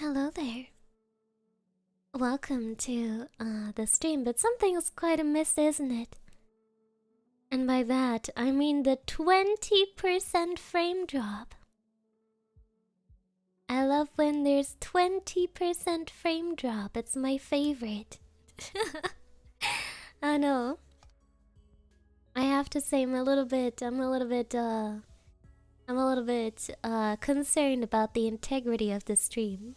Hello there. Welcome to the stream, but something's quite amiss, isn't it? And by that, I mean the 20% frame drop. I love when there's 20% frame drop. It's my favorite. I know. I have to say I'm a little bit concerned about the integrity of the stream.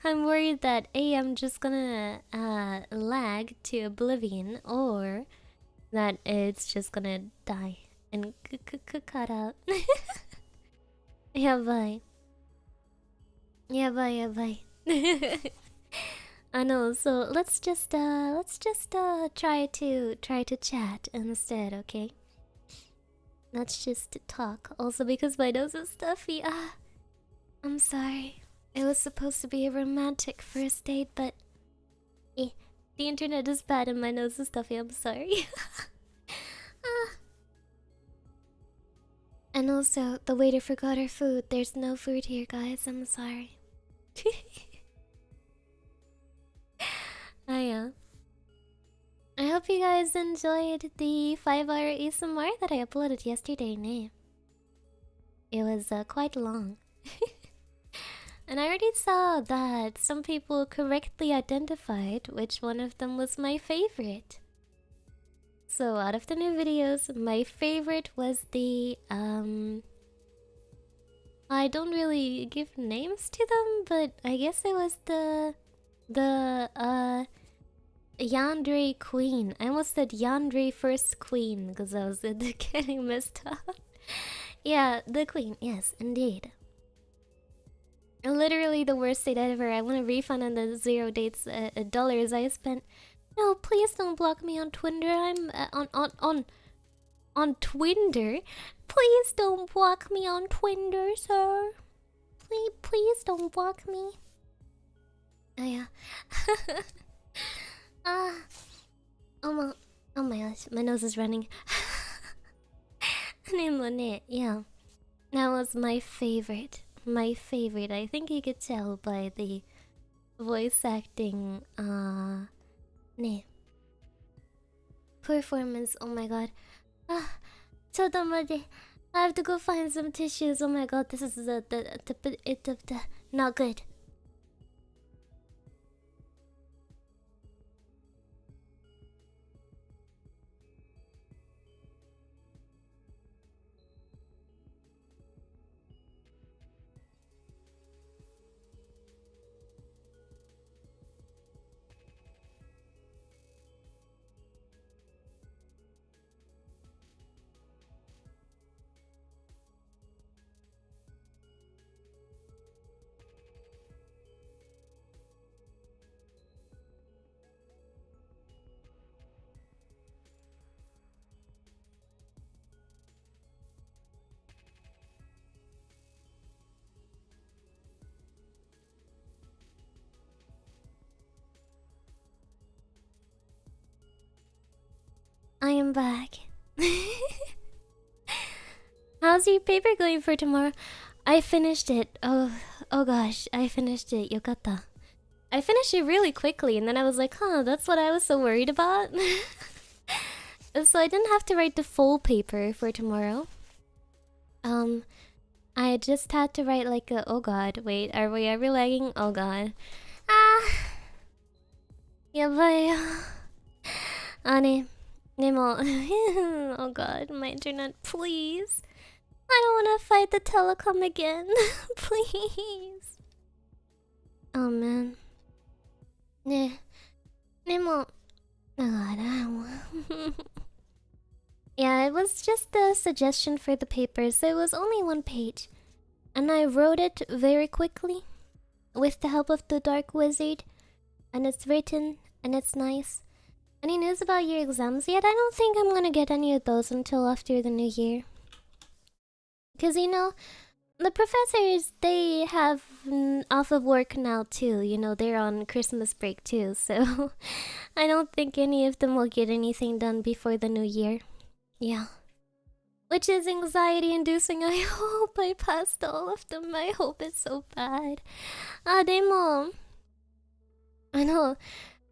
I'm worried that I'm just gonna lag to oblivion, or that it's just gonna die and cut out. Yeah, bye. Yeah, bye. I know. So let's just try to chat instead, okay? Let's just talk. Also, because my nose is stuffy. I'm sorry. It was supposed to be a romantic first date, but the internet is bad and my nose is stuffy. I'm sorry. And also, the waiter forgot our food. There's no food here, guys. I'm sorry. Yeah. I hope you guys enjoyed the 5-hour ASMR that I uploaded yesterday. Nah. It was quite long. And I already saw that some people correctly identified which one of them was my favorite. So out of the new videos, my favorite was the I don't really give names to them, but I guess it was the Yandere Queen. I almost said Yandere First Queen because I was getting messed up. Yeah, the Queen. Yes, indeed. Literally the worst date ever. I want a refund on the $0 I spent. No, please don't block me on Twitter. I'm on Twitter. Please don't block me on Twitter, sir. Please don't block me. Oh yeah. Oh my gosh, my nose is running. Yeah, that was my favorite. My favorite. I think you could tell by the voice acting performance. Oh my god. I have to go find some tissues. Oh my god, this is the not good. I am back. How's your paper going for tomorrow? I finished it. Oh gosh, I finished it. Yokata. I finished it really quickly, and then I was like, that's what I was so worried about. So I didn't have to write the full paper for tomorrow. I just had to write like a... Oh god, wait, are we ever lagging? Oh god. Yabai. Nemo. Oh god, my internet, please. I don't want to fight the telecom again. Please. Oh man. Nemo. Oh god. Yeah, it was just a suggestion for the paper, so it was only 1 page. And I wrote it very quickly with the help of the Dark Wizard. And it's written, and it's nice. Any news about your exams yet? I don't think I'm gonna get any of those until after the new year. Because, you know, the professors, they have off of work now too. You know, they're on Christmas break too. So, I don't think any of them will get anything done before the new year. Yeah. which is anxiety inducing. I hope I passed all of them. I hope it's so bad. Demo. I know.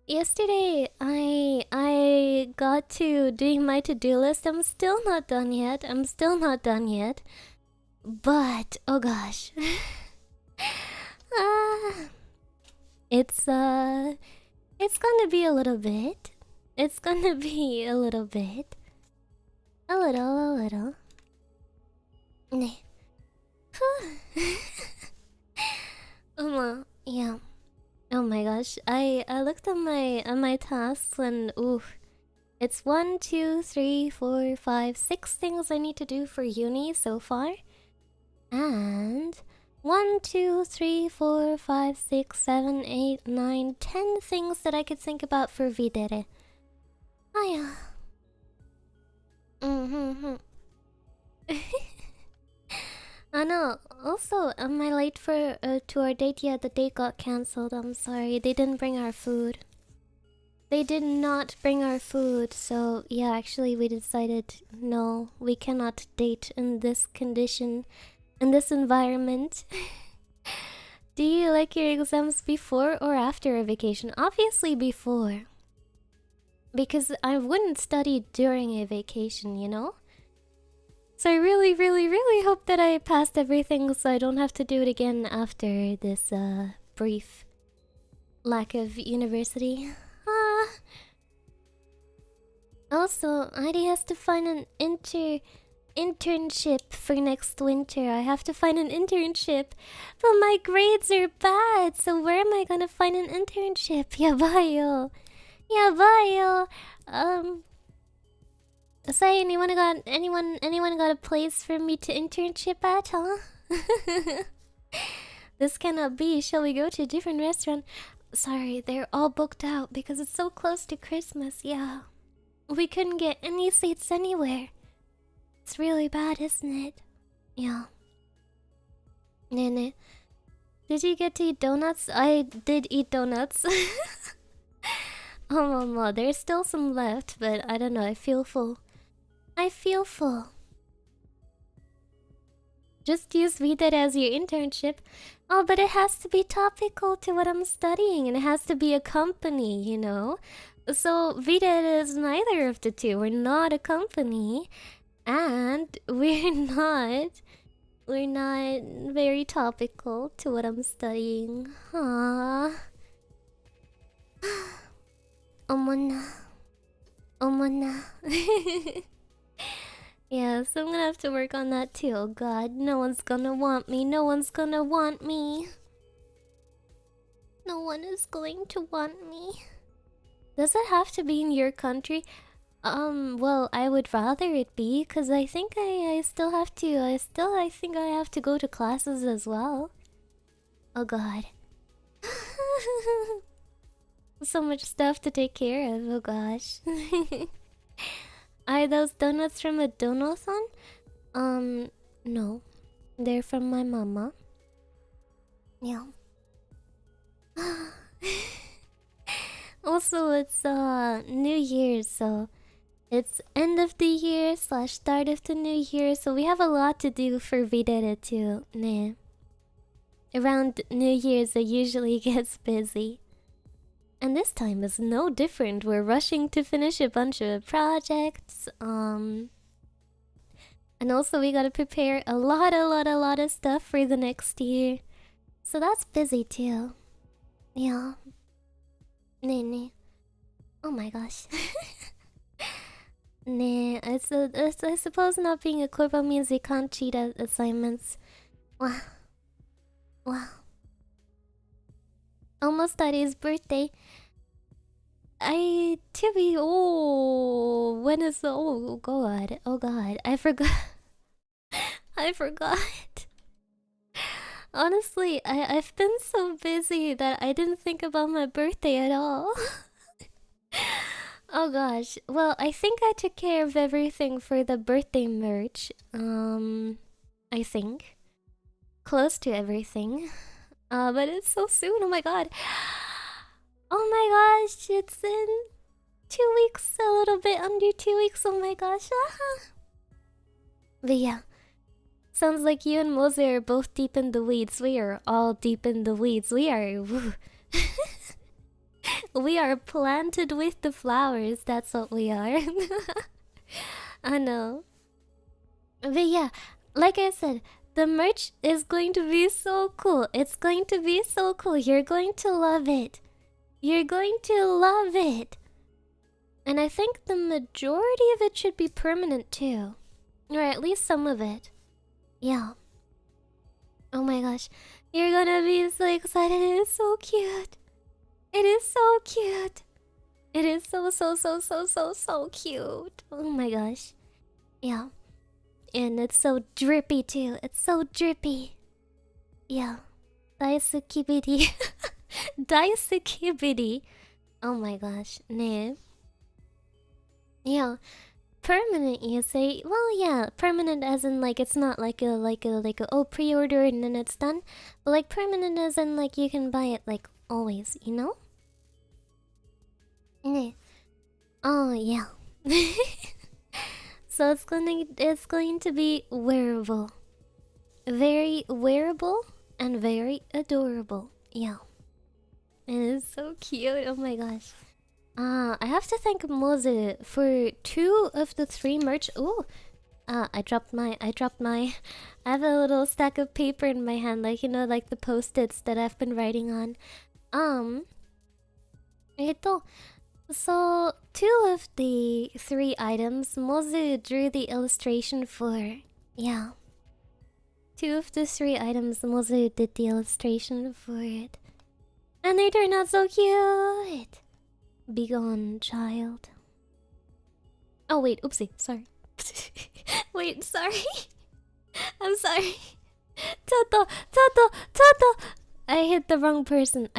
Yesterday, I got to doing my to-do list. I'm still not done yet. But oh gosh, it's gonna be a little bit. It's gonna be a little bit. A little. Yeah. Oh my gosh, I looked at my tasks and oof, it's 1, 2, 3, 4, 5, 6 things I need to do for uni so far, and 1, 2, 3, 4, 5, 6, 7, 8, 9, 10 things that I could think about for V-Dere. Oh yeah. I know. Also, am I late for to our date yet? The date got cancelled. I'm sorry. They didn't bring our food. They did not bring our food. So yeah, actually, we decided no, we cannot date in this condition, in this environment. Do you like your exams before or after a vacation? Obviously before, because I wouldn't study during a vacation, you know. So I really, really, really hope that I passed everything so I don't have to do it again after this brief lack of university. Also, ID has to find an internship for next winter. I have to find an internship, but my grades are bad, so where am I gonna find an internship? Yabayo. Say, anyone got a place for me to internship at, huh? This cannot be. Shall we go to a different restaurant? Sorry, they're all booked out because it's so close to Christmas. Yeah, we couldn't get any seats anywhere. It's really bad, isn't it? Yeah. Nene, did you get to eat donuts? I did eat donuts. Oh, mama, there's still some left, but I don't know. I feel full. Just use V-Dere as your internship. Oh, but it has to be topical to what I'm studying, and it has to be a company, you know? So V-Dere is neither of the two. We're not a company, and we're not very topical to what I'm studying. Aww. Omona. Yeah, so I'm gonna have to work on that too. Oh god, no one's gonna want me. No one is going to want me. Does it have to be in your country? Well, I would rather it be, cause I think I still have to. I think I have to go to classes as well. Oh god. So much stuff to take care of. Oh gosh. Are those donuts from a dono-san? No. They're from my mama. Yeah. Also, it's New Year's, so it's end of the year / start of the new year, so we have a lot to do for V-Dere too. Nah. Around New Year's, it usually gets busy. And this time is no different. We're rushing to finish a bunch of projects. And also we gotta prepare a lot of stuff for the next year. So that's busy too. Yeah. Nee. Oh my gosh. Nah, I suppose not being a corpo means you can't cheat at assignments. Wow. Almost Daddy's birthday. Tippy, when is the... Oh god, I forgot. I forgot. Honestly, I've been so busy that I didn't think about my birthday at all. Oh gosh, well, I think I took care of everything for the birthday merch. I think. Close to everything. But it's so soon, oh my god. Oh my gosh, it's in 2 weeks, a little bit under 2 weeks, oh my gosh. But yeah, sounds like you and Mozu are both deep in the weeds. We are all deep in the weeds. We are... we are planted with the flowers. That's what we are. I know. But yeah, like I said, the merch is going to be so cool. It's going to be so cool. You're going to love it. You're going to love it. And I think the majority of it should be permanent too. Or at least some of it. Yeah. Oh my gosh. You're gonna be so excited. It is so cute. It is so cute. It is so cute. Oh my gosh. Yeah. And it's so drippy too. It's so drippy. Yeah. Daisukibidi. Daisukibidi. Oh my gosh. Ne. Yeah. Permanent, you say? Well, yeah, permanent as in like it's not like a oh, pre-order and then it's done, but like permanent as in like you can buy it like always, you know? Yeah. Oh yeah. So it's going to be wearable, very wearable and very adorable. Yeah, it is so cute. Oh my gosh. I have to thank Mozu for 2 of the 3 merch. Ooh, I dropped my. I have a little stack of paper in my hand, like, you know, like the post-its that I've been writing on. So 2 of the 3 items, Mozu drew the illustration for. Yeah. 2 of the 3 items, Mozu did the illustration for it, and they turned out so cute. Begone, child. Oh wait, oopsie, sorry. Wait, sorry. I'm sorry. Toto. I hit the wrong person.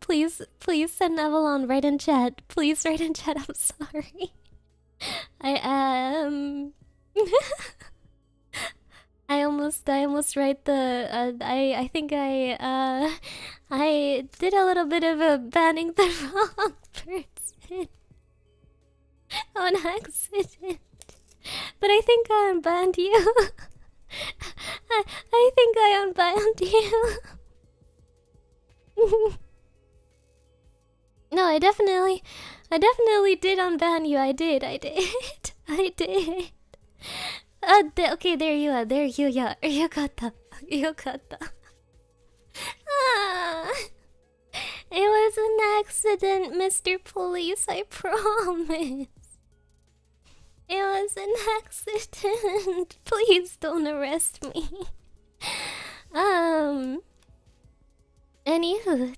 Please send Avalon right in chat. Please write in chat. I'm sorry. I am. I almost write the. I think I did a little bit of a banning the wrong person on accident, but I think I unbanned you. I think I unbanned you. No, I definitely did unban you. I did. Okay, there you are. You got that. Ah, it was an accident, Mr. Police, I promise. It was an accident. Please don't arrest me. Anywho.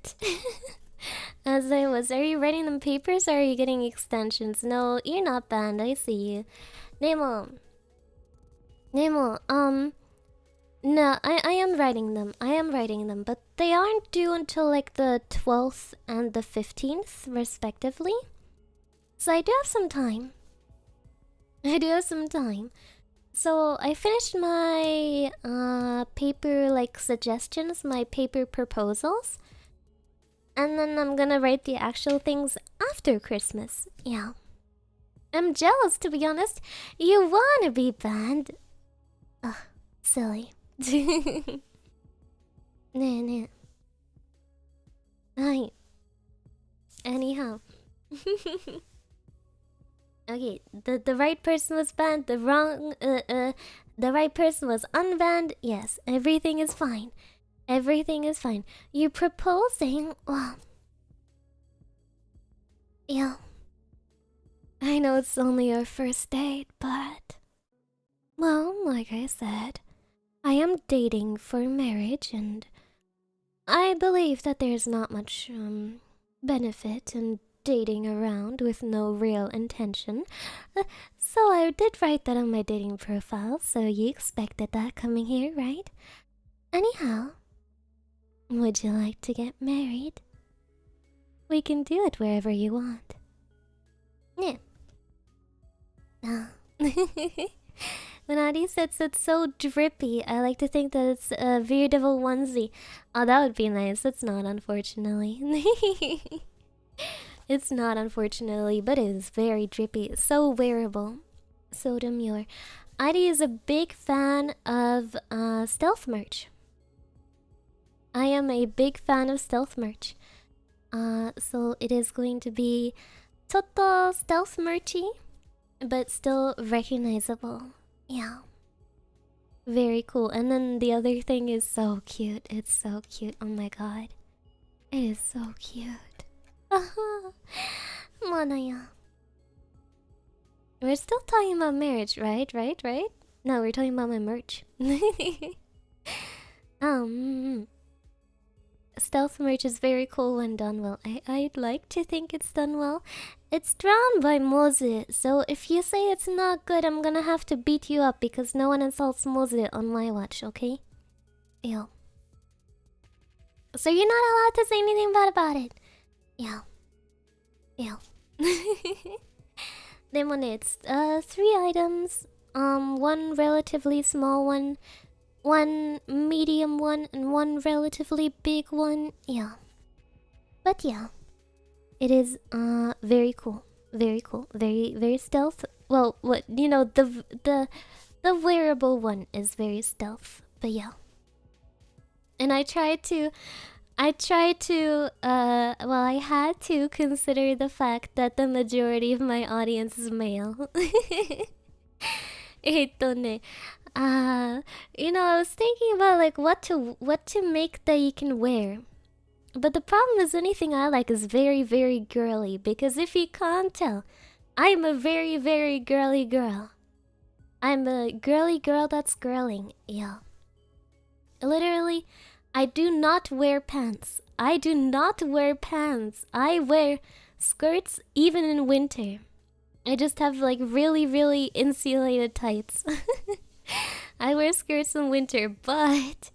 As I was, are you writing them papers or are you getting extensions? No, you're not banned, I see you. Nemo, no, I am writing them. But they aren't due until like the 12th and the 15th, respectively. So I do have some time. So I finished my paper like suggestions, my paper proposals. And then I'm gonna write the actual things after Christmas. Yeah. I'm jealous, to be honest. You wanna be banned. Ugh, silly. Nah. Hi. Anyhow. Okay, the right person was banned, the right person was unbanned. Yes, everything is fine. You proposing? Well, yeah. I know it's only our first date, but... Well, like I said, I am dating for marriage, and I believe that there's not much, benefit in dating around with no real intention. So I did write that on my dating profile, so you expected that coming here, right? Anyhow, would you like to get married? We can do it wherever you want. Yeah. When Adi says it's so drippy, I like to think that it's a Viridevil onesie. Oh, that would be nice. It's not, unfortunately. It's not, unfortunately, but it is very drippy. So wearable. So demure. ID is a big fan of stealth merch. I am a big fan of stealth merch. So it is going to be ちょっと stealth merchy, but still recognizable. Yeah. Very cool. And then the other thing is so cute. It's so cute. Oh my god. It is so cute. Manaya. We're still talking about marriage, right? No, we're talking about my merch. Stealth merch is very cool when done well. I'd like to think it's done well. It's drawn by Mozu, so if you say it's not good, I'm gonna have to beat you up because no one insults Mozu on my watch, okay? Ew. So you're not allowed to say anything bad about it. Yeah. Ew. It's 3 items. One relatively small one, one medium one, and one relatively big one. Yeah. But yeah. It is very cool. Very cool. Very stealth. Well, what you know, the wearable one is very stealth. But yeah. And I had to consider the fact that the majority of my audience is male. You know, I was thinking about like what to make that you can wear. But the problem is anything I like is very, very girly, because if you can't tell, I'm a very, very girly girl. I'm a girly girl that's girling, yeah. Literally, I do not wear pants. I do not wear pants. I wear skirts even in winter. I just have like really, really insulated tights. I wear skirts in winter, but...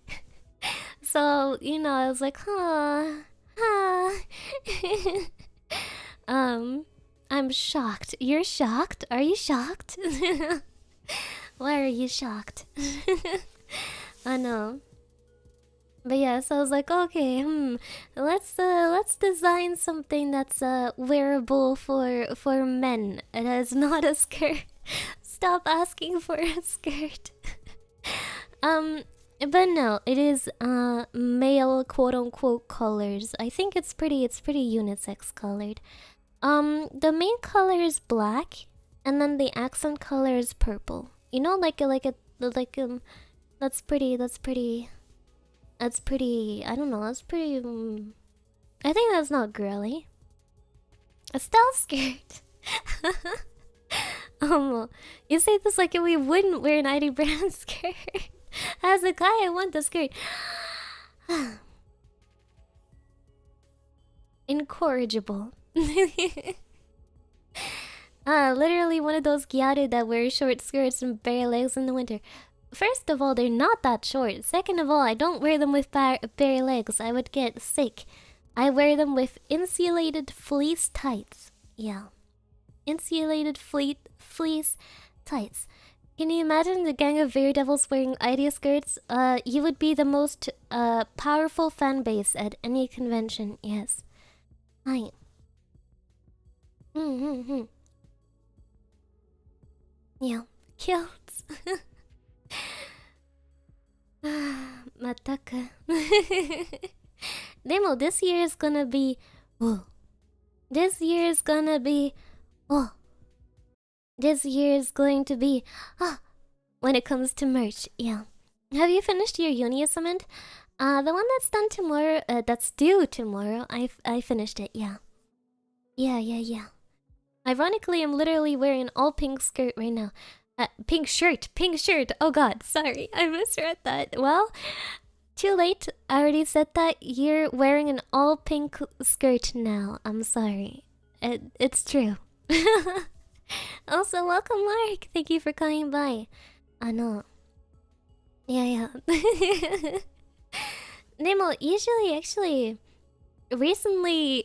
So, you know, I was like, I'm shocked. You're shocked? Are you shocked? Why are you shocked? I know. But yeah, so I was like, okay, let's design something that's wearable for men. It is not a skirt. Stop asking for a skirt. But no, it is male quote-unquote colors. I think it's pretty unisex colored. The main color is black, and then the accent color is purple. You know, that's pretty. I don't know. That's pretty. I think that's not girly. A stealth skirt. You say this like we wouldn't wear an ID brand skirt. As a guy, I want the skirt. Incorrigible. Literally one of those gyaru that wear short skirts and bare legs in the winter. First of all, they're not that short. Second of all, I don't wear them with bare legs. I would get sick. I wear them with insulated fleece tights. Yeah. Insulated fleece tights. Can you imagine the gang of Viridevils wearing idea skirts? You would be the most powerful fan base at any convention. Yes. Hi. Yeah. Kilts. Mataka. Demo, this year is gonna be... Oh. This year is gonna be... Oh. This year is going to be... Ah. When it comes to merch, yeah. Have you finished your uni assignment? The one that's done tomorrow, that's due tomorrow. I finished it, yeah. Yeah. Ironically, I'm literally wearing an all pink skirt right now. Pink shirt. Oh god, sorry. I misread that. Well, too late. I already said that. You're wearing an all pink skirt now. I'm sorry. It's true. Also, welcome Mark. Thank you for coming by. I know. Yeah. Nemo, usually, actually, recently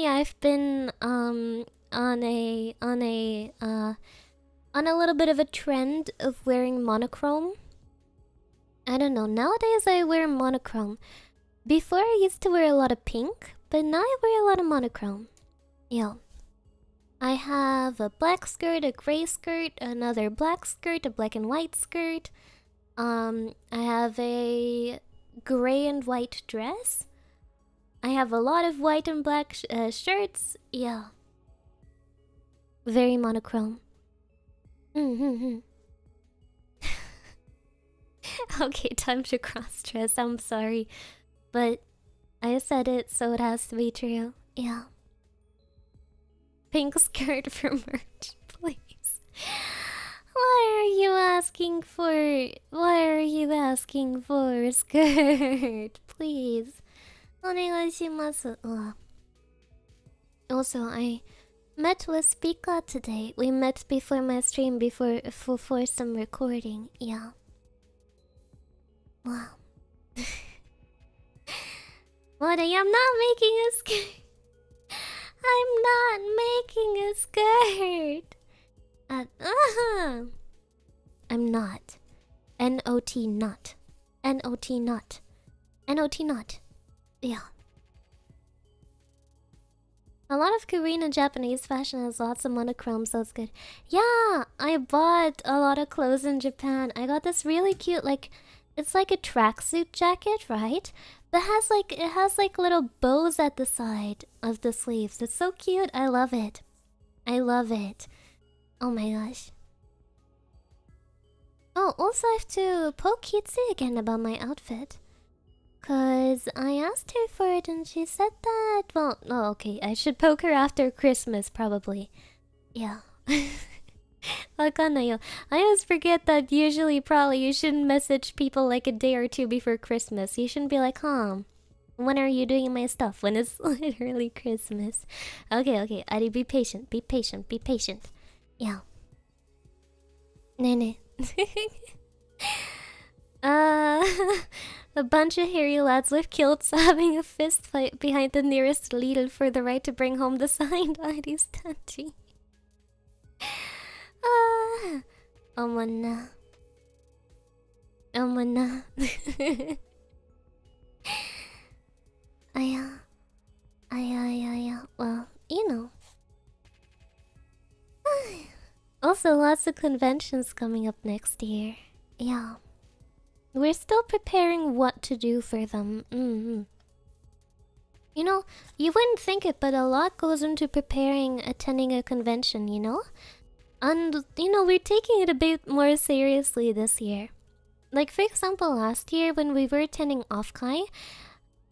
I've been on a little bit of a trend of wearing monochrome. I don't know. Nowadays I wear monochrome. Before I used to wear a lot of pink, but now I wear a lot of monochrome. Yeah. I have a black skirt, a gray skirt, another black skirt, a black and white skirt. I have a gray and white dress. I have a lot of white and black shirts. Yeah. Very monochrome. Okay, time to cross-dress. I'm sorry. But I said it, so it has to be true. Yeah. Pink skirt for merch, please. Why are you asking for... Why are you asking for a skirt? Please. Onegaishimasu. Also, I met with Spica today. We met before my stream, for some recording. Yeah. Wow. What? I am not making a skirt. I'm not making a skirt. I'm not. N-O-T not. N-O-T not. N-O-T not. Yeah. A lot of Korean and Japanese fashion has lots of monochrome, so it's good. Yeah, I bought a lot of clothes in Japan. I got this really cute, like, it's like a tracksuit jacket, right? But it has like little bows at the side of the sleeves. It's so cute. I love it. I love it. Oh my gosh. Oh, also I have to poke Kitsu again about my outfit. Cause I asked her for it and she said that... Well, oh, okay. I should poke her after Christmas, probably. Yeah. I always forget that usually, probably, you shouldn't message people like a day or two before Christmas. You shouldn't be like, when are you doing my stuff? When it's literally Christmas. Okay, Ari, be patient. Be patient. Be patient. Yeah. Nene. A bunch of hairy lads with kilts having a fist fight behind the nearest Lidl for the right to bring home the signed Ari's tattoo. Omona. Well, you know. Also, lots of conventions coming up next year. Yeah. We're still preparing what to do for them. You know, you wouldn't think it, but a lot goes into attending a convention, you know? And, you know, we're taking it a bit more seriously this year. Like, for example, last year when we were attending Offkai,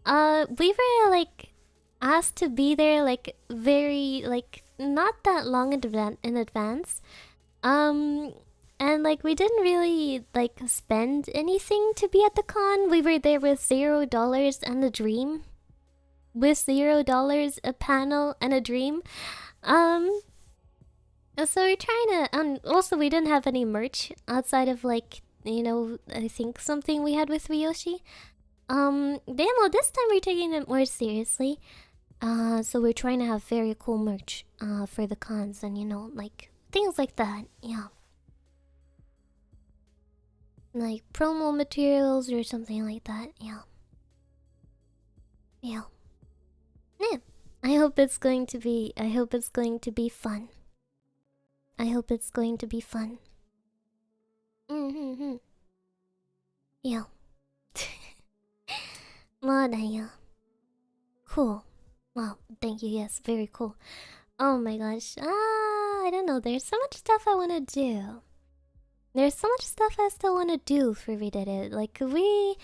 we were, like, asked to be there, like, very, like, not that long in advance. And, like, we didn't really, like, spend anything to be at the con. We were there with $0 and a dream. With $0, a panel, and a dream. So we're trying to... also, we didn't have any merch outside of, like, you know, I think something we had with Ryoshi. Well, this time we're taking it more seriously. So we're trying to have very cool merch for the cons and, you know, like, things like that. Yeah. Like, promo materials or something like that. Yeah. Yeah. I hope it's going to be fun. I hope it's going to be fun. Yeah. Cool. Wow, thank you. Yes, very cool. Oh my gosh. I don't know. There's so much stuff I want to do. There's so much stuff I still want to do for Viridevils. Like, we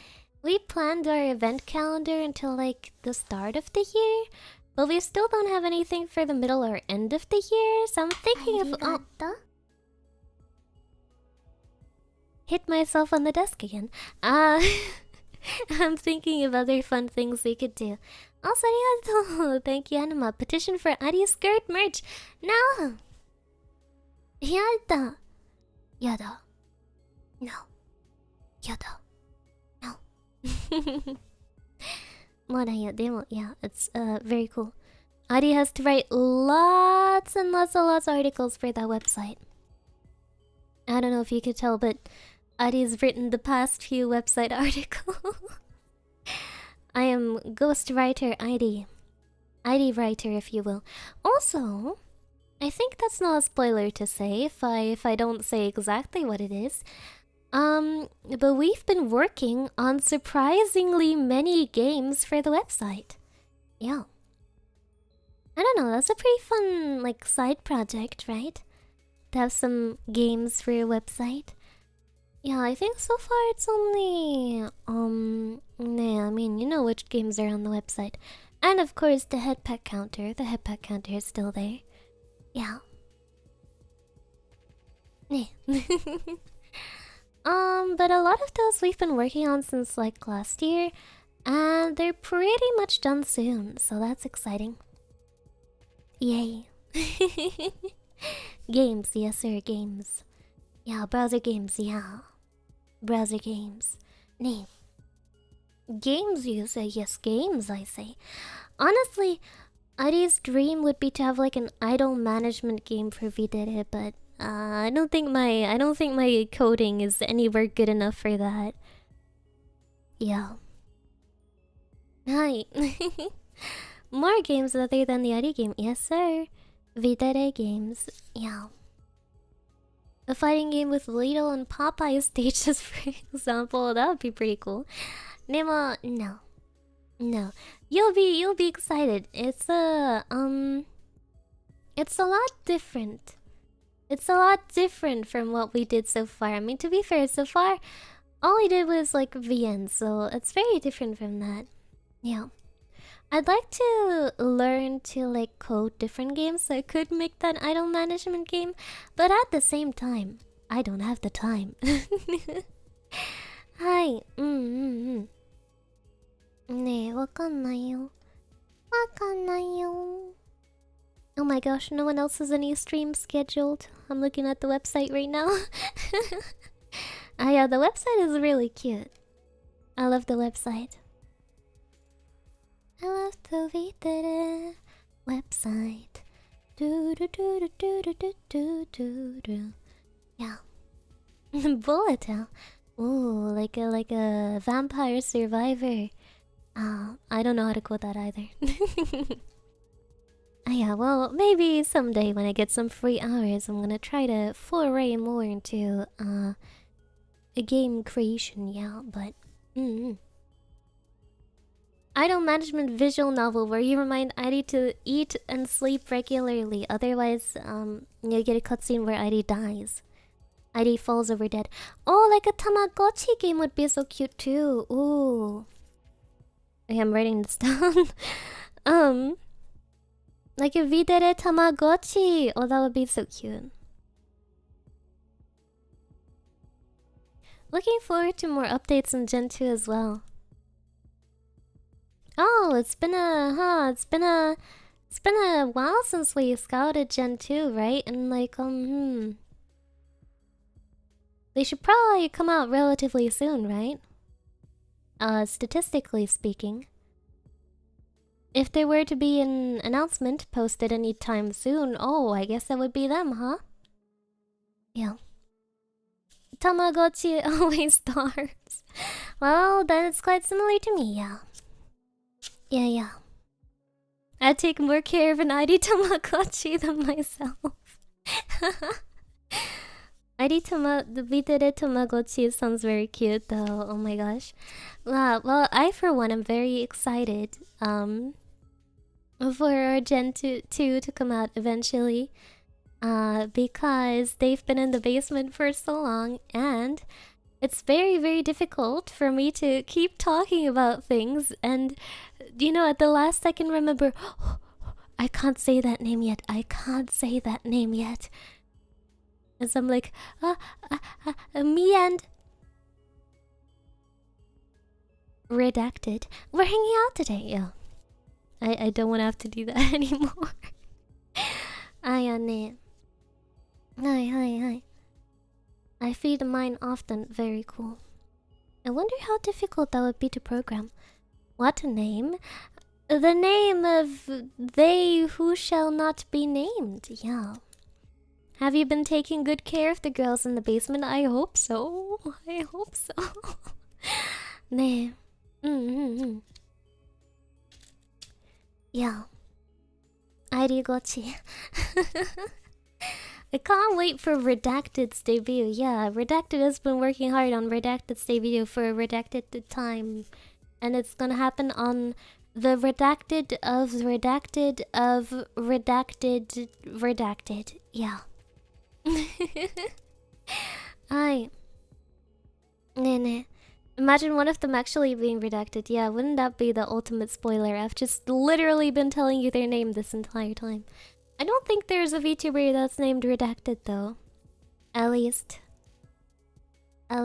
planned our event calendar until, like, the start of the year. But we still don't have anything for the middle or end of the year, so I'm thinking of... Hit myself on the desk again. I'm thinking of other fun things we could do. Also, thank you, Anima. Petition for Ari's skirt merch. No! Yada. No. Yeah, it's very cool. Ari has to write lots and lots of articles for that website. I don't know if you could tell, but Ari's written the past few website articles. I am ghostwriter ID writer, if you will. Also, I think that's not a spoiler to say if I don't say exactly what it is. But we've been working on surprisingly many games for the website. Yeah. I don't know, that's a pretty fun, like, side project, right? To have some games for your website. Yeah, I think so far it's only... Nah, I mean, you know which games are on the website. And of course, the head pack counter. The head pack counter is still there. Yeah. Nah. But a lot of those we've been working on since, like, last year. And they're pretty much done soon, so that's exciting. Yay. Games, yes sir, games. Yeah, browser games, yeah. Browser games. Nay. Games, you say? Yes, games, I say. Honestly, Ari's dream would be to have like an idol management game for V-Dere, but I don't think my coding is anywhere good enough for that. Yeah. Hi. More games other than the Ari game, yes sir. V-Dere games, yeah. A fighting game with Lidl and Popeye stages, for example, that would be pretty cool. Nemo, no. No. You'll be excited. It's a lot different. It's a lot different from what we did so far. I mean, to be fair, so far all we did was like VN, so it's very different from that. Yeah. I'd like to learn to like code different games so I could make that idol management game, but at the same time, I don't have the time. Hi. 네, わかんないよ. わかんないよ. Oh my gosh, no one else has any streams scheduled. I'm looking at the website right now. Ah yeah, the website is really cute. I love the website. I love the V-Dere website. Do do do do do do do do do. Yeah. Bullet hell. Ooh, like a vampire survivor. I don't know how to code that either. Yeah, well, maybe someday when I get some free hours, I'm gonna try to foray more into a game creation. Yeah, but idol management visual novel where you remind Iri to eat and sleep regularly. Otherwise, you get a cutscene where Iri dies. Iri falls over dead. Oh, like a Tamagotchi game would be so cute too. Ooh. Okay, I'm writing this down. Like a V-Dere Tamagotchi. Oh, that would be so cute. Looking forward to more updates in Gen 2 as well. Oh, it's been a while since we scouted Gen 2, right? And like, they should probably come out relatively soon, right? Statistically speaking. If there were to be an announcement posted anytime soon, oh, I guess that would be them, huh? Yeah. Tamagotchi always starts. Well, then it's quite similar to me, yeah. Yeah. I take more care of an ID Tamagotchi than myself. The V-Dere Tamagotchi sounds very cute though, oh my gosh. Well, I for one am very excited for our Gen 2 to come out eventually. Because they've been in the basement for so long and it's very, very difficult for me to keep talking about things and, you know, at the last second remember, oh, I can't say that name yet. As I'm like, me and... Redacted. We're hanging out today, yeah. I don't want to have to do that anymore. Hi. I feed mine often. Very cool. I wonder how difficult that would be to program. What a name? The name of they who shall not be named. Yeah. Have you been taking good care of the girls in the basement? I hope so. Nah. Yeah. Arigochi. I can't wait for Redacted's debut. Yeah, Redacted has been working hard on Redacted's debut for Redacted time. And it's gonna happen on the Redacted of Redacted of Redacted Redacted. Yeah. Aye. Nene. Imagine one of them actually being redacted. Yeah, wouldn't that be the ultimate spoiler? I've just literally been telling you their name this entire time. I don't think there's a VTuber that's named Redacted though. At least I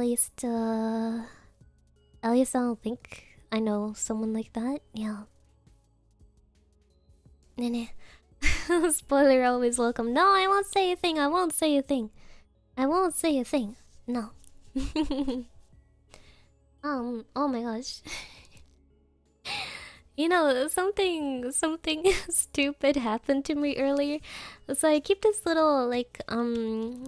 don't think I know someone like that. Yeah. Nene. Spoiler always welcome. No, I won't say a thing. I won't say a thing. I won't say a thing. No. Oh my gosh. You know, something stupid happened to me earlier. So I keep this little like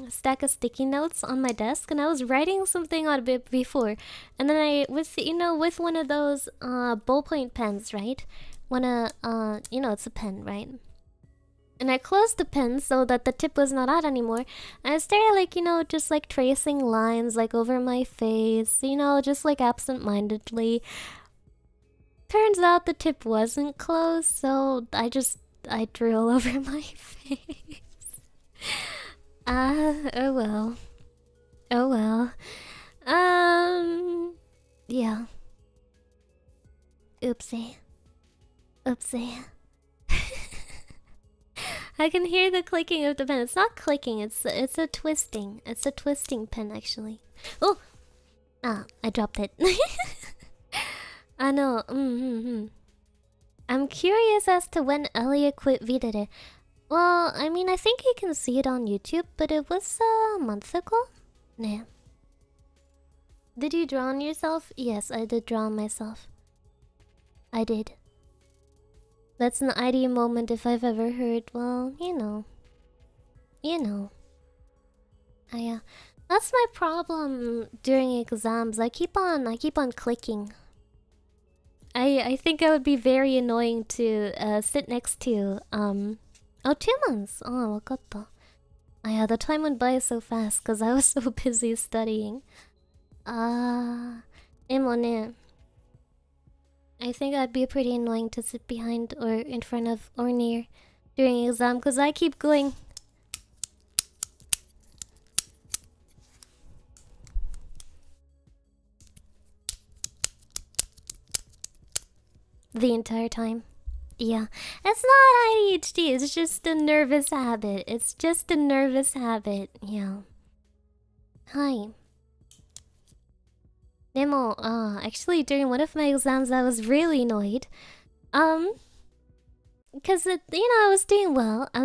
stack of sticky notes on my desk, and I was writing something on it before, and then I with with one of those ballpoint pens, right? It's a pen, right? And I closed the pen so that the tip was not out anymore. And I started like, just like tracing lines like over my face, just like absent-mindedly. Turns out the tip wasn't closed, so I drew all over my face. Oh well. Oh well. Yeah. Oopsie. Oopsie. I can hear the clicking of the pen. It's not clicking, it's a twisting. It's a twisting pen actually. Oh! Ah, I dropped it. I know. I'm curious as to when Elliot quit V-Dere. Well, I mean, I think you can see it on YouTube, but it was a month ago? Nah. Did you draw on yourself? Yes, I did draw on myself. I did. That's an ideal moment if I've ever heard. Well, you know. That's my problem during exams. I keep on clicking. I think I would be very annoying to sit next to. Oh, 2 months. Oh, wakatta. Yeah, the time went by so fast because I was so busy studying. Emo ne. I think I'd be pretty annoying to sit behind or in front of or near during exam because I keep going. The entire time. Yeah. It's not ADHD, it's just a nervous habit. It's just a nervous habit. Yeah. Hi. Demo, actually during one of my exams I was really annoyed. Because I was doing well. I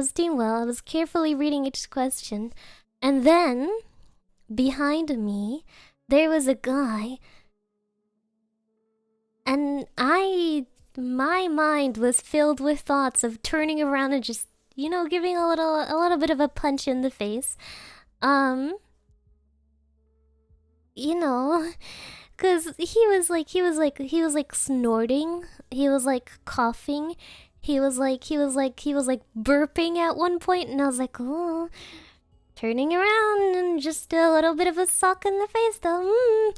was carefully reading each question. And then, behind me, there was a guy. And my mind was filled with thoughts of turning around and just, giving a little bit of a punch in the face. Cause he was like snorting. He was like coughing. He was like burping at one point, and I was like, oh, turning around and just a little bit of a sock in the face though.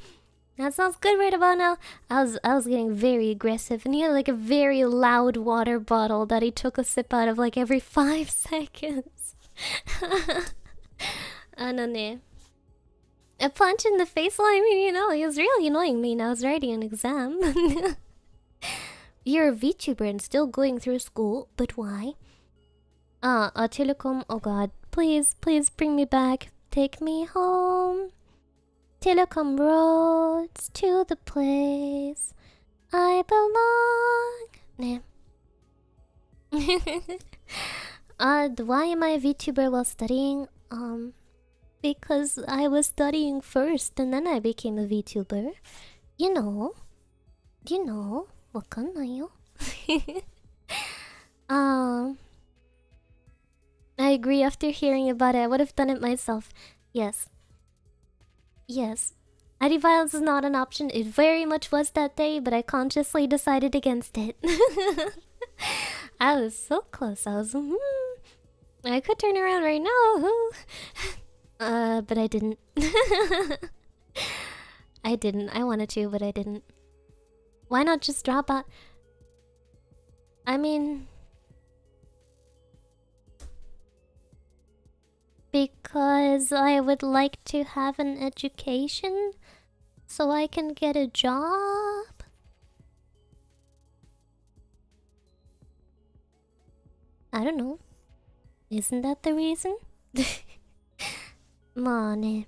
That sounds good right about now. I was getting very aggressive, and he had like a very loud water bottle that he took a sip out of like every 5 seconds. Anone. A punch in the face? Well, I mean, he was really annoying me and I was writing an exam. You're a VTuber and still going through school, but why? Telecom, oh god. Please bring me back. Take me home. Telecom roads to the place I belong. Nah. Why am I a VTuber while studying? Because I was studying first and then I became a VTuber. Wakannai yo. I agree, after hearing about it, I would have done it myself. Yes. ID violence is not an option. It very much was that day, but I consciously decided against it. I was so close. I was, I could turn around right now. But I didn't. I didn't. I wanted to, but I didn't. Why not just drop out? I mean... Because I would like to have an education so I can get a job. I don't know. Isn't that the reason? Mane.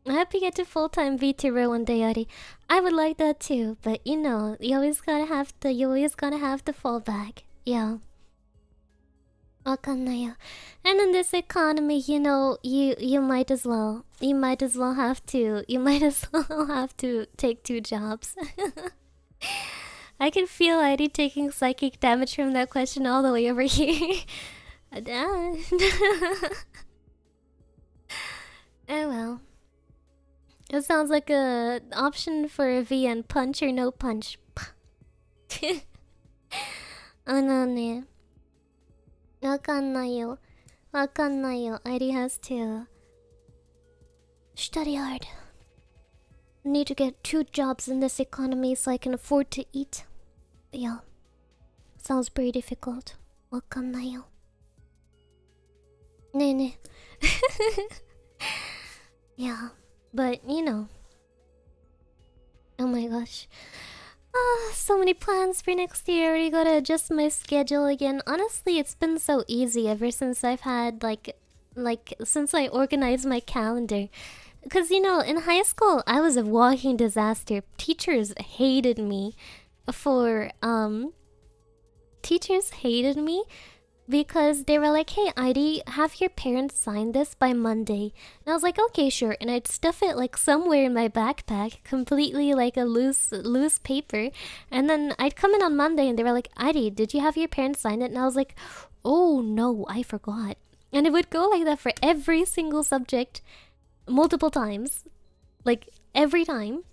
I hope you get to full-time V-Dere one day, Ari. I would like that too, but you know, you always gotta have the fallback. Yeah. Wakanayo. And in this economy, you know, you might as well have to take 2 jobs. I can feel Heidi taking psychic damage from that question all the way over here. Oh well. It sounds like a option for a VN, punch or no punch. Anane. Wakanayo. Heidi has to study hard. Need to get 2 jobs in this economy so I can afford to eat. Yeah. Sounds pretty difficult. Wakanayo. Ne. Yeah. But, you know. Oh my gosh. So many plans for next year. I already gotta adjust my schedule again. Honestly, it's been so easy ever since I've had, since I organized my calendar. Because, you know, in high school, I was a walking disaster. Teachers hated me because they were like, hey, Heidi, have your parents sign this by Monday. And I was like, okay, sure. And I'd stuff it like somewhere in my backpack, completely like a loose paper. And then I'd come in on Monday and they were like, Heidi, did you have your parents sign it? And I was like, oh no, I forgot. And it would go like that for every single subject, multiple times. Like, every time.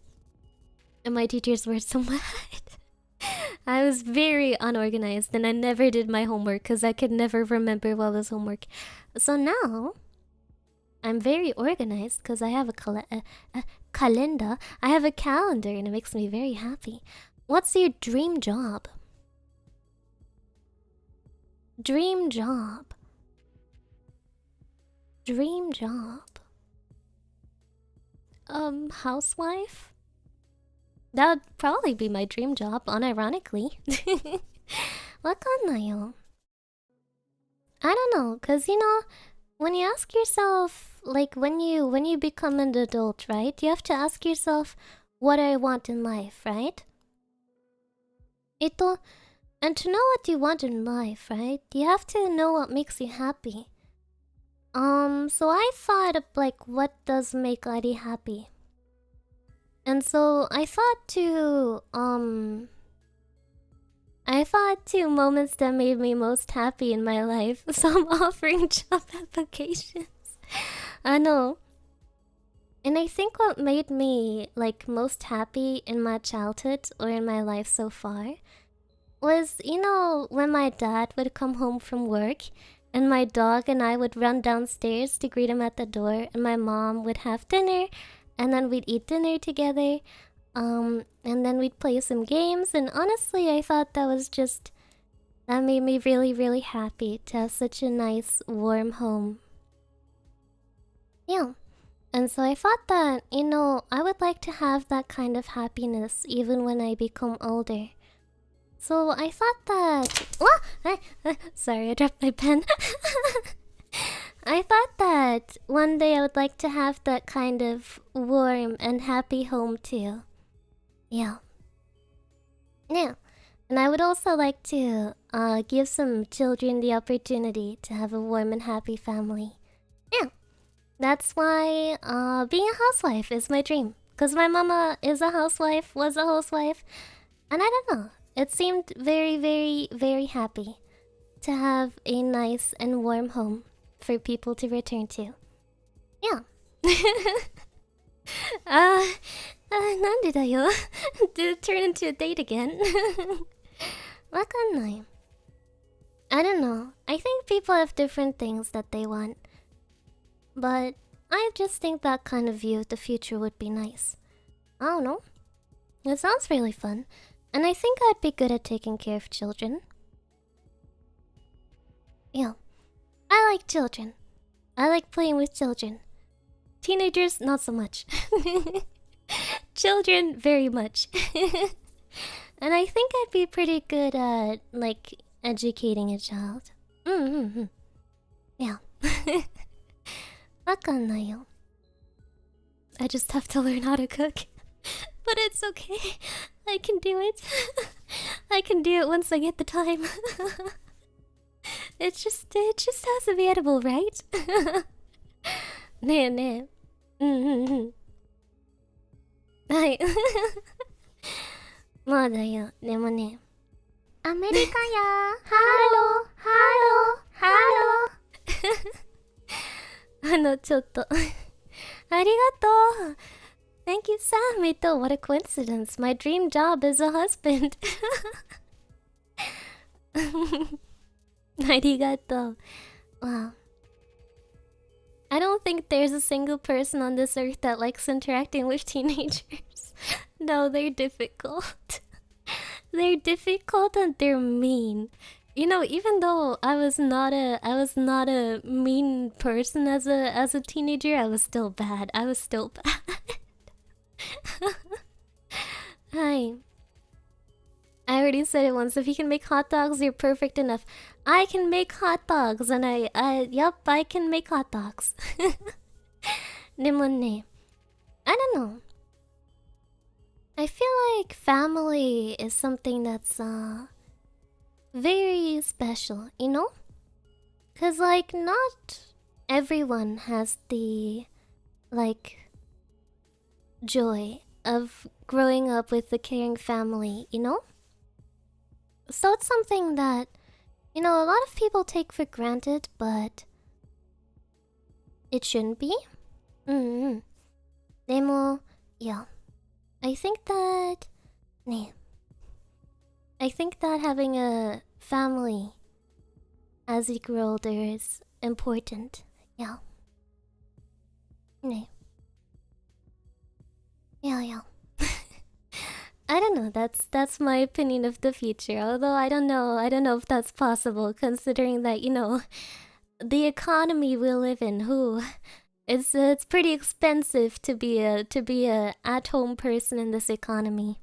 And my teachers were so mad. I was very unorganized and I never did my homework because I could never remember what was homework. So now, I'm very organized because I have a calendar. I have a calendar and it makes me very happy. What's your dream job? Dream job. Dream job. Housewife? That would probably be my dream job, unironically. Wakanayo. I don't know, cause you know, when you ask yourself, like when you become an adult, right? You have to ask yourself, what I want in life, right? And to know what you want in life, right? You have to know what makes you happy. So I thought of like, what does make Adi happy? And so I thought to moments that made me most happy in my life. So I'm offering job applications. I know. And I think what made me like most happy in my childhood or in my life so far was, you know, when my dad would come home from work and my dog and I would run downstairs to greet him at the door and my mom would have dinner. And then we'd eat dinner together, and then we'd play some games, and honestly, I thought that made me really, really happy to have such a nice, warm home. Yeah, and so I thought that, you know, I would like to have that kind of happiness even when I become older. So I thought that... Sorry, I dropped my pen. I thought that one day I would like to have that kind of warm and happy home too. Yeah. Yeah. And I would also like to give some children the opportunity to have a warm and happy family. Yeah. That's why being a housewife is my dream. Because my mama is a housewife, was a housewife. And I don't know. It seemed very, very, very happy to have a nice and warm home for people to return to. Yeah. なんでだよ Did it turn into a date again? わかんない I don't know. I think people have different things that they want. But I just think that kind of view of the future would be nice. I don't know. It sounds really fun. And I think I'd be good at taking care of children. Yeah. I like children. I like playing with children. Teenagers, not so much. Children, very much. And I think I'd be pretty good at, like, educating a child. Yeah. わかんないよ. I just have to learn how to cook. But it's okay. I can do it. I can do it once I get the time. it just has to be edible, right? ねえねえ。はい。まあだよ。でもね。アメリカや。ハロー、ハロー、ハロー。ちょっと。ありがとう。Thank you, Samito. What a coincidence. My dream job is a husband. ありがとう。Wow. I don't think there's a single person on this earth that likes interacting with teenagers. No, they're difficult. They're difficult and they're mean. You know, even though I was not a mean person as a teenager, I was still bad. I was still bad. Hi. I already said it once. If you can make hot dogs, you're perfect enough. I can make hot dogs, and yup, I can make hot dogs. でもね, I don't know. I feel like family is something that's very special, you know? 'Cause like not everyone has the like joy of growing up with a caring family, you know? So it's something that, you know, a lot of people take for granted, but it shouldn't be. Demo, yeah. I think that having a family as you grow older is important. Yeah. Yeah. I don't know, that's my opinion of the future. Although I don't know if that's possible, considering that, you know, the economy we live in. It's pretty expensive to be a at-home person in this economy.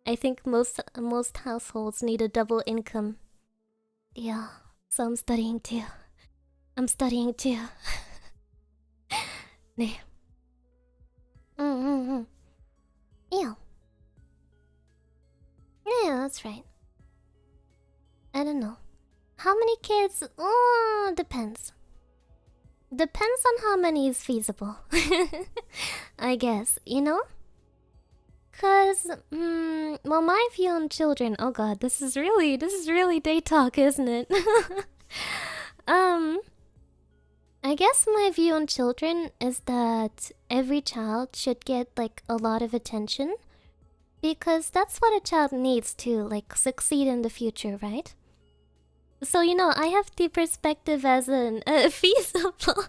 I think most households need a double income. Yeah, so I'm studying too. 네. Yeah. Yeah, that's right. I don't know. How many kids? Oh, depends. Depends on how many is feasible. I guess, you know? 'Cause, well, my view on children... Oh god, this is really day talk, isn't it? I guess my view on children is that every child should get, like, a lot of attention. Because that's what a child needs to, like, succeed in the future, right? So, you know, I have the perspective as an feasible.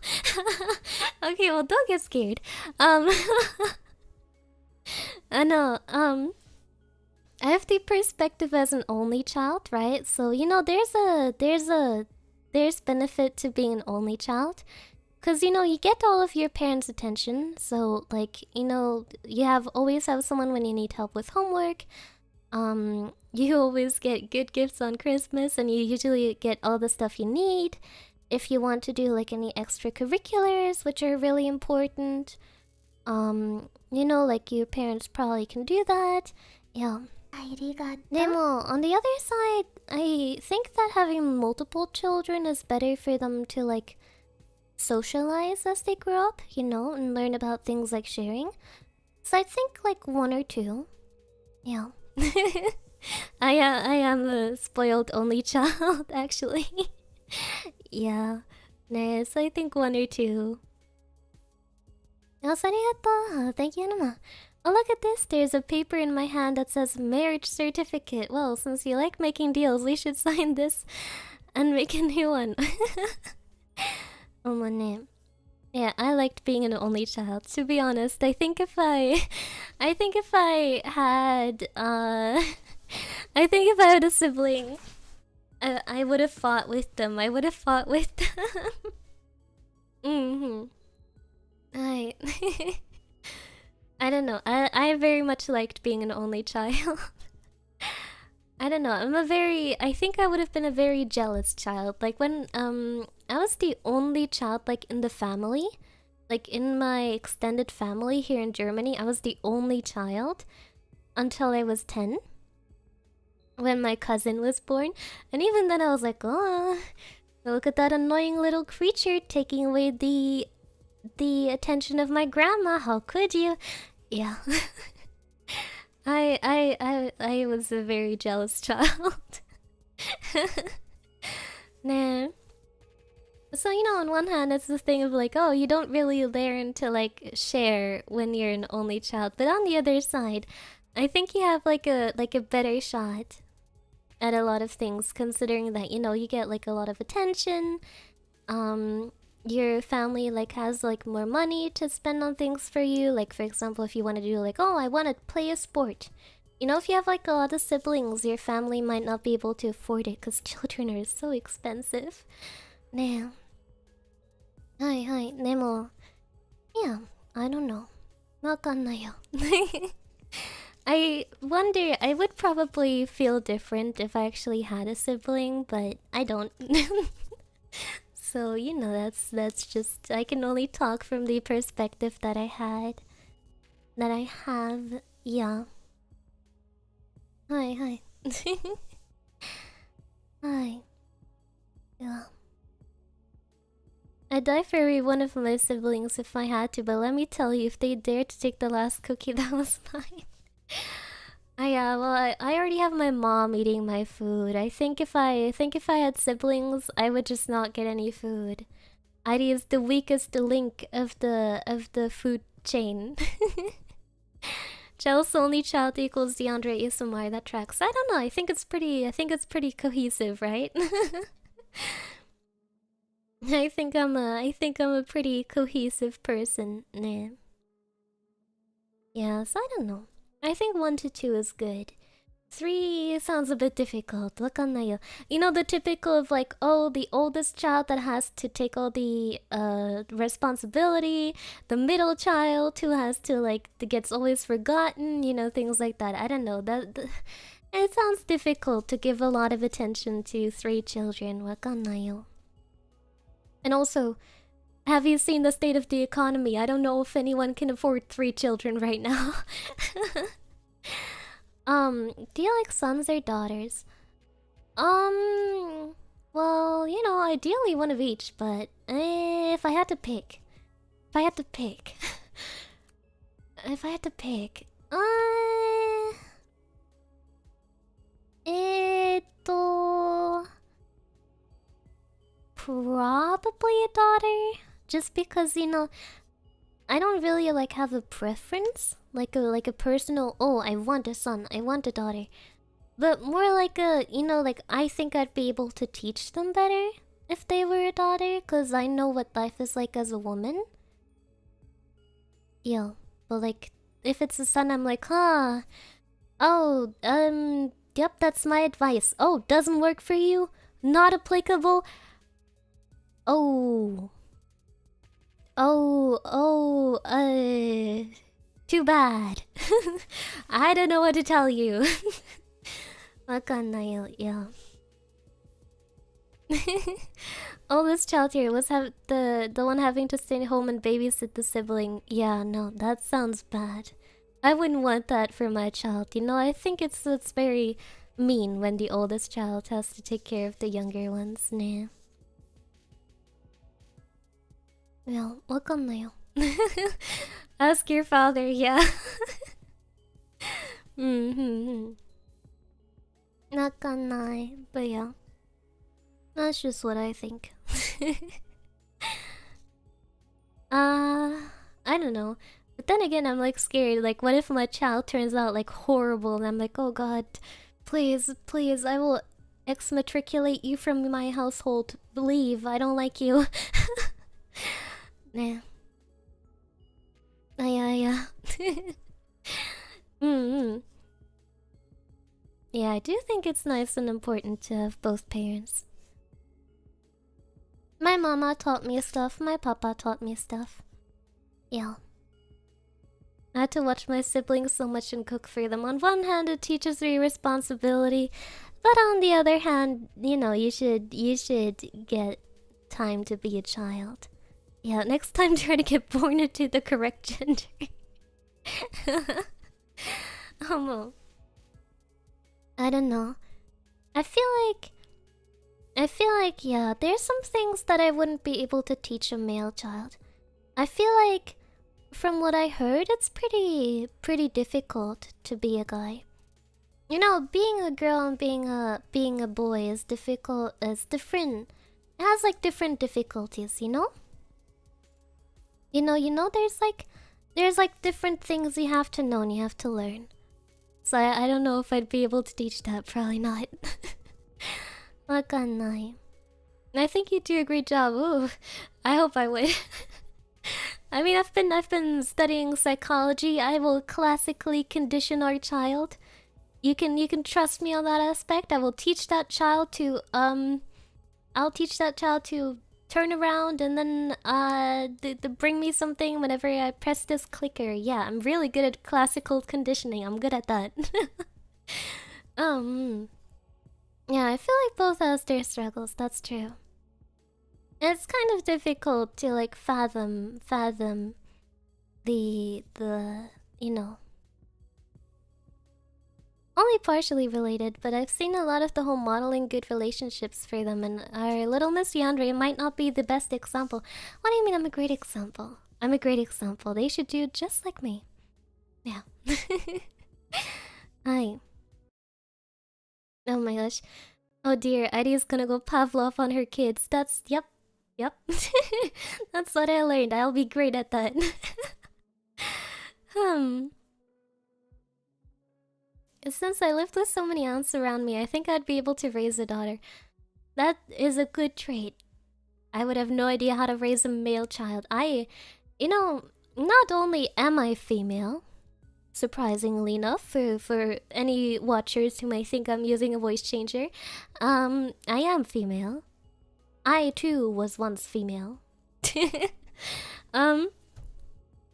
Okay, well, don't get scared. I know, I have the perspective as an only child, right? So, you know, there's benefit to being an only child. 'Cause, you know, you get all of your parents' attention. So, like, you know, you always have someone when you need help with homework. You always get good gifts on Christmas, and you usually get all the stuff you need. If you want to do, like, any extracurriculars, which are really important. You know, like, your parents probably can do that. Yeah. Demo, on the other side, I think that having multiple children is better for them to, like, socialize as they grow up, you know, and learn about things like sharing. So I think like 1 or 2. Yeah. I am a spoiled only child, actually. Yeah. So I think 1 or 2. Yes, arigatou. Thank you, Nana. Oh, look at this. There's a paper in my hand that says marriage certificate. Well, since you like making deals, we should sign this and make a new one. Oh, my name. Yeah, I liked being an only child. To be honest, I think if I had, I think if I had a sibling, I would have fought with them. I would have fought with them. I I don't know. I very much liked being an only child. I don't know. I think I would have been a very jealous child. Like when I was the only child like in the family. Like in my extended family here in Germany, I was the only child until I was 10. When my cousin was born. And even then I was like, oh, look at that annoying little creature taking away the attention of my grandma. How could you? Yeah. I was a very jealous child. Nah. So, you know, on one hand, it's the thing of like, oh, you don't really learn to like share when you're an only child. But on the other side, I think you have like a better shot at a lot of things, considering that, you know, you get like a lot of attention. Your family like has like more money to spend on things for you. Like for example, if you want to do like, oh, I want to play a sport. You know, if you have like a lot of siblings, your family might not be able to afford it because children are so expensive. Nah. Hi, Nemo. Yeah, I don't know. Wakanayo. I wonder, I would probably feel different if I actually had a sibling, but I don't. So, you know, that's just, I can only talk from the perspective that I have. Yeah. Hi. Hi. Yeah. I'd die for every one of my siblings if I had to, but let me tell you, if they dared to take the last cookie, that was mine. I already have my mom eating my food. I think if I had siblings, I would just not get any food. I'd use the weakest link of the food chain. Jealous only child equals DeAndre ASMR. That tracks. I don't know. I think it's pretty cohesive, right? I think I'm a pretty cohesive person. Nah. Yeah, so I don't know. I think 1 to 2 is good. 3 sounds a bit difficult. Wakanayo. You know, the typical of like, oh, the oldest child that has to take all the responsibility, the middle child who has to like, that gets always forgotten, you know, things like that. I don't know. It sounds difficult to give a lot of attention to 3 children. Wakanayo. And also, have you seen the state of the economy? I don't know if anyone can afford 3 children right now. Do you like sons or daughters? Well, you know, ideally one of each, but if I had to pick, probably a daughter, just because, you know, I don't really like have a preference, like a personal, oh, I want a son, I want a daughter, but more like a, you know, like I think I'd be able to teach them better if they were a daughter, cause I know what life is like as a woman. Yeah, but like if it's a son, I'm like, huh, oh, yep, that's my advice. Oh, doesn't work for you? Not applicable? Oh, too bad. I don't know what to tell you. Wakanayo, yeah. Oldest child here was the one having to stay home and babysit the sibling. Yeah, no, that sounds bad. I wouldn't want that for my child. You know, I think it's very mean when the oldest child has to take care of the younger ones. Nah. Well, wakanayo. Ask your father, yeah. Nakanai, but yeah. That's just what I think. I don't know. But then again, I'm like scared. Like, what if my child turns out like horrible? And I'm like, oh god, please, please, I will exmatriculate you from my household. Leave. I don't like you. Nah. Yeah. Yeah, I do think it's nice and important to have both parents. My mama taught me stuff, my papa taught me stuff. Yeah. I had to watch my siblings so much and cook for them. On one hand, it teaches me responsibility, but on the other hand, you know, you should get time to be a child. Yeah, next time try to get born into the correct gender. I don't know. I feel like, yeah, there's some things that I wouldn't be able to teach a male child. I feel like, from what I heard, it's pretty difficult to be a guy. You know, being a girl and being a boy is difficult. It's different. It has like different difficulties, you know. You know, there's like different things you have to know and you have to learn. So I don't know if I'd be able to teach that. Probably not. Wakanai. I think you do a great job. Ooh, I hope I would. I mean, I've been studying psychology. I will classically condition our child. You can trust me on that aspect. I will teach that child to I'll teach that child to turn around and then bring me something whenever I press this clicker. Yeah, I'm really good at classical conditioning. I'm good at that. Yeah, I feel like both has their struggles. That's true. It's kind of difficult to like fathom the you know, only partially related, but I've seen a lot of the whole modeling good relationships for them, and our little Miss Yandere might not be the best example. What do you mean I'm a great example? I'm a great example. They should do just like me. Yeah. Hi. Oh my gosh. Oh dear, Idi's gonna go Pavlov on her kids. That's... Yep. That's what I learned. I'll be great at that. Since I lived with so many aunts around me, I think I'd be able to raise a daughter. That is a good trait. I would have no idea how to raise a male child. You know, not only am I female, surprisingly enough, for any watchers who may think I'm using a voice changer, I am female. I too was once female.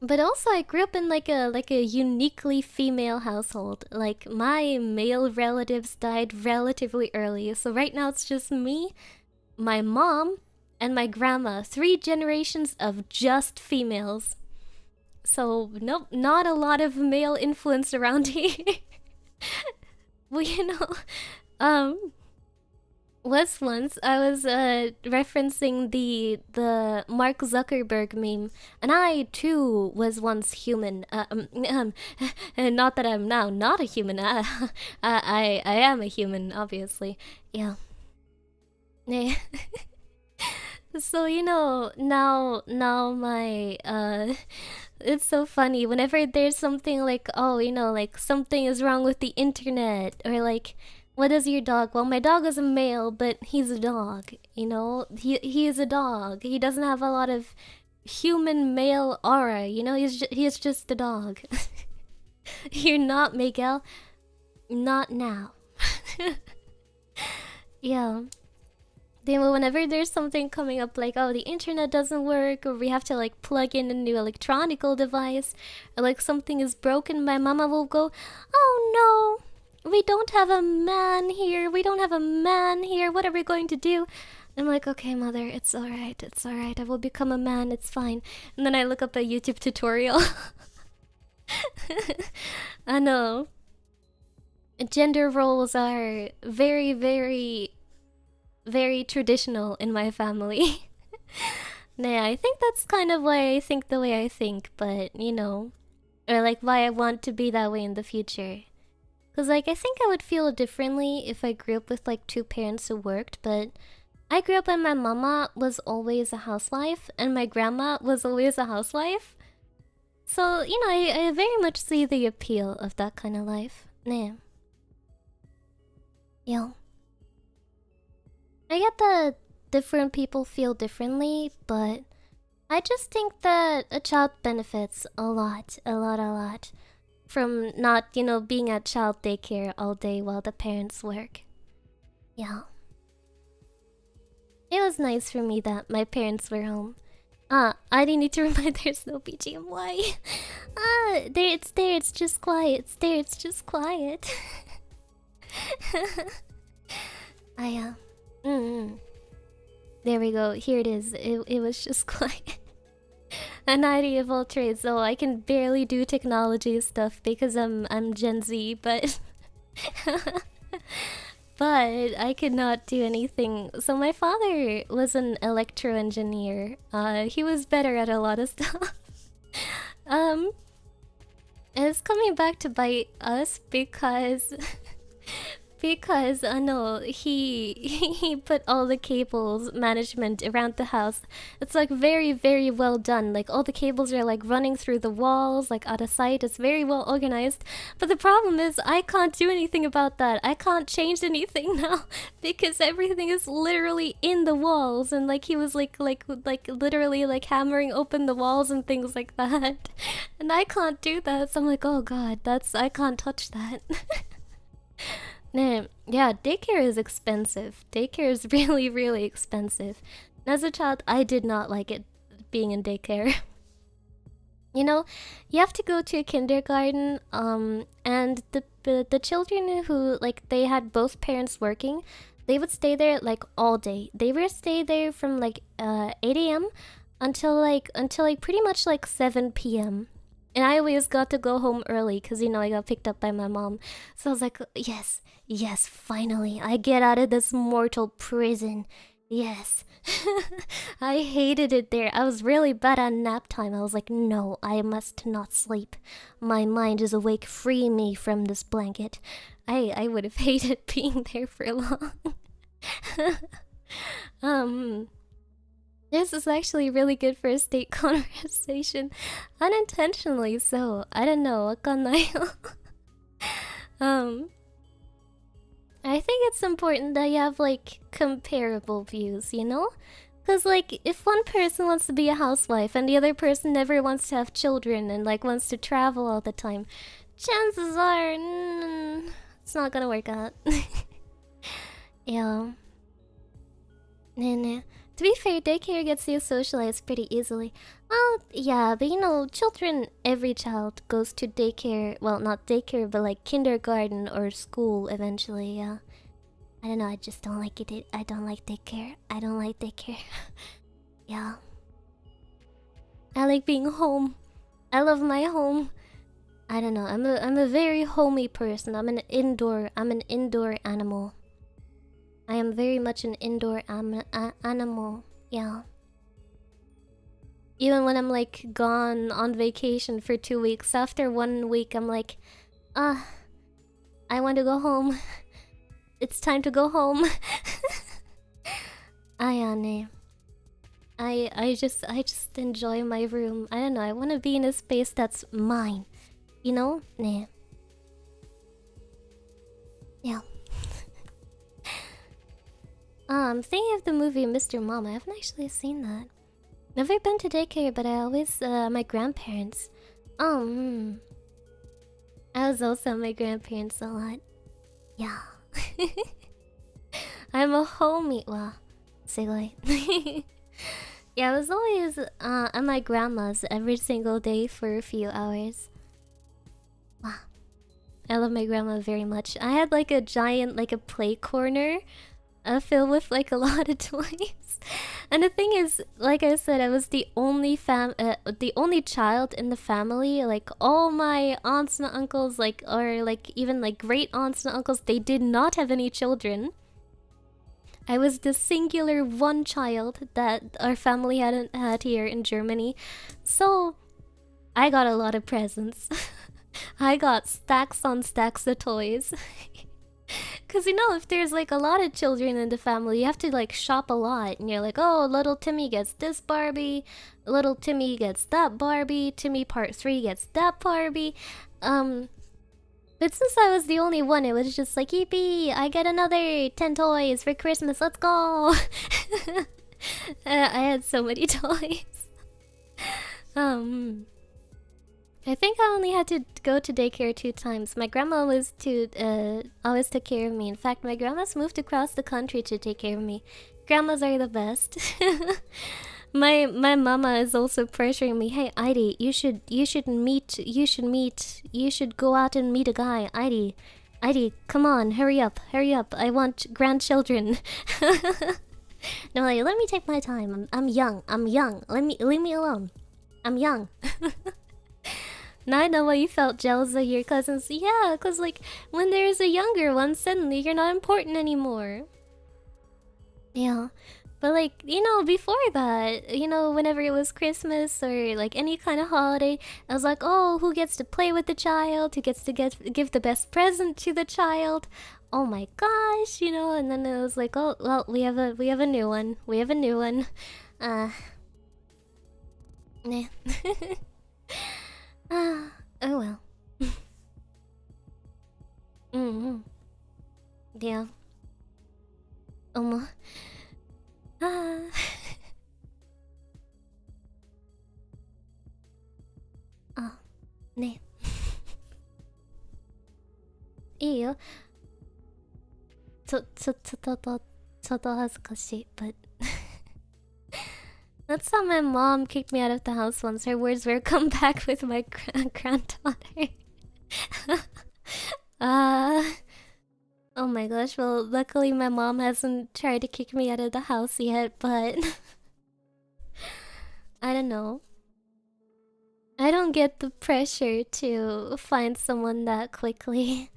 But also I grew up in like a uniquely female household. Like my male relatives died relatively early, so right now it's just me, my mom, and my grandma. 3 generations of just females. So nope, not a lot of male influence around here. Well, you know, once I was referencing the Mark Zuckerberg meme, and I too was once human. Not that I'm now not a human. I am a human, obviously. Yeah. So you know, now my it's so funny whenever there's something like, oh, you know, like something is wrong with the internet, or like, what is your dog? Well, my dog is a male, but he's a dog, you know? He is a dog. He doesn't have a lot of human male aura, you know? He's just a dog. You're not, Miguel. Not now. Yeah. Then whenever there's something coming up like, oh, the internet doesn't work, or we have to like plug in a new electronical device, or like something is broken, my mama will go, oh no, we don't have a man here. We don't have a man here. What are we going to do? I'm like, okay, mother, it's alright. It's alright. I will become a man. It's fine. And then I look up a YouTube tutorial. I know. Gender roles are very, very, very traditional in my family. Nah, I think that's kind of why I think the way I think, but, you know, or like why I want to be that way in the future. Cause like I think I would feel differently if I grew up with like 2 parents who worked, but I grew up and my mama was always a housewife and my grandma was always a housewife. So, you know, I very much see the appeal of that kind of life. Yeah. Yeah. I get that different people feel differently, but I just think that a child benefits a lot, a lot from not, you know, being at child daycare all day while the parents work. Yeah. It was nice for me that my parents were home. I didn't need to remind there's no BGM. Why? It's there, it's just quiet. It's there, it's just quiet. There we go, here it is. It was just quiet. An idea of all trades, so I can barely do technology stuff because I'm Gen Z, but but I could not do anything. So my father was an electro engineer. He was better at a lot of stuff. It's coming back to bite us because because no, he put all the cables management around the house. It's like very well done. Like all the cables are like running through the walls, like out of sight. It's very well organized. But the problem is I can't do anything about that. I can't change anything now because everything is literally in the walls. And like he was like literally like hammering open the walls and things like that. And I can't do that. So I'm like, oh god, I can't touch that. Nah, yeah, daycare is expensive. Daycare is really expensive. And as a child, I did not like it being in daycare. You know, you have to go to a kindergarten, and the children who like they had both parents working, they would stay there like all day. They would stay there from like 8 a.m. until pretty much like 7 p.m. And I always got to go home early because, you know, I got picked up by my mom. So I was like, yes, finally, I get out of this mortal prison. Yes. I hated it there. I was really bad at nap time. I was like, no, I must not sleep. My mind is awake. Free me from this blanket. I would have hated being there for long. This is actually really good for a state conversation. Unintentionally so. I don't know. I think it's important that you have like comparable views, you know? Because like if one person wants to be a housewife and the other person never wants to have children and like wants to travel all the time, chances are it's not gonna work out. Yeah. Nah. To be fair, daycare gets you socialized pretty easily. Well, yeah, but you know, every child goes to daycare. Well, not daycare, but like kindergarten or school eventually, yeah. I don't know, I just don't like it. I don't like daycare. I don't like daycare. Yeah. I like being home. I love my home. I don't know, I'm a very homey person. I'm an indoor animal. I am very much an indoor animal, yeah. Even when I'm like gone on vacation for 2 weeks, after 1 week I'm like, I want to go home. It's time to go home. I just enjoy my room. I don't know, I want to be in a space that's mine. You know? Nah. Yeah. I'm thinking of the movie Mr. Mom. I haven't actually seen that. Never been to daycare, but I always, my grandparents. I was also at my grandparents a lot. Yeah. I'm a homie. Well, segue. Yeah, I was always, at my grandma's every single day for a few hours. Wow. I love my grandma very much. I had like a giant, like a play corner filled with like a lot of toys. And the thing is, like I said, I was the only child in the family. Like all my aunts and uncles, like, or like even like great aunts and uncles, they did not have any children. I was the singular one child that our family hadn't had here in Germany. So I got a lot of presents. I got stacks on stacks of toys. because you know, if there's like a lot of children in the family, you have to like shop a lot, and you're like, oh, little Timmy gets this Barbie, little Timmy gets that Barbie, Timmy part 3 gets that Barbie. But since I was the only one, it was just like, yippee, I get another 10 toys for Christmas, let's go! I had so many toys. I think I only had to go to daycare 2 times. My grandma always took care of me. In fact, my grandma's moved across the country to take care of me. Grandmas are the best. My mama is also pressuring me. Hey, Idy, you should go out and meet a guy. Idy, come on, hurry up. I want grandchildren. No, like, let me take my time. I'm young. Leave me alone. I'm young. Now I know why you felt jealous of your cousins. Yeah, cause like when there's a younger one, suddenly you're not important anymore. Yeah. But like, you know, before that, you know, whenever it was Christmas or like any kind of holiday, I was like, oh, who gets to play with the child? Who gets to give the best present to the child? Oh my gosh, you know, and then it was like, oh, well, we have a new one. Nah. Oh well. Yeah. Ne. いいよ。ちょっと恥ずかしい, but that's how my mom kicked me out of the house once. Her words were, come back with my granddaughter. Oh my gosh, well, luckily my mom hasn't tried to kick me out of the house yet, but I don't know. I don't get the pressure to find someone that quickly.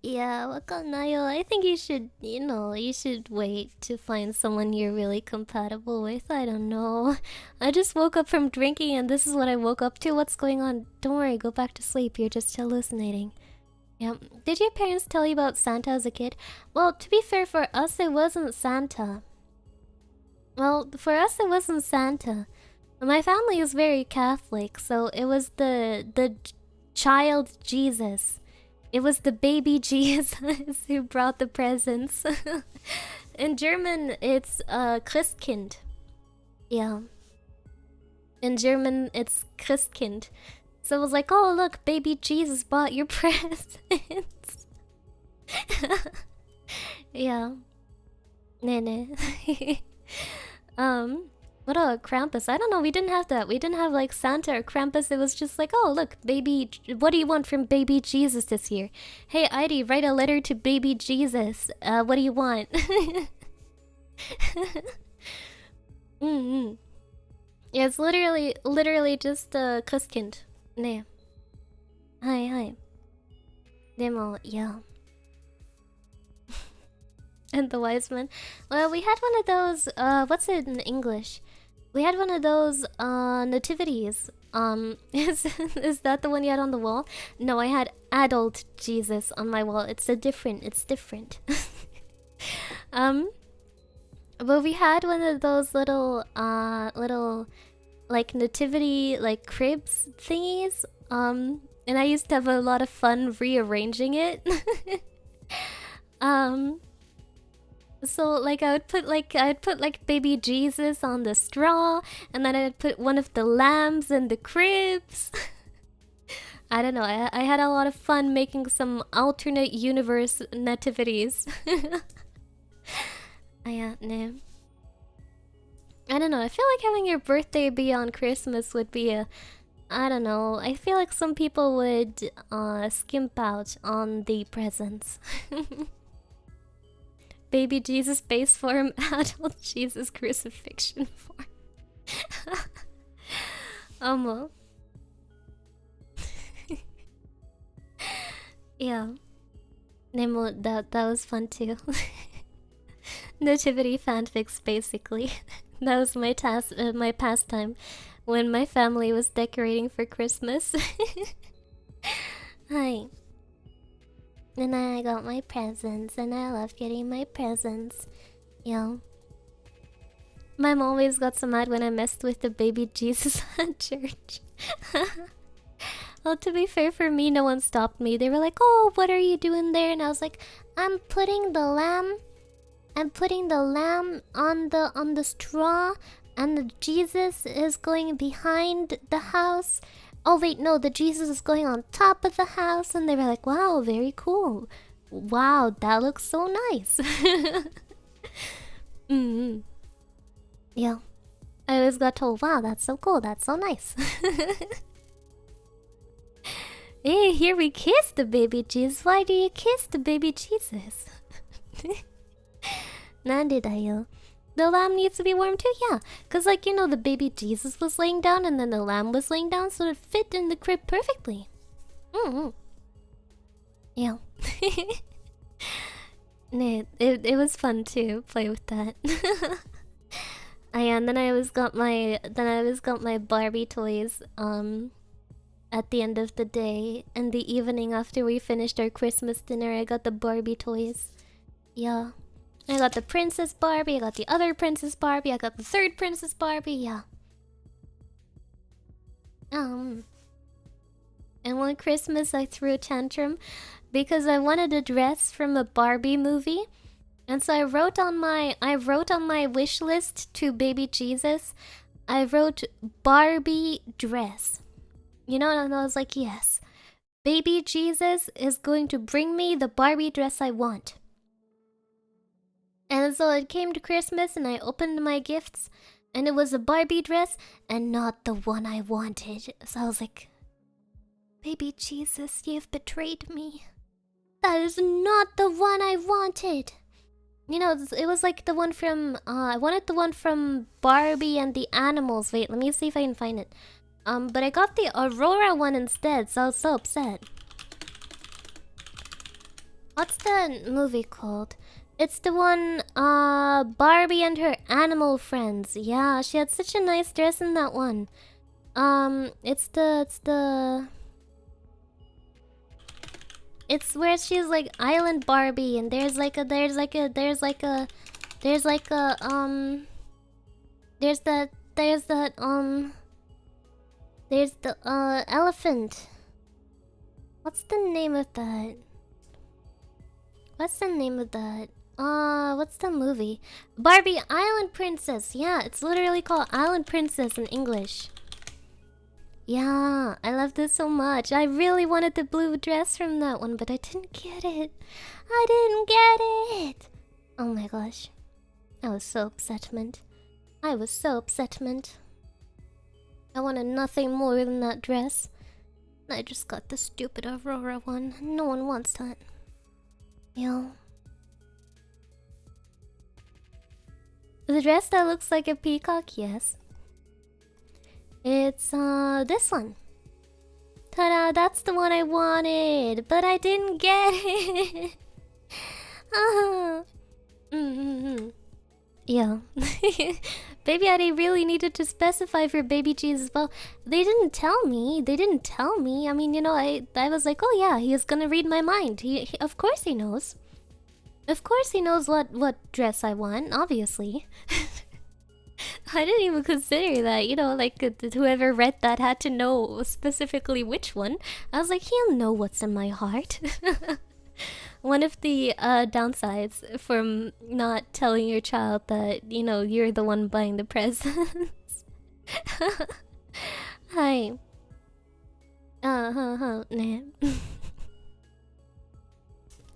Yeah, wakanayo. I think you should, you should wait to find someone you're really compatible with. I don't know. I just woke up from drinking and this is what I woke up to. What's going on? Don't worry, go back to sleep. You're just hallucinating. Yeah. Did your parents tell you about Santa as a kid? Well, to be fair, for us, it wasn't Santa. Well, for us, it wasn't Santa. My family is very Catholic, so it was the child Jesus. It was the baby Jesus who brought the presents. In German, it's Christkind. Yeah. In German, it's Christkind. So it was like, oh look, baby Jesus bought your presents. Yeah. Nene. What about Krampus? I don't know, we didn't have that. We didn't have like Santa or Krampus. It was just like, oh look, baby, what do you want from baby Jesus this year? Hey Idy, write a letter to baby Jesus. What do you want? Yeah, it's literally just Christkind. Ne. Hi. Demo, yeah. And the wise man. Well, we had one of those, what's it in English? We had one of those, nativities. Is that the one you had on the wall? No, I had adult Jesus on my wall. It's different. But we had one of those little, like, nativity, like, cribs thingies. And I used to have a lot of fun rearranging it. So like I'd put baby Jesus on the straw, and then I'd put one of the lambs in the cribs. I don't know, I had a lot of fun making some alternate universe nativities. No. I don't know, I feel like having your birthday be on Christmas would be I don't know, I feel like some people would skimp out on the presents. Baby Jesus base form, adult Jesus crucifixion form. Yeah. Nemo, that was fun too. Nativity fanfics, basically. That was my my pastime when my family was decorating for Christmas. Hi. And then I got my presents, and I love getting my presents. Yeah. My mom always got so mad when I messed with the baby Jesus at church. Well, to be fair, for me, no one stopped me. They were like, "Oh, what are you doing there?" And I was like, "I'm putting the lamb. I'm putting the lamb on the straw, and the Jesus is going behind the house. Oh wait, no, the Jesus is going on top of the house." And they were like, "Wow, very cool. Wow, that looks so nice." Yeah. I always got told, "Wow, that's so cool. That's so nice." Hey, here we kiss the baby Jesus. Why do you kiss the baby Jesus? Nandidayo. The lamb needs to be warm too? Yeah. Cause like, you know, the baby Jesus was laying down and then the lamb was laying down, so it fit in the crib perfectly. Yeah. It was fun to play with that. And then I always got my Barbie toys at the end of the day, and the evening after we finished our Christmas dinner, I got the Barbie toys. Yeah. I got the Princess Barbie, I got the other Princess Barbie, I got the third Princess Barbie, yeah. And one Christmas I threw a tantrum because I wanted a dress from a Barbie movie. And so I wrote on my wish list to baby Jesus, I wrote Barbie dress. You know, and I was like, yes, baby Jesus is going to bring me the Barbie dress I want. And so it came to Christmas and I opened my gifts and it was a Barbie dress and not the one I wanted. So I was like, baby Jesus, you've betrayed me. That is not the one I wanted. You know, it was like the one from, I wanted the one from Barbie and the Animals. Wait, let me see if I can find it. But I got the Aurora one instead, so I was so upset. What's the movie called? It's the one, Barbie and her animal friends. Yeah, she had such a nice dress in that one. It's where she's like Island Barbie, and there's the elephant. What's the name of that? What's the movie? Barbie Island Princess. Yeah, it's literally called Island Princess in English. Yeah, I love this so much. I really wanted the blue dress from that one, but I didn't get it. Oh my gosh. I was so upsetment. I wanted nothing more than that dress. I just got the stupid Aurora one. No one wants that. Yeah. The dress that looks like a peacock, yes. It's this one. Ta-da, that's the one I wanted, but I didn't get it. Yeah. Baby Addy really needed to specify for baby Jesus. Well, they didn't tell me. I mean, you know, I was like, oh yeah, he is gonna read my mind. He of course he knows. Of course he knows what dress I want, obviously. I didn't even consider that, you know, like whoever read that had to know specifically which one. I was like, he'll know what's in my heart. One of the downsides from not telling your child that, you know, you're the one buying the presents. Hi. Nah.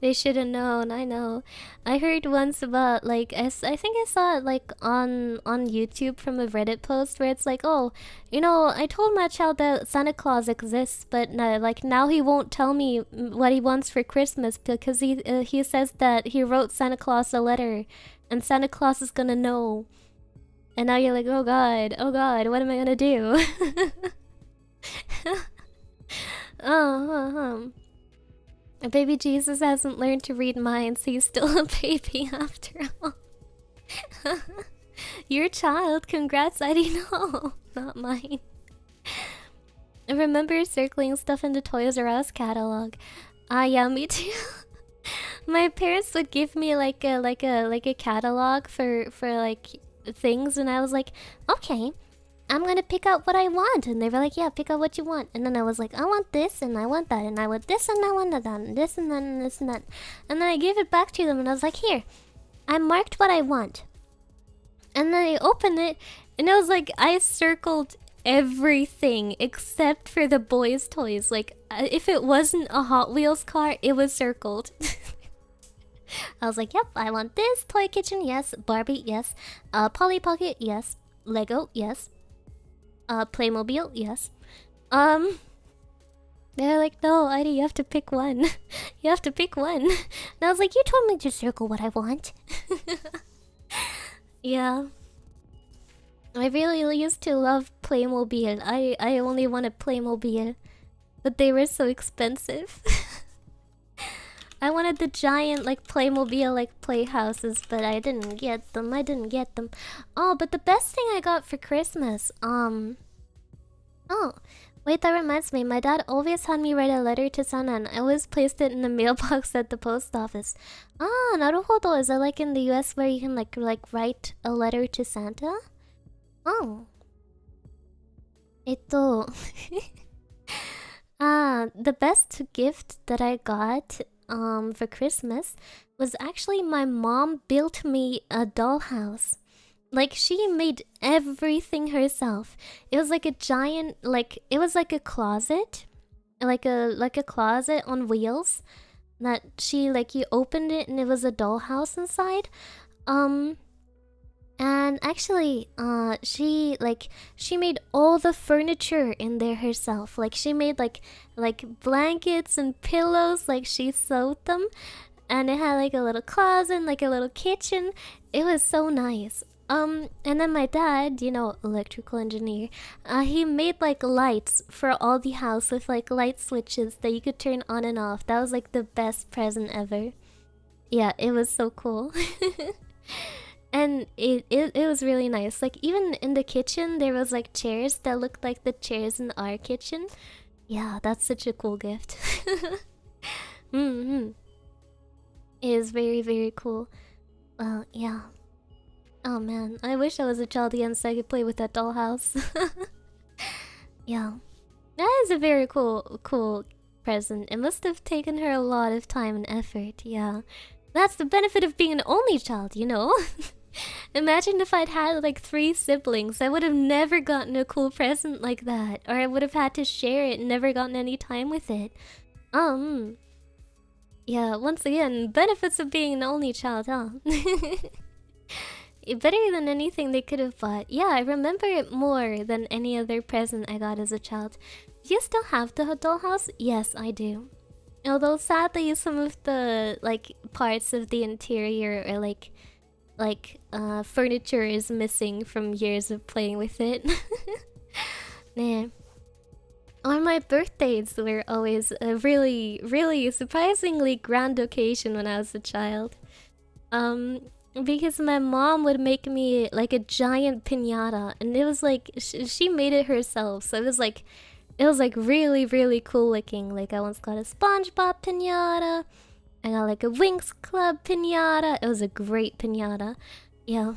They should have known, I know. I heard once about, like, I think I saw it, like, on YouTube from a Reddit post where it's like, oh, you know, I told my child that Santa Claus exists, but like, now he won't tell me what he wants for Christmas because he says that he wrote Santa Claus a letter and Santa Claus is gonna know. And now you're like, oh god, what am I gonna do? Baby Jesus hasn't learned to read minds, he's still a baby after all. Your child, congrats, I didn't know. Not mine. I remember circling stuff in the Toys R Us catalog. Ah, yeah, me too. my parents would give me like a catalog for like things, and I was like, okay, I'm gonna pick out what I want. And they were like, yeah, pick out what you want. And then I was like, I want this and I want that and I want this and I want that and this and that and this and that. And then I gave it back to them and I was like, here, I marked what I want. And then I opened it and I was like, I circled everything except for the boys' toys. Like, if it wasn't a Hot Wheels car, it was circled. I was like, yep, I want this. Toy kitchen, yes. Barbie, yes. Polly Pocket, yes. Lego, yes. Playmobil, yes. They're like, no, Ida, you have to pick one. You have to pick one. And I was like, you told me to circle what I want. Yeah. I really used to love Playmobil. I only wanted Playmobil, but they were so expensive. I wanted the giant, like, Playmobil, like, playhouses, but I didn't get them. Oh, but the best thing I got for Christmas, oh, wait, that reminds me. My dad always had me write a letter to Santa, and I always placed it in the mailbox at the post office. Ah, naruhodo. Is that like in the US where you can, like write a letter to Santa? Oh. The best gift that I got for Christmas was actually my mom built me a dollhouse. Like, she made everything herself. It was like a giant, like, it was like a closet, like a closet on wheels that she, like, you opened it and it was a dollhouse inside. And actually, she made all the furniture in there herself. Like, she made like blankets and pillows, like she sewed them. And it had like a little closet and like a little kitchen. It was so nice. And then my dad, you know, electrical engineer, he made like lights for all the house with like light switches that you could turn on and off. That was like the best present ever. Yeah, it was so cool. And it was really nice. Like, even in the kitchen, there was like chairs that looked like the chairs in our kitchen. Yeah, that's such a cool gift. It is very cool. Well, yeah. Oh man, I wish I was a child again so I could play with that dollhouse. Yeah. That is a very cool present. It must have taken her a lot of time and effort, yeah. That's the benefit of being an only child, you know? Imagine if I'd had like 3 siblings. I would have never gotten a cool present like that. Or I would have had to share it and never gotten any time with it. Yeah, once again, benefits of being an only child, huh? Better than anything they could have bought. Yeah, I remember it more than any other present I got as a child. Do you still have the dollhouse? Yes, I do. Although sadly some of the like parts of the interior are like furniture is missing from years of playing with it. Nah. On my birthdays were always a really surprisingly grand occasion when I was a child. Because my mom would make me like a giant piñata, and it was like she made it herself, so it was like really cool looking. Like, I once got a SpongeBob piñata. I got like a Winx Club piñata. It was a great piñata. Yeah.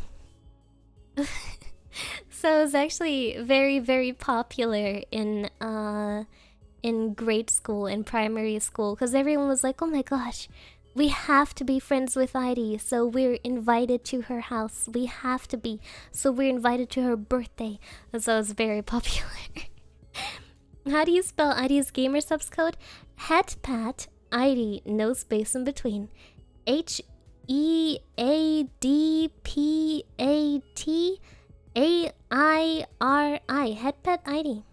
So it was actually very popular in grade school, in primary school, because everyone was like, oh my gosh, we have to be friends with Heidi, so we're invited to her house. We have to be, so we're invited to her birthday. And so it was very popular. How do you spell ID's gamer subs code? Hetpat ID, no space in between. HEADPATAIRI. Hetpat ID.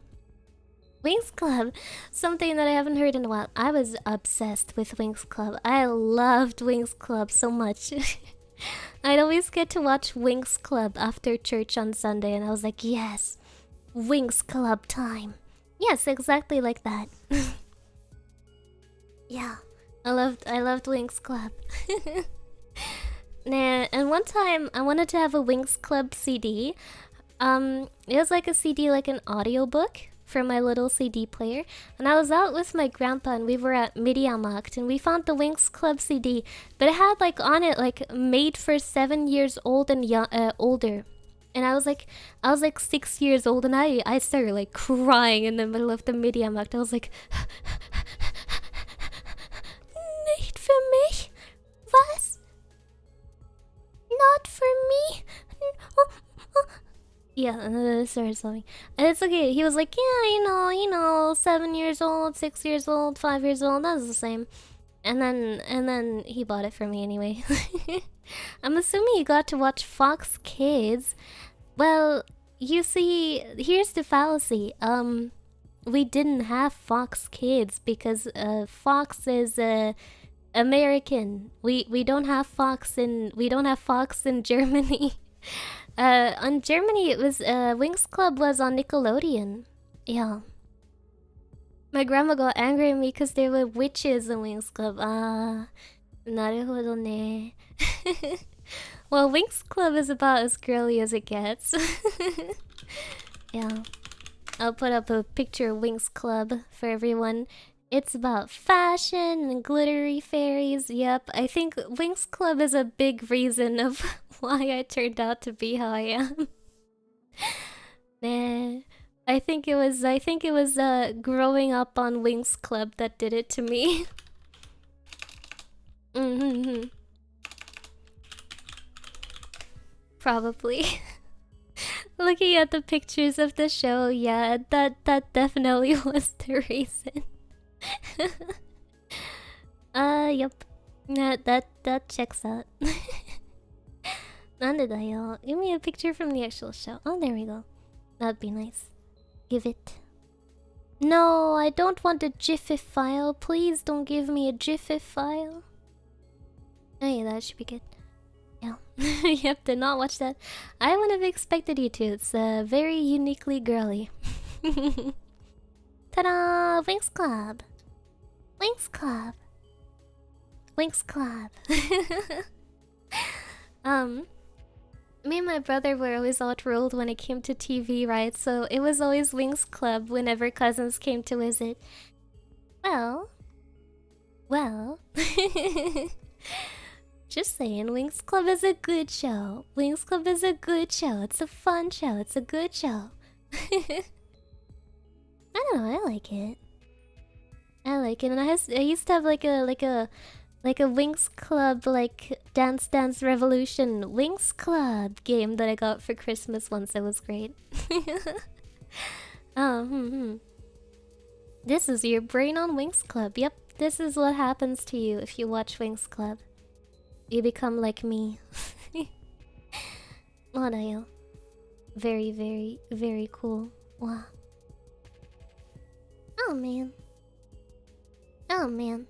Winx Club, something that I haven't heard in a while. I was obsessed with Winx Club. I loved Winx Club so much. I'd always get to watch Winx Club after church on Sunday, and I was like, yes, Winx Club time. Yes, exactly like that. Yeah, I loved Winx Club. Nah, and one time I wanted to have a Winx Club CD. It was like a CD, like an audiobook for my little CD player. And I was out with my grandpa and we were at Mediamarkt and we found the Winx Club CD. But it had like on it like made for 7 years old and older. And I was like 6 years old and I started like crying in the middle of the Mediamarkt. I was like, nicht für mich? Was? Not for me? Yeah, sorry, sorry. And it's okay. He was like, yeah, you know, 7 years old, 6 years old, 5 years old, that's the same. And then he bought it for me anyway. I'm assuming you got to watch Fox Kids. Well, you see, here's the fallacy. We didn't have Fox Kids because Fox is American. We don't have Fox in Germany. On Germany it was Winx Club was on Nickelodeon. Yeah. My grandma got angry at me because there were witches in Winx Club. Naruhodo ne. Well, Winx Club is about as girly as it gets. Yeah. I'll put up a picture of Winx Club for everyone. It's about fashion and glittery fairies. Yep, I think Winx Club is a big reason of why I turned out to be how I am. Nah. I think it was growing up on Winx Club that did it to me. Probably. Looking at the pictures of the show, yeah, that definitely was the reason. Yep. That checks out. Nandedayo. Give me a picture from the actual show. Oh, there we go. That'd be nice. Give it. No, I don't want a GIF file. Please don't give me a GIF file. Oh yeah, that should be good. Yeah. Yep, did not watch that. I wouldn't have expected you to. It's very uniquely girly. Ta-da! Winx Club! Winx Club! Winx Club! Me and my brother were always outruled when it came to TV, right? So it was always Winx Club whenever cousins came to visit. Well... Just saying, Winx Club is a good show. Winx Club is a good show. It's a fun show. It's a good show. I don't know, I like it. I like it, and I used to have like a Winx Club like Dance Revolution Winx Club game that I got for Christmas once. It was great. This is your brain on Winx Club. Yep, this is what happens to you if you watch Winx Club. You become like me. Wadayo. Very, very, very cool. Wow. Oh man. Oh man.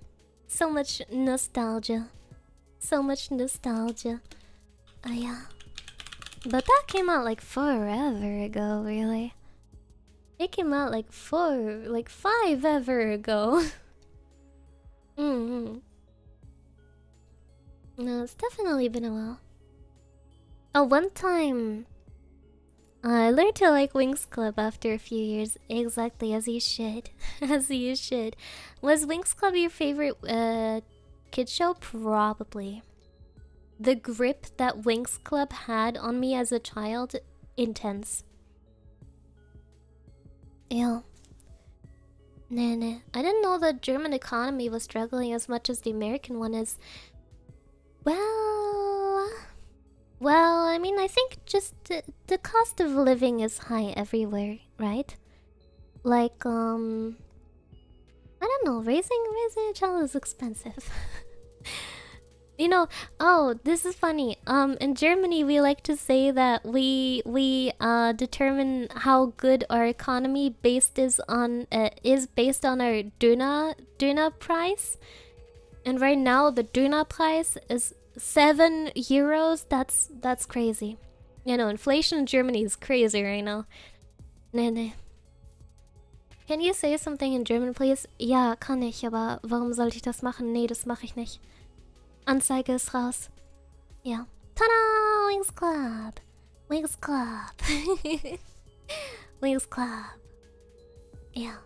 So much nostalgia. So much nostalgia. Oh yeah. But that came out like forever ago, really. It came out like 5 ever ago. No, it's definitely been a while. Oh, one time I learned to like Winx Club after a few years. Exactly, as you should. As you should. Was Winx Club your favorite kid show? Probably. The grip that Winx Club had on me as a child, intense. Yeah. Nah. I didn't know the German economy was struggling as much as the American one is. Well, I mean, I think just the cost of living is high everywhere, right? Like, I don't know, raising a child is expensive. You know, oh, this is funny. In Germany, we like to say that we determine how good our economy is based on our Döner price. And right now, the Döner price is 7 euros. That's crazy. You know, inflation in Germany is crazy right now. Nee. Can you say something in German, please? Ja, kann ich, aber warum sollte ich das machen? Nee, das mache ich nicht. Anzeige ist raus. Ja. Tada! Winx Club! Winx Club! Winx Club! Ja.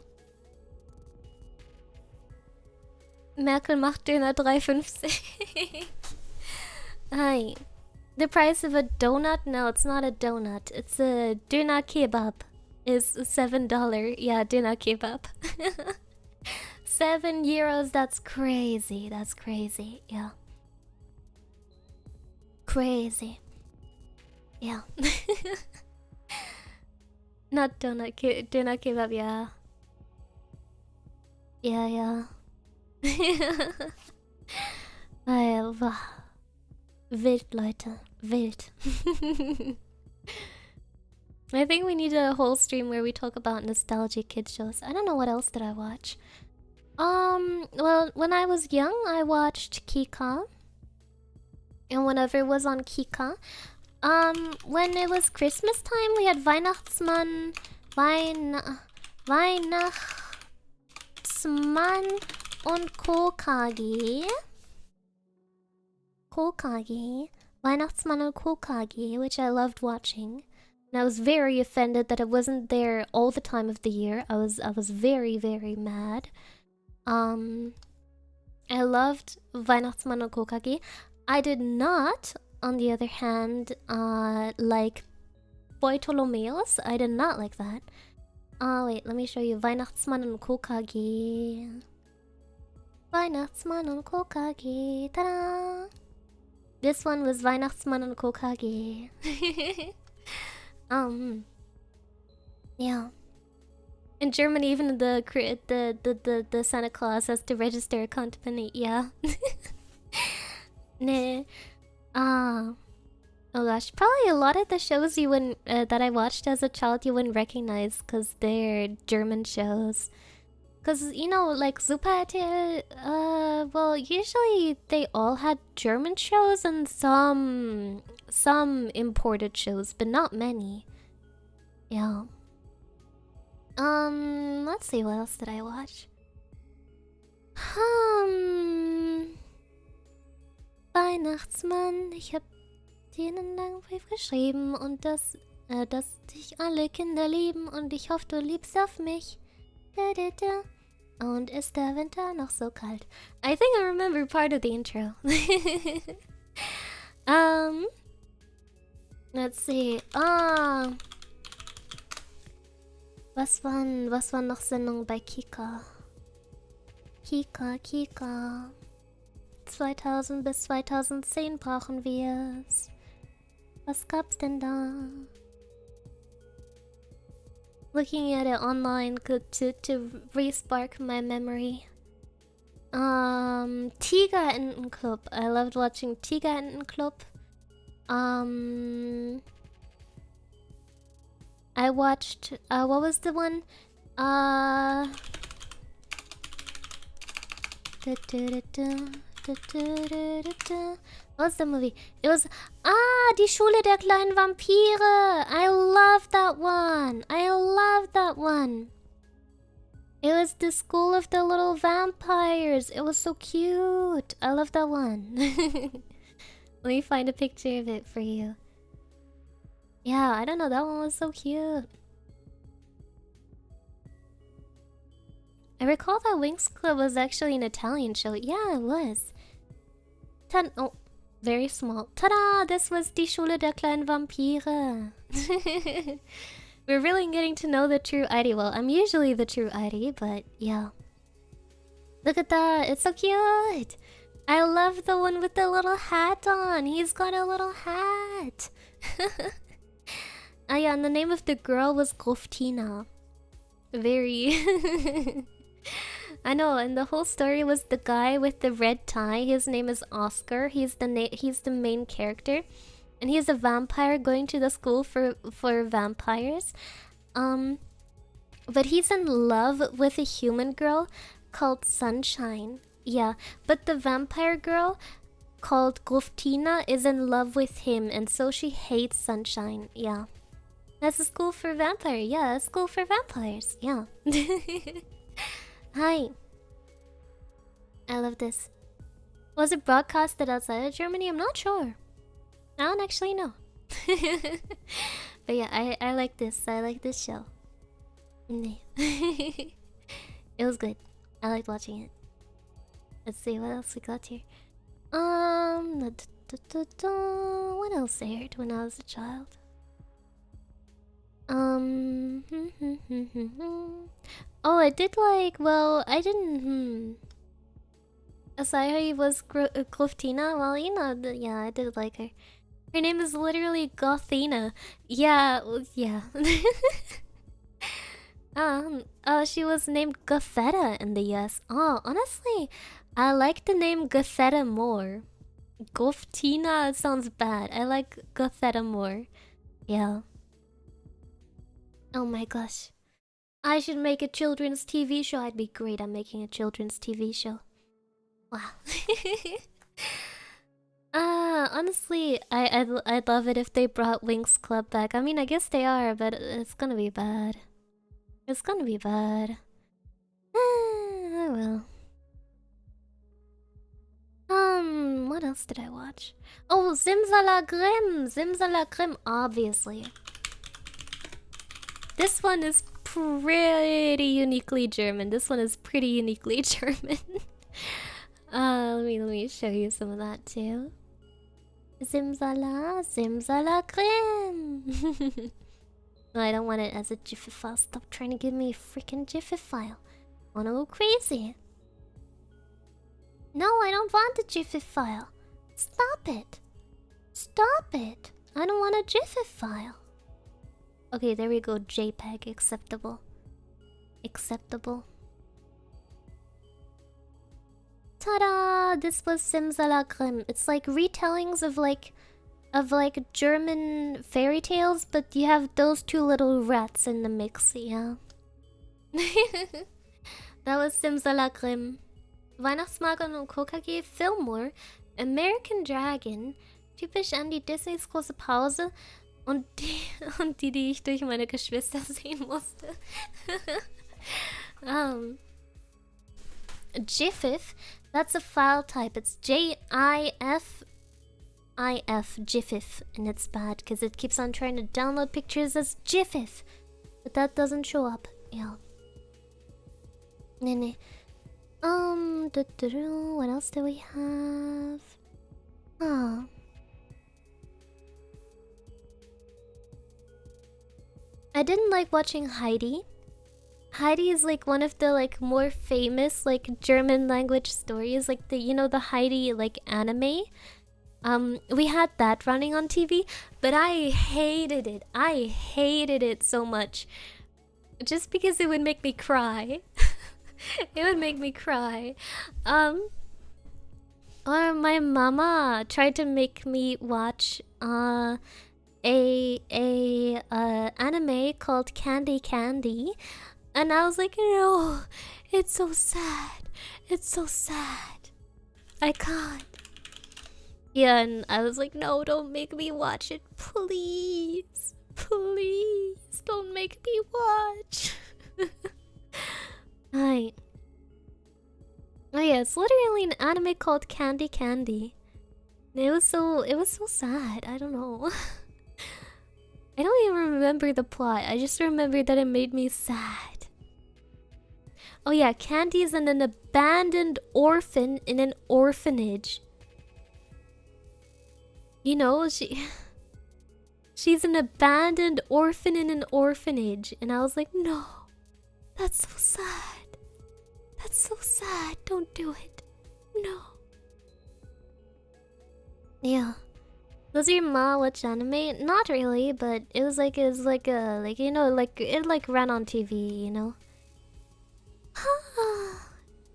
Merkel macht Döner 3,50. Hi. The price of a donut? No, it's not a donut. It's a Döner kebab. Is $7. Yeah, Döner kebab. €7. That's crazy. That's crazy. Yeah. Crazy. Yeah. Not donut. Döner kebab. Yeah. Yeah. Wow. Wild, Leute. Wild. I think we need a whole stream where we talk about nostalgic kid shows. I don't know what else did I watch. Well, when I was young, I watched Kika. And whenever it was on Kika, when it was Christmas time, we had Weihnachtsmann und Kokage. Weihnachtsmann und Kokage, which I loved watching. And I was very offended that it wasn't there all the time of the year. I was very, very mad. I loved Weihnachtsmann und Kokage. I did not, on the other hand, like Bartholomeus. I did not like that. Wait, let me show you. Weihnachtsmann und Kokage. Weihnachtsmann und Kokage. Ta-da! This one was Weihnachtsmann und Kokage. Yeah. In Germany, even the Santa Claus has to register a company. Yeah. Nah. Oh gosh, probably a lot of the shows you wouldn't that I watched as a child you wouldn't recognize because they're German shows. Because, you know, like Super RTL, well, usually they all had German shows and some imported shows, but not many. Yeah. Let's see, what else did I watch? Weihnachtsmann, ich hab dir einen langen Brief geschrieben und dass dich alle Kinder lieben und ich hoffe, du liebst auf mich. Und ist der Winter noch so kalt? I think I remember part of the intro. Let's see. Was waren noch Sendungen bei Kika? Kika. 2000 bis 2010 brauchen wir's. Was gab's denn da? Looking at it online to re-spark my memory. Tigerentenclub. I loved watching Tigerentenclub. I watched what was the one? What was the movie? It was Die Schule der kleinen Vampire. I love that one. It was the school of the little vampires. It was so cute. I love that one. Let me find a picture of it for you. Yeah, I don't know, that one was so cute. I recall that Winx Club was actually an Italian show. Yeah, it was. Oh, very small. Ta-da! This was Die Schule der kleinen Vampire. We're really getting to know the true ID. Well, I'm usually the true ID, but yeah. Look at that. It's so cute. I love the one with the little hat on. He's got a little hat. Oh yeah, and the name of the girl was Gruftina. Very... I know, and the whole story was the guy with the red tie. His name is Oscar. He's the main character. And he's a vampire going to the school for vampires. But he's in love with a human girl called Sunshine. Yeah, but the vampire girl called Gruftina is in love with him, and so she hates Sunshine. Yeah. That's a school for vampires. Yeah, a school for vampires. Yeah. Hi. I love this. Was it broadcasted outside of Germany? I'm not sure. I don't actually know. But yeah, I like this. I like this show. It was good. I liked watching it. Let's see what else we got here. What else aired when I was a child? Oh, I did like. Well, I didn't. Asai was Gloftina. Well, you know, yeah, I did like her. Her name is literally Gothina. Yeah, yeah. She was named Gothetta in the US. Oh, honestly, I like the name Gothetta more. Goftina sounds bad. I like Gothetta more. Yeah. Oh my gosh. I should make a children's TV show. I'd be great at making a children's TV show. Wow. Honestly, I'd love it if they brought Winx Club back. I mean, I guess they are, but it's gonna be bad. It's gonna be bad. Oh well. What else did I watch? Oh, Simsalakrim! Simsalakrim, obviously. This one is pretty uniquely German. This one is pretty uniquely German. Let me show you some of that too. Simsalakrim! I don't want it as a GIF file. Stop trying to give me a freaking GIF file. I wanna go crazy. No, I don't want a GIF file. Stop it. Stop it. I don't want a GIF file. Okay, there we go. JPEG. Acceptable. Acceptable. Ta-da! This was Simsalakrim. It's like retellings of like German fairy tales, but you have those two little rats in the mix, yeah. That was Simsalakrim. Weihnachtsmarken und Kokage, Fillmore, American Dragon, typisch Andy Disneys große Pause und die ich durch meine Geschwister sehen musste. GIF, that's a file type. It's JIF. GIF, and it's bad because it keeps on trying to download pictures as GIF, but that doesn't show up. Yeah. Nene. What else do we have? Oh. I didn't like watching Heidi. Heidi is like one of the like more famous like German language stories, like the the Heidi like anime. We had that running on TV, but I hated it. I hated it so much. Just because it would make me cry. It would make me cry. Or my mama tried to make me watch a anime called Candy Candy, and I was like, no, it's so sad. It's so sad. I can't. Yeah, and I was like, no, don't make me watch it, please. Please, don't make me watch. Hi. Oh yeah, it's literally an anime called Candy Candy. It was so sad. I don't know. I don't even remember the plot. I just remember that it made me sad. Oh yeah, Candy is an abandoned orphan in an orphanage. You know, she's an abandoned orphan in an orphanage, and I was like, no, that's so sad. That's so sad. Don't do it. No. Yeah. Does your ma watch anime? Not really, but it was like it ran on TV, you know.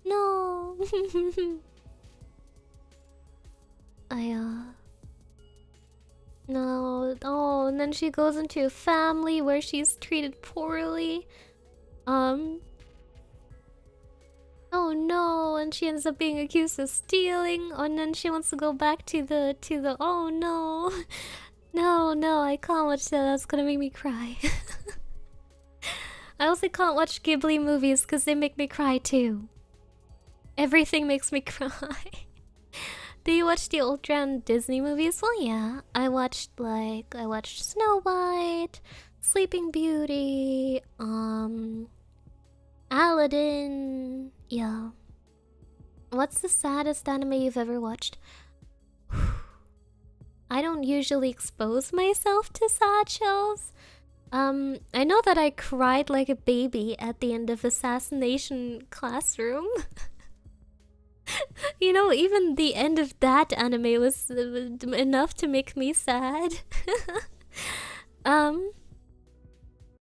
No. No. Oh, and then she goes into a family where she's treated poorly. Oh no, and she ends up being accused of stealing, and then she wants to go back to the oh no. No, I can't watch that. That's gonna make me cry. I also can't watch Ghibli movies because they make me cry too. Everything makes me cry. Do you watch the old Disney movies? Well, yeah. I watched Snow White, Sleeping Beauty, Aladdin. Yeah. What's the saddest anime you've ever watched? I don't usually expose myself to sad shows. I know that I cried like a baby at the end of Assassination Classroom. You know, even the end of that anime was enough to make me sad.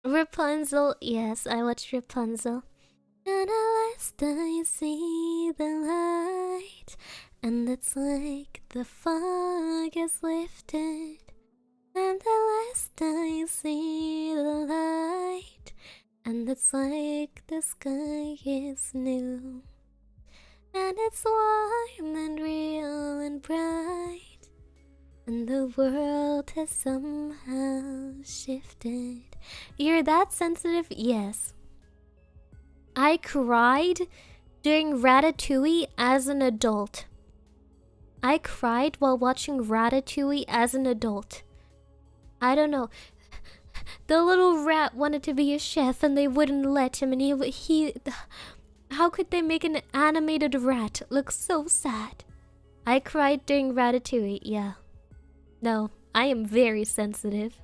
Rapunzel, yes, I watched Rapunzel. And at last I see the light, and it's like the fog is lifted. And at last I see the light, and it's like the sky is new. And it's warm and real and bright, and the world has somehow shifted. You're that sensitive? Yes. I cried during Ratatouille as an adult. I cried while watching Ratatouille as an adult. I don't know. The little rat wanted to be a chef and they wouldn't let him, and he how could they make an animated rat look so sad? I cried during Ratatouille, yeah. No, I am very sensitive.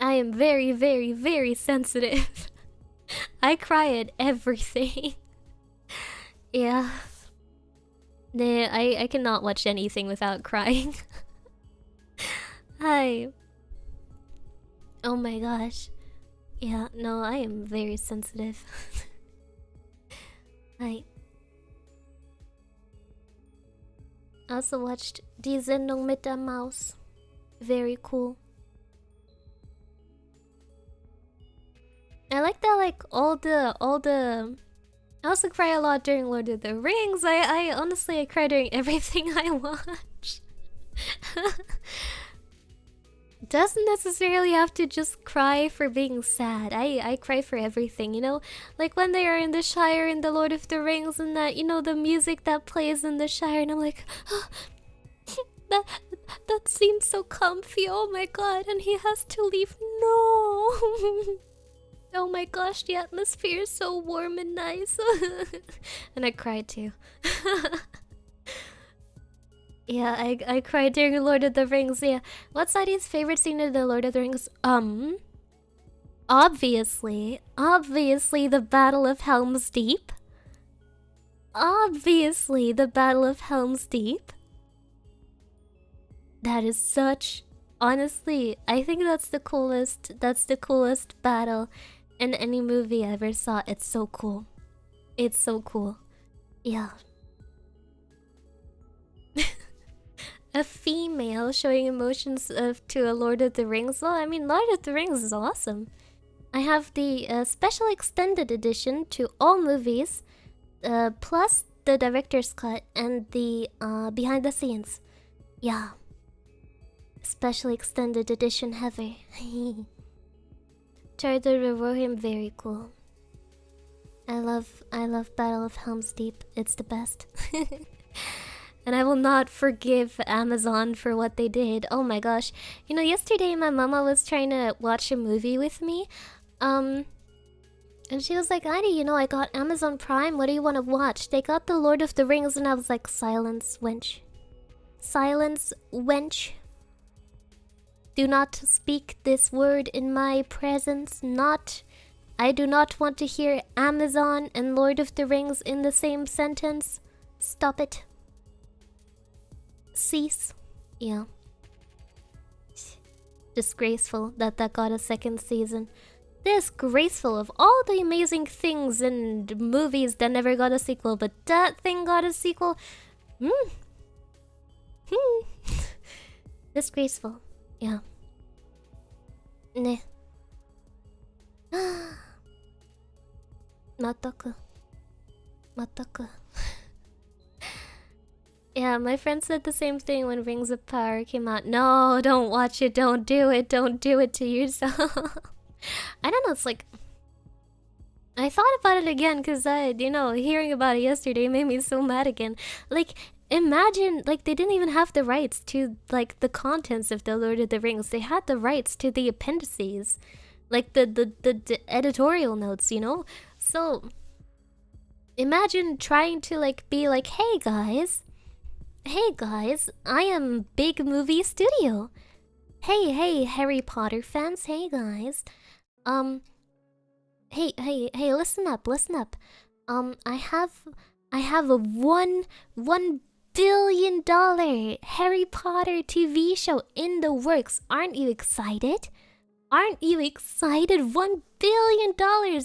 I am very, very, very sensitive. I cry at everything. Yeah. Nah, I cannot watch anything without crying. Hi. Oh my gosh. Yeah, no, I am very sensitive. Hi. I also watched Die Sendung mit der Maus. Very cool. I like that, like, all the... I also cry a lot during Lord of the Rings. I honestly, I cry during everything I watch. Doesn't necessarily have to just cry for being sad. I cry for everything, you know? Like when they are in the Shire in the Lord of the Rings and that, you know, the music that plays in the Shire, and I'm like, oh, that seems so comfy, oh my god, and he has to leave. No! Oh my gosh, the atmosphere is so warm and nice. And I cried too. Yeah, I cried during Lord of the Rings, yeah. What's Sadie's favorite scene in the Lord of the Rings? Obviously the Battle of Helm's Deep. Obviously the Battle of Helm's Deep. That is such... Honestly, I think that's the coolest battle in any movie I ever saw. It's so cool. It's so cool. Yeah. A female showing emotions to a Lord of the Rings. Well, I mean, Lord of the Rings is awesome. I have the special extended edition to all movies, plus the director's cut and the behind the scenes. Yeah. Special extended edition heavy. Charter of Rohirrim, very cool. I love Battle of Helm's Deep. It's the best. And I will not forgive Amazon for what they did. Oh my gosh. You know, yesterday my mama was trying to watch a movie with me. And she was like, Auntie, you know, I got Amazon Prime. What do you want to watch? They got The Lord of the Rings, and I was like, silence, wench. Silence, wench. Do not speak this word in my presence. I do not want to hear Amazon and Lord of the Rings in the same sentence. Stop it. Cease. Yeah. Disgraceful that got a second season. Disgraceful of all the amazing things and movies that never got a sequel, but that thing got a sequel. Disgraceful. Yeah. Ne. Mataku. Yeah, my friend said the same thing when Rings of Power came out. No, don't watch it. Don't do it. Don't do it to yourself. I don't know. It's like... I thought about it again because you know, hearing about it yesterday made me so mad again. Like, imagine, like, they didn't even have the rights to, like, the contents of the Lord of the Rings. They had the rights to the appendices, like the editorial notes, you know? So imagine trying to, like, be like, hey guys, I am big movie studio. Hey, Harry Potter fans, hey guys. Hey, listen up. I have a $1 billion Harry Potter TV show in the works. Aren't you excited? $1 billion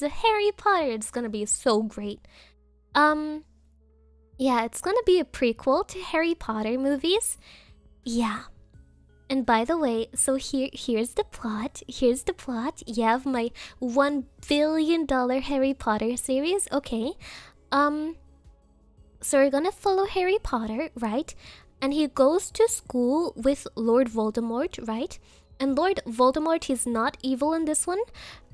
of Harry Potter. It's gonna be so great. Yeah, it's gonna be a prequel to Harry Potter movies. Yeah. And by the way, so here's the plot. You have my $1 billion Harry Potter series. Okay. So we're gonna follow Harry Potter, right? And he goes to school with Lord Voldemort, right? And Lord Voldemort is not evil in this one.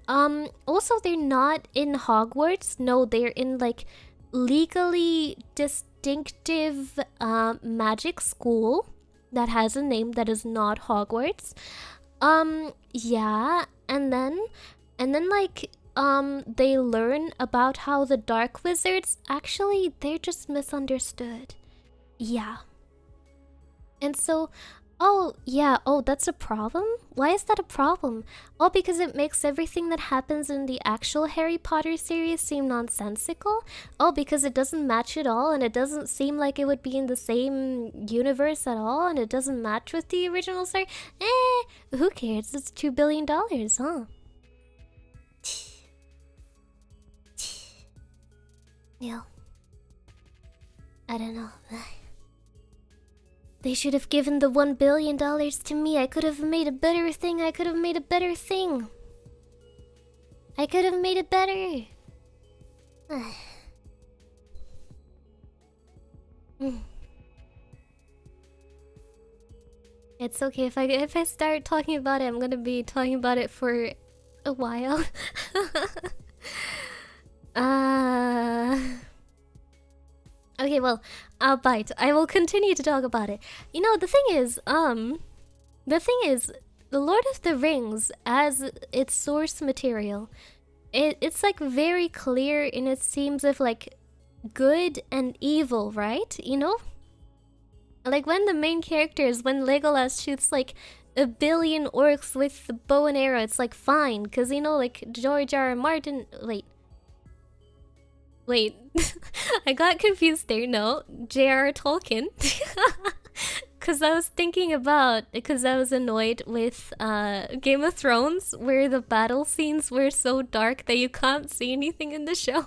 Also, they're not in Hogwarts. No, they're in, like, legally distinctive magic school that has a name that is not Hogwarts. Yeah, and then like they learn about how the dark wizards, actually they're just misunderstood. Yeah. And so, oh yeah, oh, that's a problem? Why is that a problem? Oh, because it makes everything that happens in the actual Harry Potter series seem nonsensical? Oh, because it doesn't match at all, and it doesn't seem like it would be in the same universe at all, and it doesn't match with the original story? Who cares? It's $2 billion, huh? Yeah. I don't know. They should have given the $1 billion to me. I could have made a better thing. I could have made it better. It's okay if I start talking about it. I'm gonna be talking about it for a while. Okay, well, I'll bite. I will continue to talk about it. You know, the thing is, the Lord of the Rings, as its source material, it's like very clear in its themes of, like, good and evil, right? You know? Like, when the main characters, when Legolas shoots, like, 1 billion orcs with the bow and arrow, it's, like, fine. Because, you know, like, George R. R. Martin... Wait, I got confused there. No, J.R.R. Tolkien. Because I was thinking about... Because I was annoyed with Game of Thrones, where the battle scenes were so dark that you can't see anything in the show.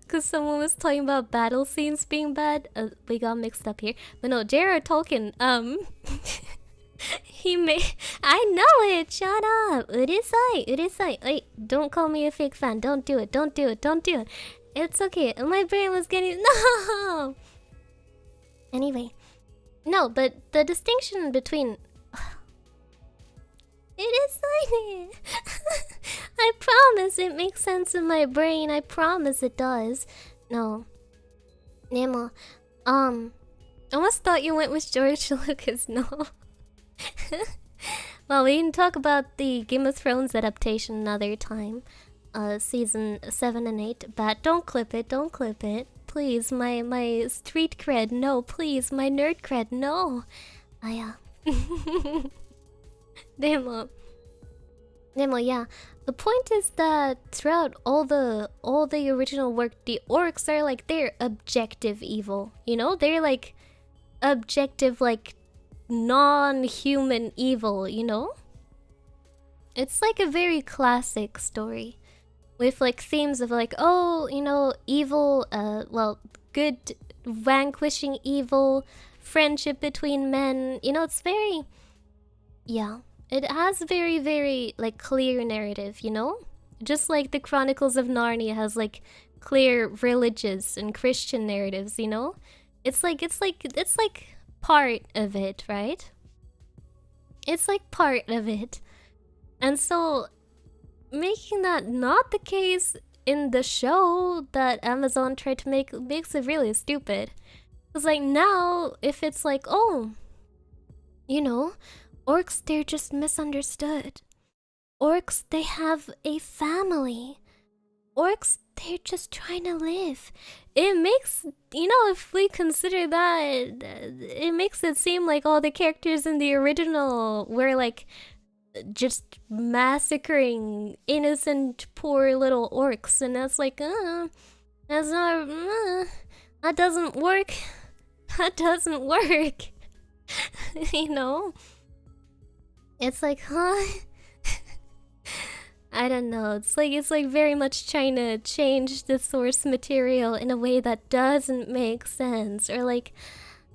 Because someone was talking about battle scenes being bad. We got mixed up here. But no, J.R.R. Tolkien, he made... I know it! Shut up! Urusai! Wait, don't call me a fake fan. Don't do it. It's okay. My brain was getting... No! Anyway. No, but the distinction between... It is tiny! I promise it makes sense in my brain. I promise it does. No. Nemo. I almost thought you went with George Lucas. No. Well, we can talk about the Game of Thrones adaptation another time. Season 7 and 8. But don't clip it. Please, my street cred, no. Please, my nerd cred, no. Nemo, yeah. The point is that throughout all the original work, the orcs are like, they're objective evil. You know, they're like objective, like non-human evil. You know, it's like a very classic story. With, like, themes of, like, oh, you know, evil, well, good vanquishing evil, friendship between men. You know, it's very... Yeah. It has very, very, like, clear narrative, you know? Just like the Chronicles of Narnia has, like, clear religious and Christian narratives, you know? It's like part of it, right? It's like part of it. And so... making that not the case in the show that Amazon tried to make makes it really stupid. Cause like now, if it's like, oh, you know, orcs, they're just misunderstood. Orcs, they have a family. Orcs, they're just trying to live. It makes, you know, if we consider that, it makes it seem like all the characters in the original were like just massacring innocent, poor little orcs, and that's like, that's not, that doesn't work. That doesn't work. You know? It's like, huh? I don't know. It's like very much trying to change the source material in a way that doesn't make sense, or like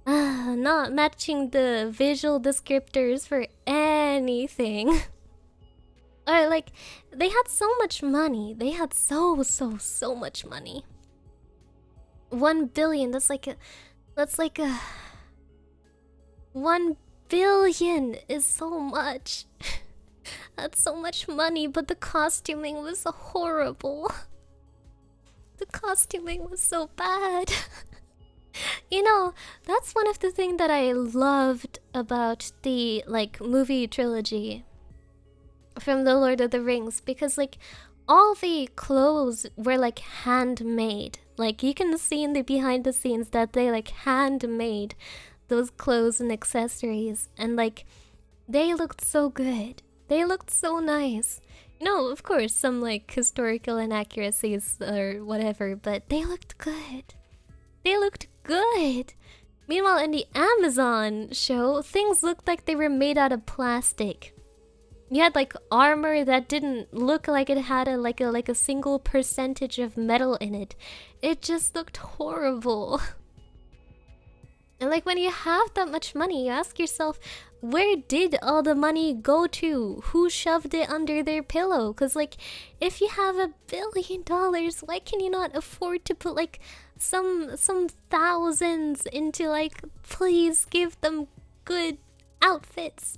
not matching the visual descriptors for anything. Or like they had so much money. They had so much money. 1 billion. That's like a 1 billion is so much. That's so much money, but the costuming was horrible. The costuming was so bad. You know, that's one of the things that I loved about the like movie trilogy from the Lord of the Rings, because like all the clothes were like handmade. Like you can see in the behind the scenes that they like handmade those clothes and accessories, and like they looked so good. They looked so nice. You know, of course, some like historical inaccuracies or whatever, but they looked good. They looked good. Meanwhile, in the Amazon show, things looked like they were made out of plastic. You had like armor that didn't look like it had a single percentage of metal in it. It just looked horrible. And like when you have that much money, you ask yourself, where did all the money go to? Who shoved it under their pillow? Cause like, if you have $1 billion, why can you not afford to put like some thousands into like, please give them good outfits?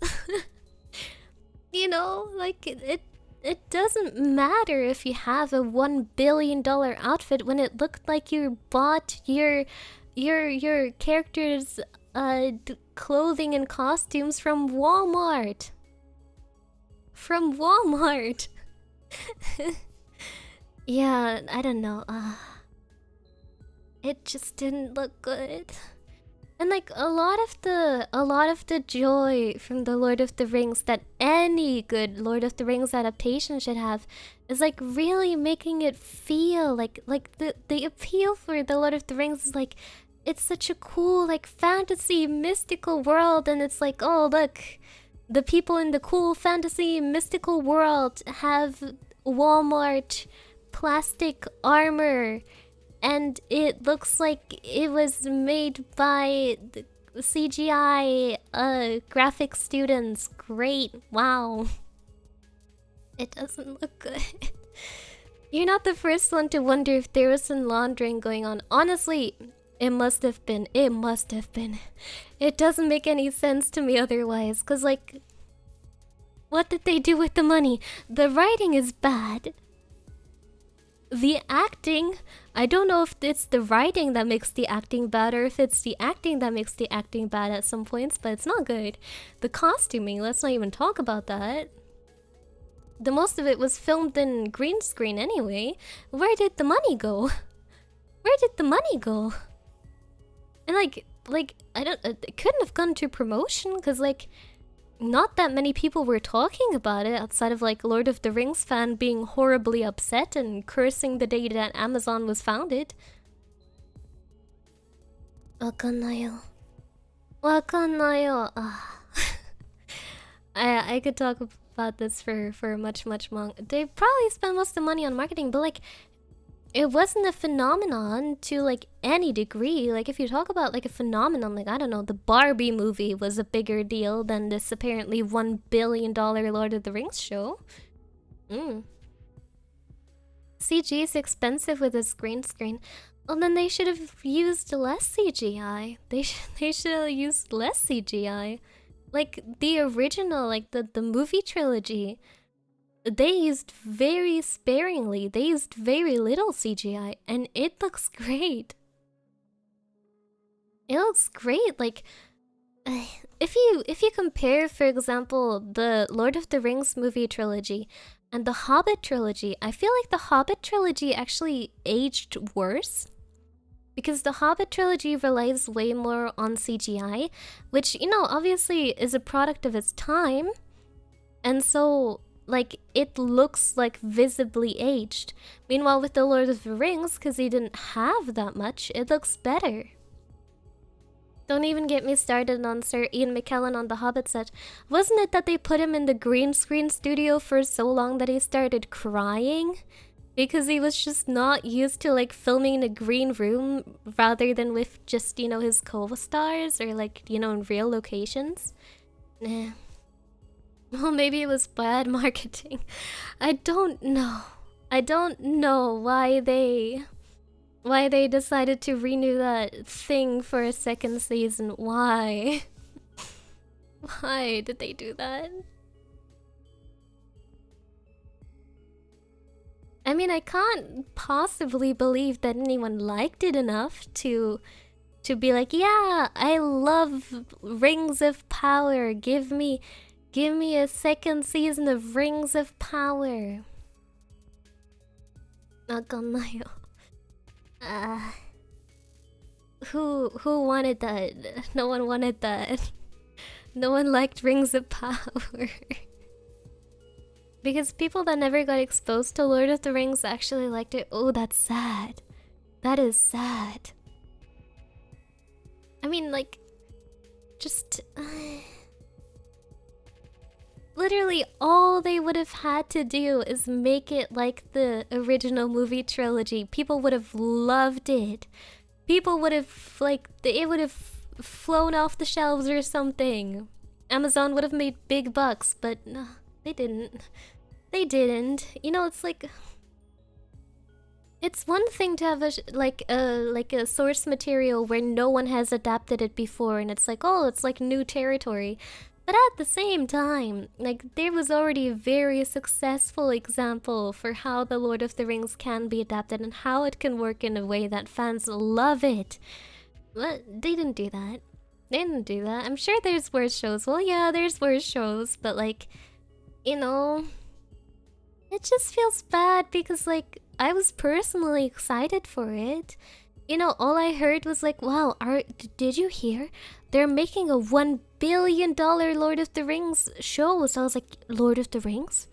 You know, like it doesn't matter if you have a $1 billion outfit when it looked like you bought your character's clothing and costumes from Walmart. From Walmart. Yeah, I don't know. It just didn't look good. And like a lot of the joy from the Lord of the Rings that any good Lord of the Rings adaptation should have is like really making it feel like the appeal for the Lord of the Rings is like, it's such a cool like fantasy mystical world, and it's like, oh look, the people in the cool fantasy mystical world have Walmart plastic armor, and it looks like it was made by the CGI graphic students. Great, wow. It doesn't look good. You're not the first one to wonder if there was some laundering going on. Honestly, it must have been. It must have been. It doesn't make any sense to me otherwise, cause like, what did they do with the money? The writing is bad. The acting, I don't know if it's the writing that makes the acting bad or if it's the acting that makes the acting bad at some points, but it's not good. The costuming, let's not even talk about that. The most of it was filmed in green screen anyway. Where did the money go? Where did the money go? And like I don't, it couldn't have gone to promotion, because like not that many people were talking about it outside of like Lord of the Rings fan being horribly upset and cursing the day that Amazon was founded. Wakanayo. Wakanayo. I could talk about this for much longer. They probably spent most of the money on marketing, but like, it wasn't a phenomenon to like any degree. Like if you talk about like a phenomenon, like I don't know, the Barbie movie was a bigger deal than this apparently $1 billion Lord of the Rings show. CG is expensive with this green screen. Well, then they should have used less CGI. They should have used less CGI. Like the original, like the movie trilogy, they used very sparingly. They used very little CGI, and it looks great. It looks great. Like, if you compare, for example, the Lord of the Rings movie trilogy and the Hobbit trilogy, I feel like the Hobbit trilogy actually aged worse. Because the Hobbit trilogy relies way more on CGI, which, you know, obviously is a product of its time. And so, like, it looks like visibly aged. Meanwhile, with the Lord of the Rings, because he didn't have that much, it looks better. Don't even get me started on Sir Ian McKellen on the Hobbit set. Wasn't it that they put him in the green screen studio for so long that he started crying? Because he was just not used to like filming in a green room rather than with just, you know, his co-stars or like, you know, in real locations. Nah. Well, maybe it was bad marketing. I don't know. I don't know why they decided to renew that thing for a second season. Why? Why did they do that? I mean, I can't possibly believe that anyone liked it enough to be like, yeah, I love Rings of Power. Give me a second season of Rings of Power. Nakanayo. Who wanted that? No one wanted that. No one liked Rings of Power. Because people that never got exposed to Lord of the Rings actually liked it. Oh, that's sad. That is sad. I mean, like, just... literally, all they would have had to do is make it like the original movie trilogy. People would have loved it. People would have, like, it would have flown off the shelves or something. Amazon would have made big bucks, but no, they didn't. They didn't. You know, it's like... It's one thing to have a source material where no one has adapted it before, and it's like, oh, it's like new territory. But at the same time, like, there was already a very successful example for how the Lord of the Rings can be adapted and how it can work in a way that fans love it. But they didn't do that. They didn't do that. I'm sure there's worse shows. Well, yeah, there's worse shows, but like, you know... It just feels bad because, like, I was personally excited for it. You know, all I heard was like, wow, did you hear? They're making a $1 billion Lord of the Rings show. So I was like, Lord of the Rings?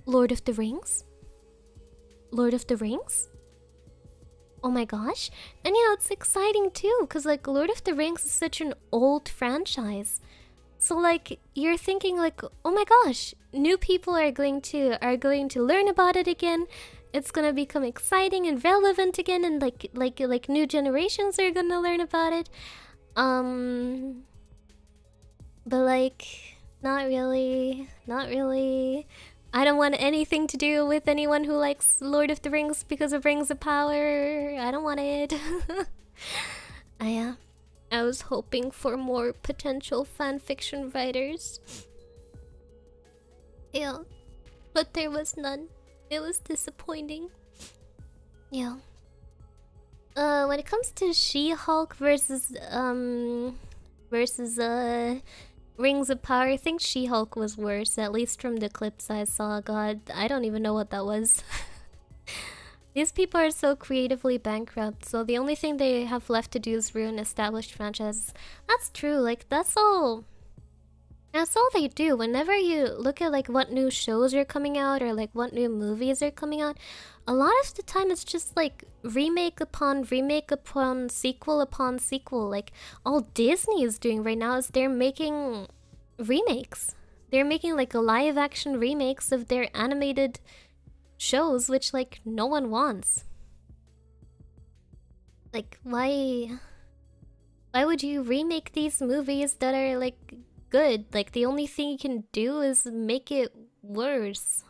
Lord of the Rings? Lord of the Rings? Oh my gosh. And you know, it's exciting too, because like Lord of the Rings is such an old franchise. So like you're thinking like, oh my gosh, new people are going to learn about it again. It's gonna become exciting and relevant again, and like new generations are gonna learn about it. But like, not really. I don't want anything to do with anyone who likes Lord of the Rings because of Rings of Power. I don't want it. I was hoping for more potential fanfiction writers. Yeah, but there was none. It was disappointing. Yeah. When it comes to She-Hulk versus Rings of Power, I think She-Hulk was worse, at least from the clips I saw. God, I don't even know what that was. These people are so creatively bankrupt, so the only thing they have left to do is ruin established franchises. That's true, like, that's all they do. Whenever you look at, like, what new shows are coming out, or, like, what new movies are coming out, a lot of the time it's just, like, remake upon sequel upon sequel. Like, all Disney is doing right now is they're making remakes. They're making, like, a live-action remakes of their animated shows, which like no one wants. Like, why would you remake these movies that are like good? Like, the only thing you can do is make it worse.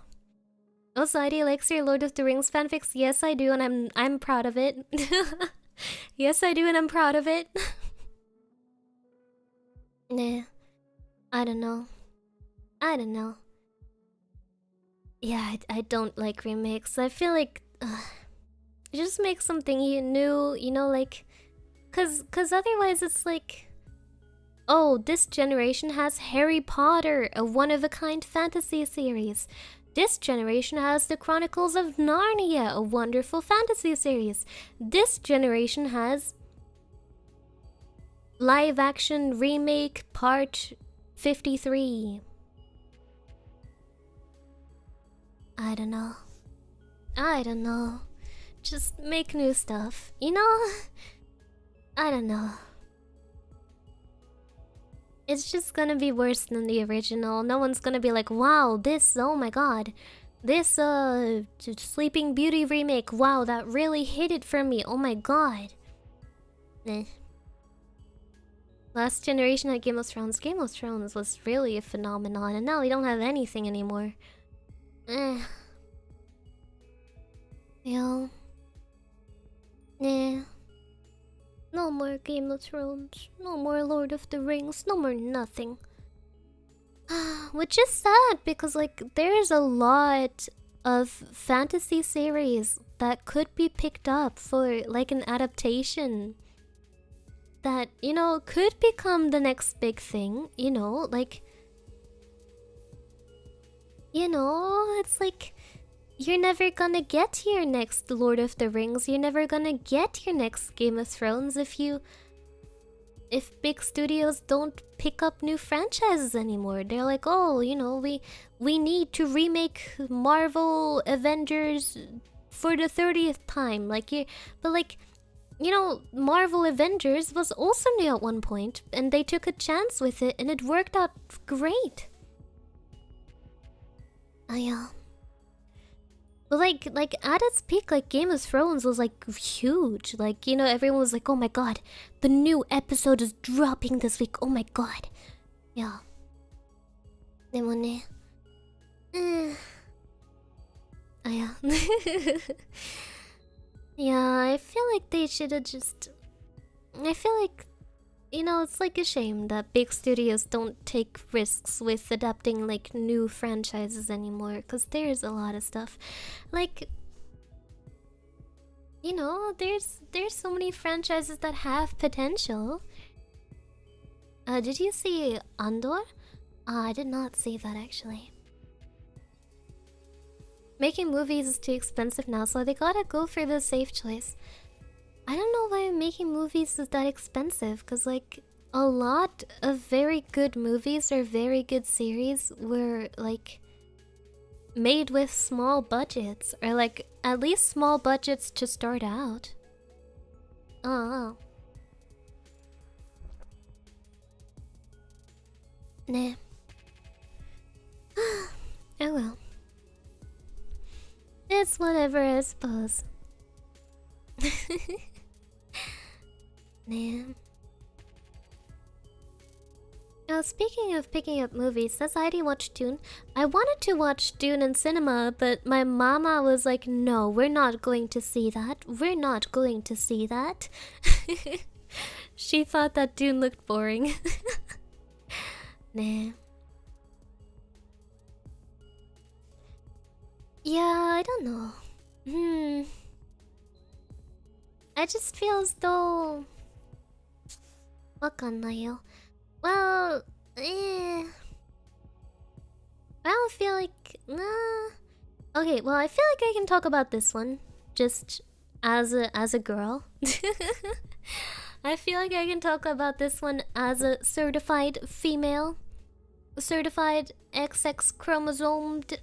Also, ID likes your Lord of the Rings fanfics. Yes, I do, and I'm proud of it. Yes, I do, and I'm proud of it. Nah, I don't know. Yeah, I don't like remakes. I feel like just make something new, you know, like cause otherwise it's like, oh, this generation has Harry Potter, a one-of-a-kind fantasy series. This generation has The Chronicles of Narnia, a wonderful fantasy series. This generation has live-action remake part 53. I don't know. Just make new stuff, you know? I don't know. It's just gonna be worse than the original. No one's gonna be like, wow, this, oh my god. This, Sleeping Beauty remake, wow, that really hit it for me, oh my god. Last generation had Game of Thrones. Game of Thrones was really a phenomenon, and now we don't have anything anymore. Yeah. No more Game of Thrones. No more Lord of the Rings. No more nothing. Which is sad because, like, there's a lot of fantasy series that could be picked up for, like, an adaptation. That, you know, could become the next big thing, you know? Like, you know, it's like, you're never gonna get your next Lord of the Rings. You're never gonna get your next Game of Thrones if big studios don't pick up new franchises anymore. They're like, oh, you know, we need to remake Marvel Avengers for the 30th time. Like, but like, you know, Marvel Avengers was also new at one point, and they took a chance with it, and it worked out great. But like at its peak, like Game of Thrones was like huge. Like, you know, everyone was like, oh my god, the new episode is dropping this week. Oh my god. Yeah. Yeah. Yeah, I feel like they should have just... I feel like, you know, it's like a shame that big studios don't take risks with adapting like new franchises anymore, because there's a lot of stuff. Like, you know, there's so many franchises that have potential. Did you see Andor? I did not see that actually. Making movies is too expensive now, so they gotta go for the safe choice. I don't know why making movies is that expensive, because like a lot of very good movies or very good series were like made with small budgets, or like at least small budgets to start out. Oh. Nah. Oh well. It's whatever, I suppose. Man. Now, speaking of picking up movies, does Heidi watch Dune? I wanted to watch Dune in cinema, but my mama was like, no, we're not going to see that. We're not going to see that. She thought that Dune looked boring. Nah. Yeah, I don't know. I just feel as though... Wakanayo. Well, I don't feel like... Okay, well, I feel like I can talk about this one. Just as a girl. I feel like I can talk about this one as a certified female. Certified XX chromosomed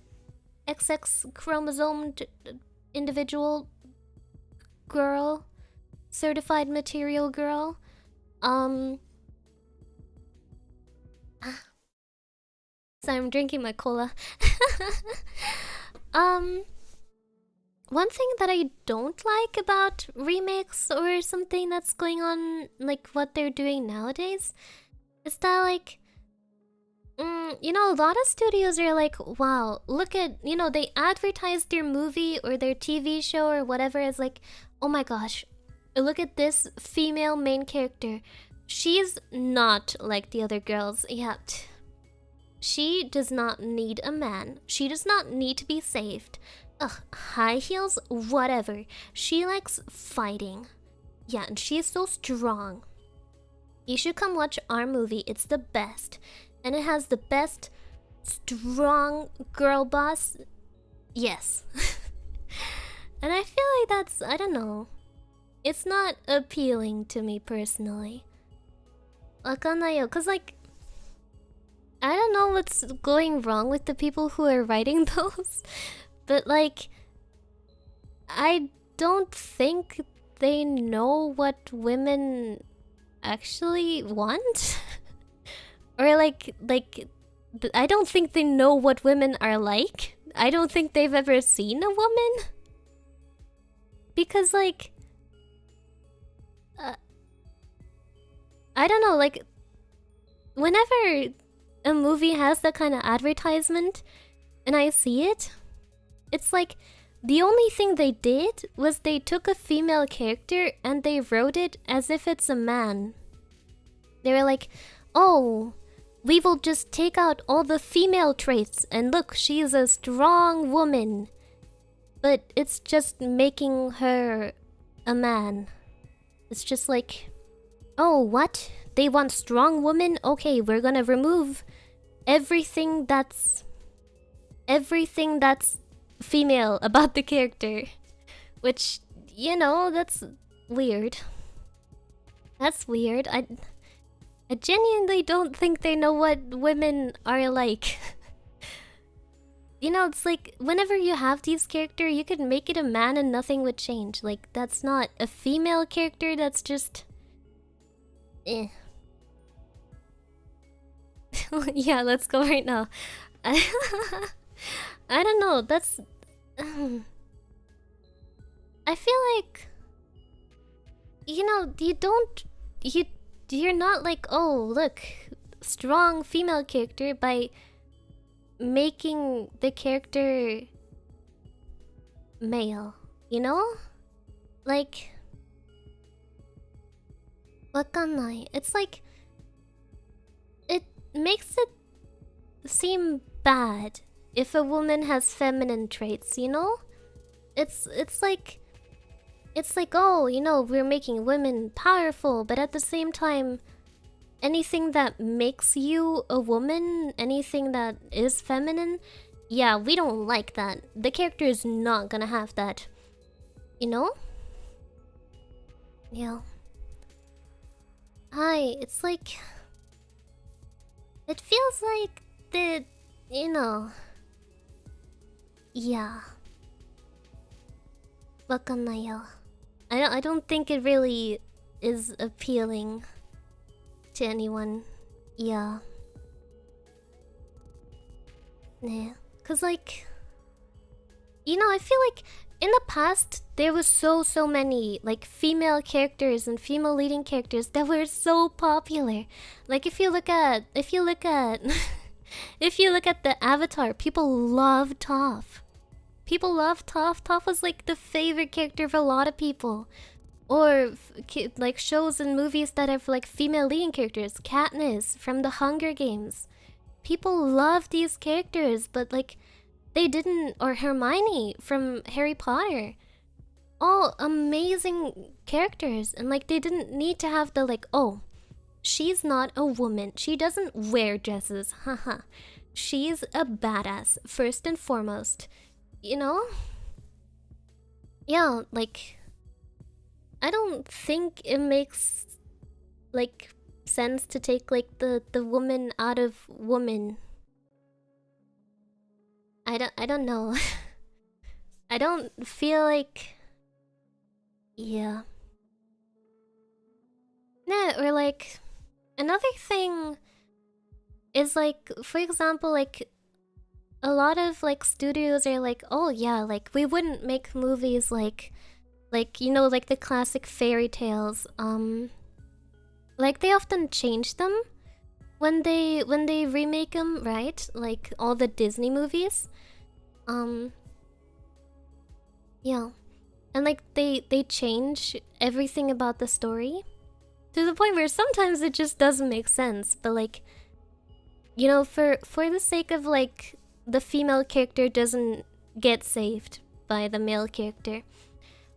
individual girl. Certified material girl. Sorry, I'm drinking my cola. One thing that I don't like about remakes or something that's going on, like what they're doing nowadays, is that like, you know, a lot of studios are like, wow, look at, you know, they advertise their movie or their TV show or whatever as like, oh my gosh, look at this female main character. She's not like the other girls. Yeah. She does not need a man. She does not need to be saved. Ugh, high heels? Whatever. She likes fighting. Yeah, and she is so strong. You should come watch our movie. It's the best. And it has the best strong girl boss. Yes. And I feel like that's, I don't know. It's not appealing to me personally. わかんないよ, cause like I don't know what's going wrong with the people who are writing those, but like I don't think they know what women actually want. Or like I don't think they know what women are like. I don't think they've ever seen a woman. Because like I don't know, like whenever a movie has that kind of advertisement and I see it, it's like the only thing they did was they took a female character and they wrote it as if it's a man. They were like, oh, we will just take out all the female traits and look, she's a strong woman. But it's just making her a man. It's just like, oh, what? They want strong women? Okay, we're gonna remove everything that's female about the character. Which, you know, that's weird. That's weird. I genuinely don't think they know what women are like. You know, it's like, whenever you have these characters, you could make it a man and nothing would change. Like, that's not a female character, that's just... eh. Yeah, let's go right now. I don't know, that's... I feel like... You know, you're not like, oh, look, strong female character by... making the character male, you know? Like, わかんない. It's like it makes it seem bad if a woman has feminine traits, you know? It's like oh, you know, we're making women powerful, but at the same time anything that makes you a woman, anything that is feminine, yeah, we don't like that. The character is not gonna have that. You know? Yeah. Hi, it's like... It feels like the... You know... Yeah. わかんないよ. I don't think it really is appealing to anyone. Yeah. Nah. Cause like... You know, I feel like in the past, there was so many like female characters and female leading characters that were so popular. Like if you look at if you look at the Avatar, people love Toph. People love Toph. Toph was like the favorite character of a lot of people. Or like shows and movies that have like female leading characters. Katniss from the Hunger Games. People love these characters, but like they didn't. Or Hermione from Harry Potter. All amazing characters, and like they didn't need to have the like, oh, she's not a woman, she doesn't wear dresses, haha. She's a badass first and foremost, you know? Yeah, like I don't think it makes like sense to take like the woman out of woman. I don't know. I don't feel like... Yeah. Nah, or like... Another thing is like, for example, like a lot of like studios are like, oh yeah, like we wouldn't make movies like you know, like the classic fairy tales. Like they often change them when they remake them, right? Like all the Disney movies. Yeah. And like they change everything about the story to the point where sometimes it just doesn't make sense, but like, you know, for the sake of like the female character doesn't get saved by the male character,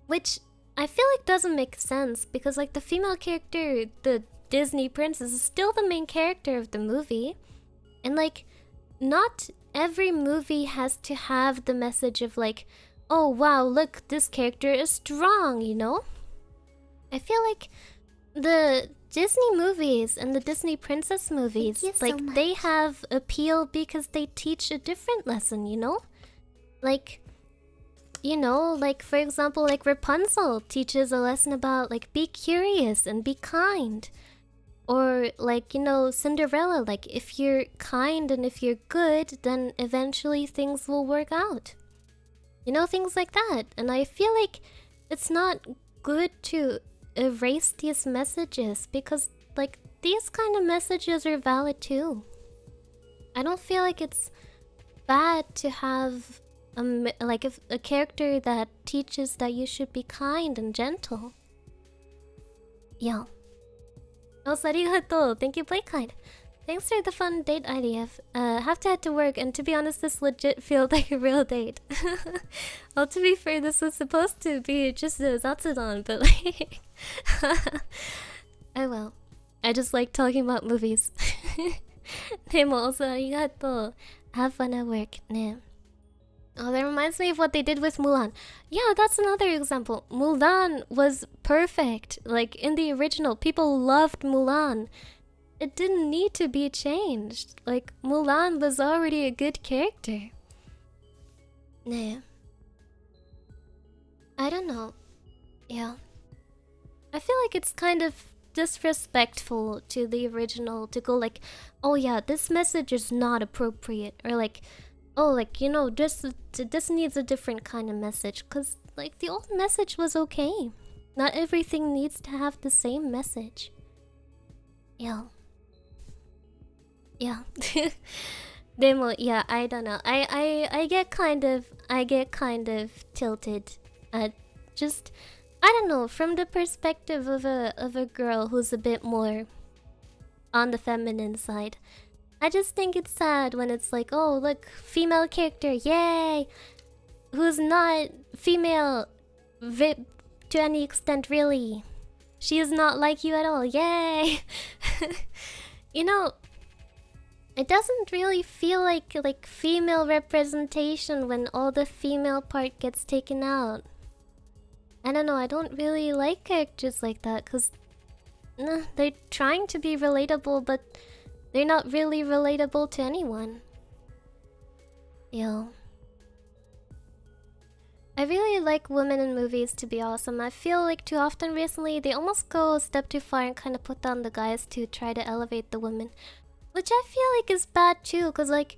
which I feel like doesn't make sense because like the female character, the Disney princess, is still the main character of the movie. And like not every movie has to have the message of like, oh wow, look, this character is strong, you know? I feel like the Disney movies and the Disney princess movies, like so they have appeal because they teach a different lesson, you know? Like, you know, like for example, like Rapunzel teaches a lesson about like be curious and be kind. Or like, you know, Cinderella, like if you're kind and if you're good, then eventually things will work out. You know, things like that. And I feel like it's not good to erase these messages because like these kind of messages are valid too. I don't feel like it's bad to have a character that teaches that you should be kind and gentle. Yeah. Oh, arigato. Thank you, Playkind. Thanks for the fun date idea. Have to head to work, and to be honest, this legit feels like a real date. Well, to be fair, this was supposed to be just a Zatsudan, but like... Oh well. I just like talking about movies. Nemo, also arigato. Have fun at work. Ne. Oh, that reminds me of what they did with Mulan. Yeah, that's another example. Mulan was perfect. Like, in the original, people loved Mulan. It didn't need to be changed. Like, Mulan was already a good character. Nah. I don't know. Yeah. I feel like it's kind of disrespectful to the original to go like, oh yeah, this message is not appropriate. Or like, oh, like, you know, this needs a different kind of message. Because, like, the old message was okay. Not everything needs to have the same message. Yeah. Yeah. Demo, yeah, I don't know. I get kind of tilted at just, I don't know, from the perspective of a girl who's a bit more on the feminine side. I just think it's sad when it's like, oh, look, female character, yay! Who's not female to any extent, really. She is not like you at all, yay! You know, it doesn't really feel like female representation when all the female part gets taken out. I don't know, I don't really like characters like that, because they're trying to be relatable, but they're not really relatable to anyone. Yo. I really like women in movies to be awesome. I feel like too often recently they almost go a step too far and kind of put down the guys to try to elevate the women. Which I feel like is bad too, because like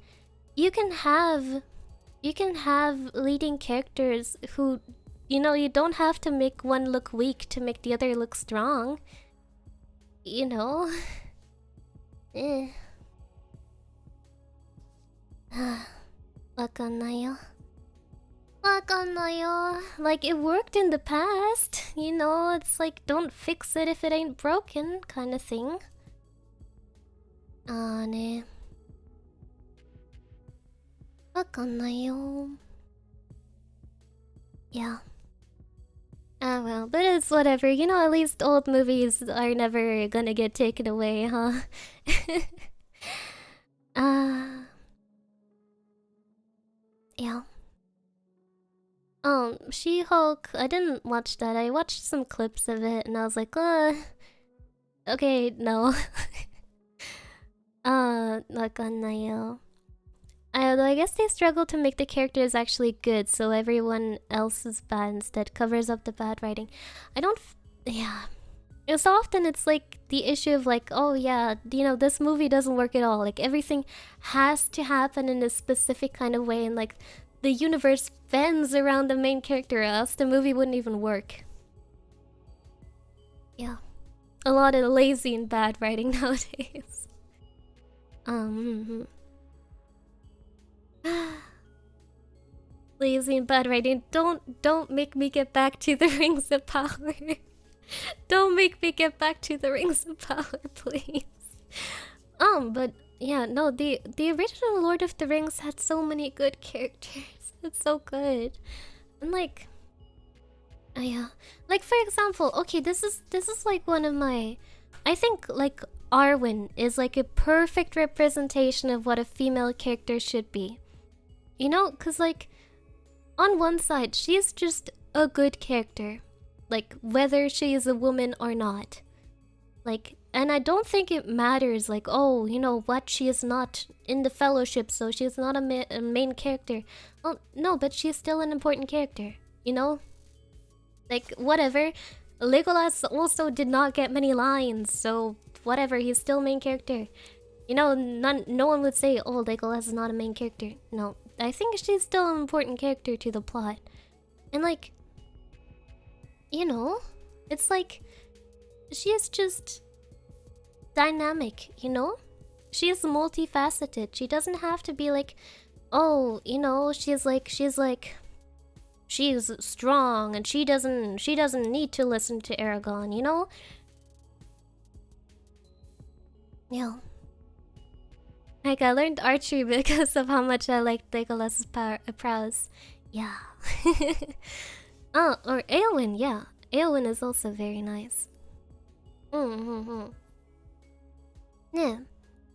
you can have leading characters who, you know, you don't have to make one look weak to make the other look strong. You know? Eh. わかんないよ。わかんないよ. Like, it worked in the past. You know, it's like, don't fix it if it ain't broken, kind of thing. Ah, ne. わかんないよ. Yeah. Ah, well, but it's whatever. You know, at least old movies are never gonna get taken away, huh? Yeah. She-Hulk, I didn't watch that. I watched some clips of it and I was like, okay, no. わかんないよ. I guess they struggle to make the characters actually good, so everyone else is bad instead, covers up the bad writing. I don't... yeah. So often it's like the issue of like, oh yeah, you know, this movie doesn't work at all. Like everything has to happen in a specific kind of way and like the universe bends around the main character, or else the movie wouldn't even work. Yeah. A lot of lazy and bad writing nowadays. Lazy and bad writing. Don't make me get back to the Rings of Power. Don't make me get back to the Rings of Power, please. But yeah, no, the original Lord of the Rings had so many good characters. It's so good. And like, Yeah. Like for example, okay, this is like one of my, I think like Arwen is like a perfect representation of what a female character should be. You know, cuz like on one side, she's just a good character. Like whether she is a woman or not. Like, and I don't think it matters like, oh, you know what, she is not in the fellowship, so she's not a main character. Oh, no, but she's still an important character, you know? Like, whatever. Legolas also did not get many lines, so whatever, he's still main character. You know, no one would say, oh, Legolas is not a main character. No, I think she's still an important character to the plot. And like, you know, it's like, she is just dynamic, you know? She is multifaceted. She doesn't have to be like, oh, you know, she's strong and she doesn't need to listen to Aragorn, you know? Yeah. Like I learned archery because of how much I liked Legolas's prowess. Yeah. Oh, or Eowyn, yeah. Eowyn is also very nice. Yeah.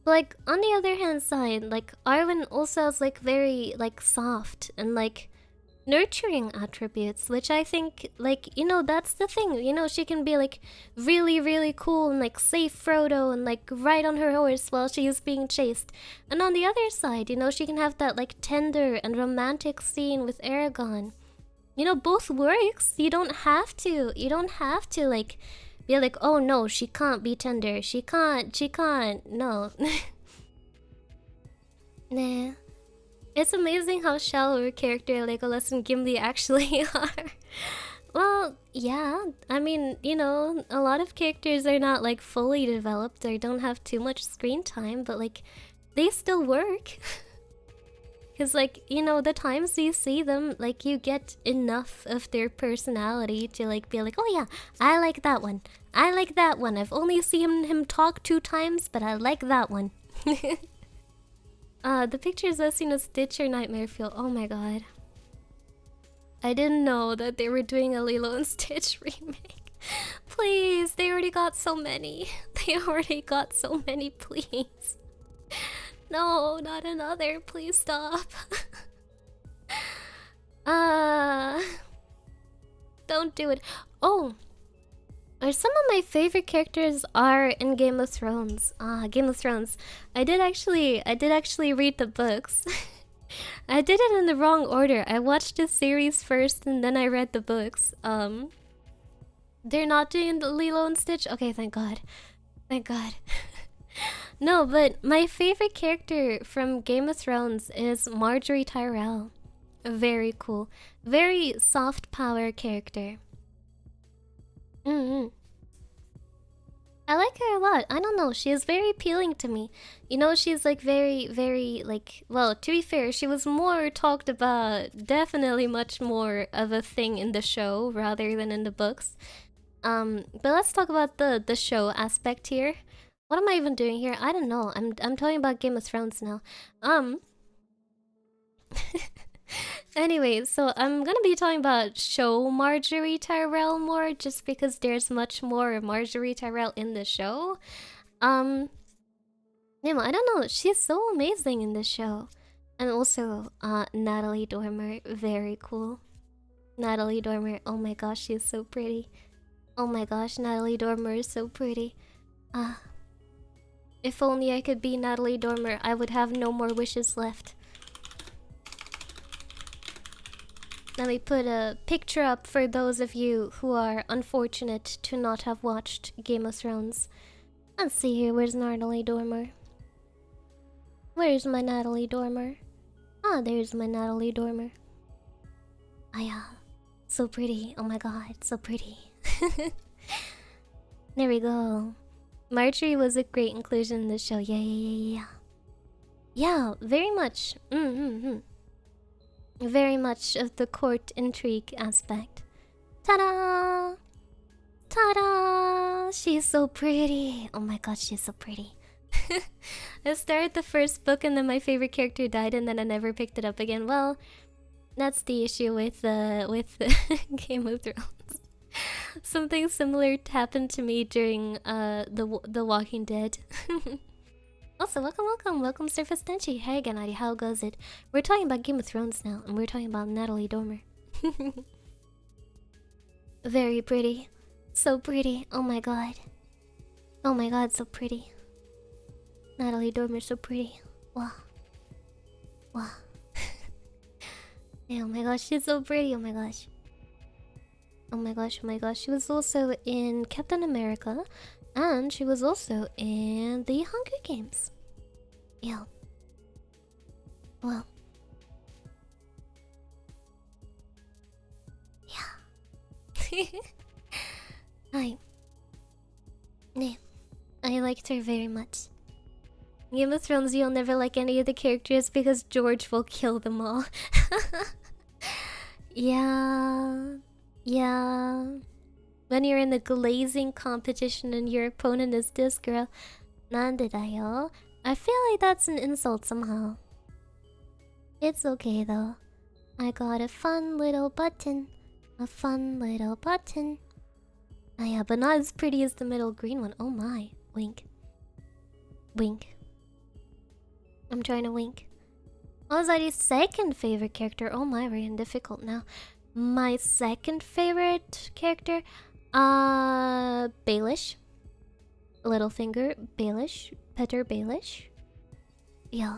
Like on the other hand side, like Arwen also has like very like soft and like nurturing attributes, which I think, like, you know, that's the thing, you know, she can be like really cool and like save Frodo and like ride on her horse while she is being chased. And on the other side, you know, she can have that like tender and romantic scene with Aragorn. You know, both works. You don't have to like be like, oh no, she can't be tender, she can't, no. Nah. It's amazing how shallow a character Legolas and Gimli actually are. Well, yeah. I mean, you know, a lot of characters are not like fully developed or don't have too much screen time, but like, they still work. Because like, you know, the times you see them, like you get enough of their personality to like be like, oh yeah, I like that one. I like that one. I've only seen him talk 2 times, but I like that one. The pictures I've seen of Stitch or Nightmare Fuel. Oh my god. I didn't know that they were doing a Lilo and Stitch remake. Please, they already got so many. They already got so many, please. No, not another. Please stop. Don't do it. Oh. Some of my favorite characters are in Game of Thrones. Game of Thrones. I did actually read the books. I did it in the wrong order. I watched the series first and then I read the books. They're not doing the Lilo and Stitch? Okay, thank God. Thank God. No, but my favorite character from Game of Thrones is Marjorie Tyrell. Very cool. Very soft power character. I like her a lot. I don't know, she is very appealing to me. You know, she's like very like, well, to be fair, she was more talked about, definitely much more of a thing in the show rather than in the books. But let's talk about the show aspect here. What am I even doing here? I don't know. I'm talking about Game of Thrones now. Anyway, so I'm gonna be talking about show Marjorie Tyrell more, just because there's much more Marjorie Tyrell in the show. I don't know, she's so amazing in the show. And also, Natalie Dormer, very cool. Natalie Dormer, oh my gosh, she's so pretty. Oh my gosh, Natalie Dormer is so pretty. If only I could be Natalie Dormer, I would have no more wishes left. Let me put a picture up for those of you who are unfortunate to not have watched Game of Thrones. Let's see here, where's Natalie Dormer? Where's my Natalie Dormer? Ah, there's my Natalie Dormer. Yeah. So pretty, oh my god, so pretty. There we go. Marjorie was a great inclusion in the show, yeah. Yeah, very much. Very much of the court intrigue aspect. Ta-da! Ta-da! She's so pretty. Oh my god, she's so pretty. I started the first book and then my favorite character died and then I never picked it up again. Well, that's the issue with Game of Thrones. Something similar happened to me during the Walking Dead. Also, welcome, Surface Denchi. Hey again, Adi, how goes it? We're talking about Game of Thrones now, and we're talking about Natalie Dormer. Very pretty. So pretty. Oh my god. Oh my god, so pretty. Natalie Dormer, so pretty. Wow. Wow. Yeah, oh my gosh, she's so pretty. Oh my gosh. Oh my gosh, oh my gosh. She was also in Captain America. And she was also in the Hunger Games. Yeah. Well. Yeah. I liked her very much. Game of Thrones, you'll never like any of the characters because George will kill them all. Yeah. Yeah. When you're in the glazing competition and your opponent is this girl. Nandedayo. I feel like that's an insult somehow. It's okay though. I got a fun little button. A fun little button. Oh yeah, but not as pretty as the middle green one. Oh my. Wink. Wink. I'm trying to wink. What was Idi's second favorite character? Oh my, we're getting difficult now. My second favorite character? Baelish. Littlefinger, Baelish, Petter Baelish. Yeah.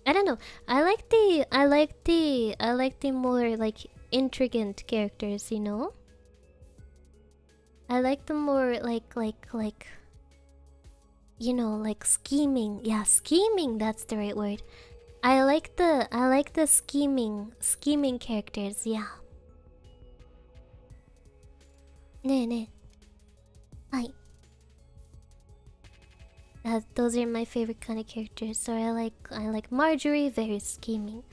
I don't know. I like the more like intriguant characters, you know? I like the more like you know, like scheming. Yeah, scheming, that's the right word. I like the scheming characters, yeah. Ne. Hi. Those are my favorite kind of characters. So I like Marjorie, very scheming.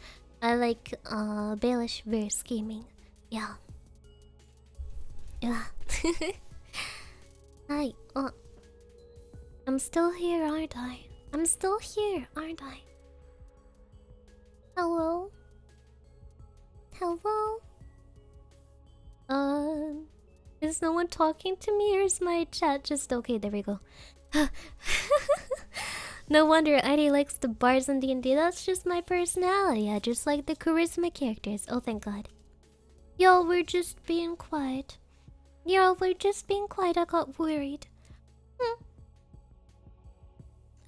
I like Baelish, very scheming. Yeah. Yeah. Hi. Oh. I'm still here, aren't I? I'm still here, aren't I? Hello? Hello? Is no one talking to me or is my chat just okay? There we go. No wonder ID likes the bars in D&D. That's just my personality. I just like the charisma characters. Oh, thank God. Y'all were just being quiet. Y'all were just being quiet. I got worried.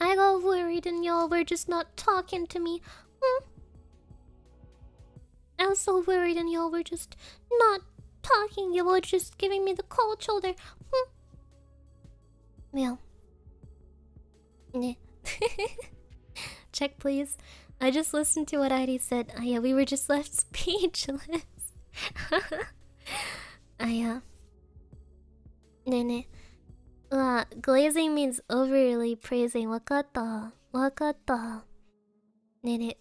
I got worried and y'all were just not talking to me. I was so worried and y'all were just not talking. You were just giving me the cold shoulder. Well. Check, please. I just listened to what Heidi said. Yeah, we were just left speechless. Ne. Glazing means overly praising. Wakata. Ne.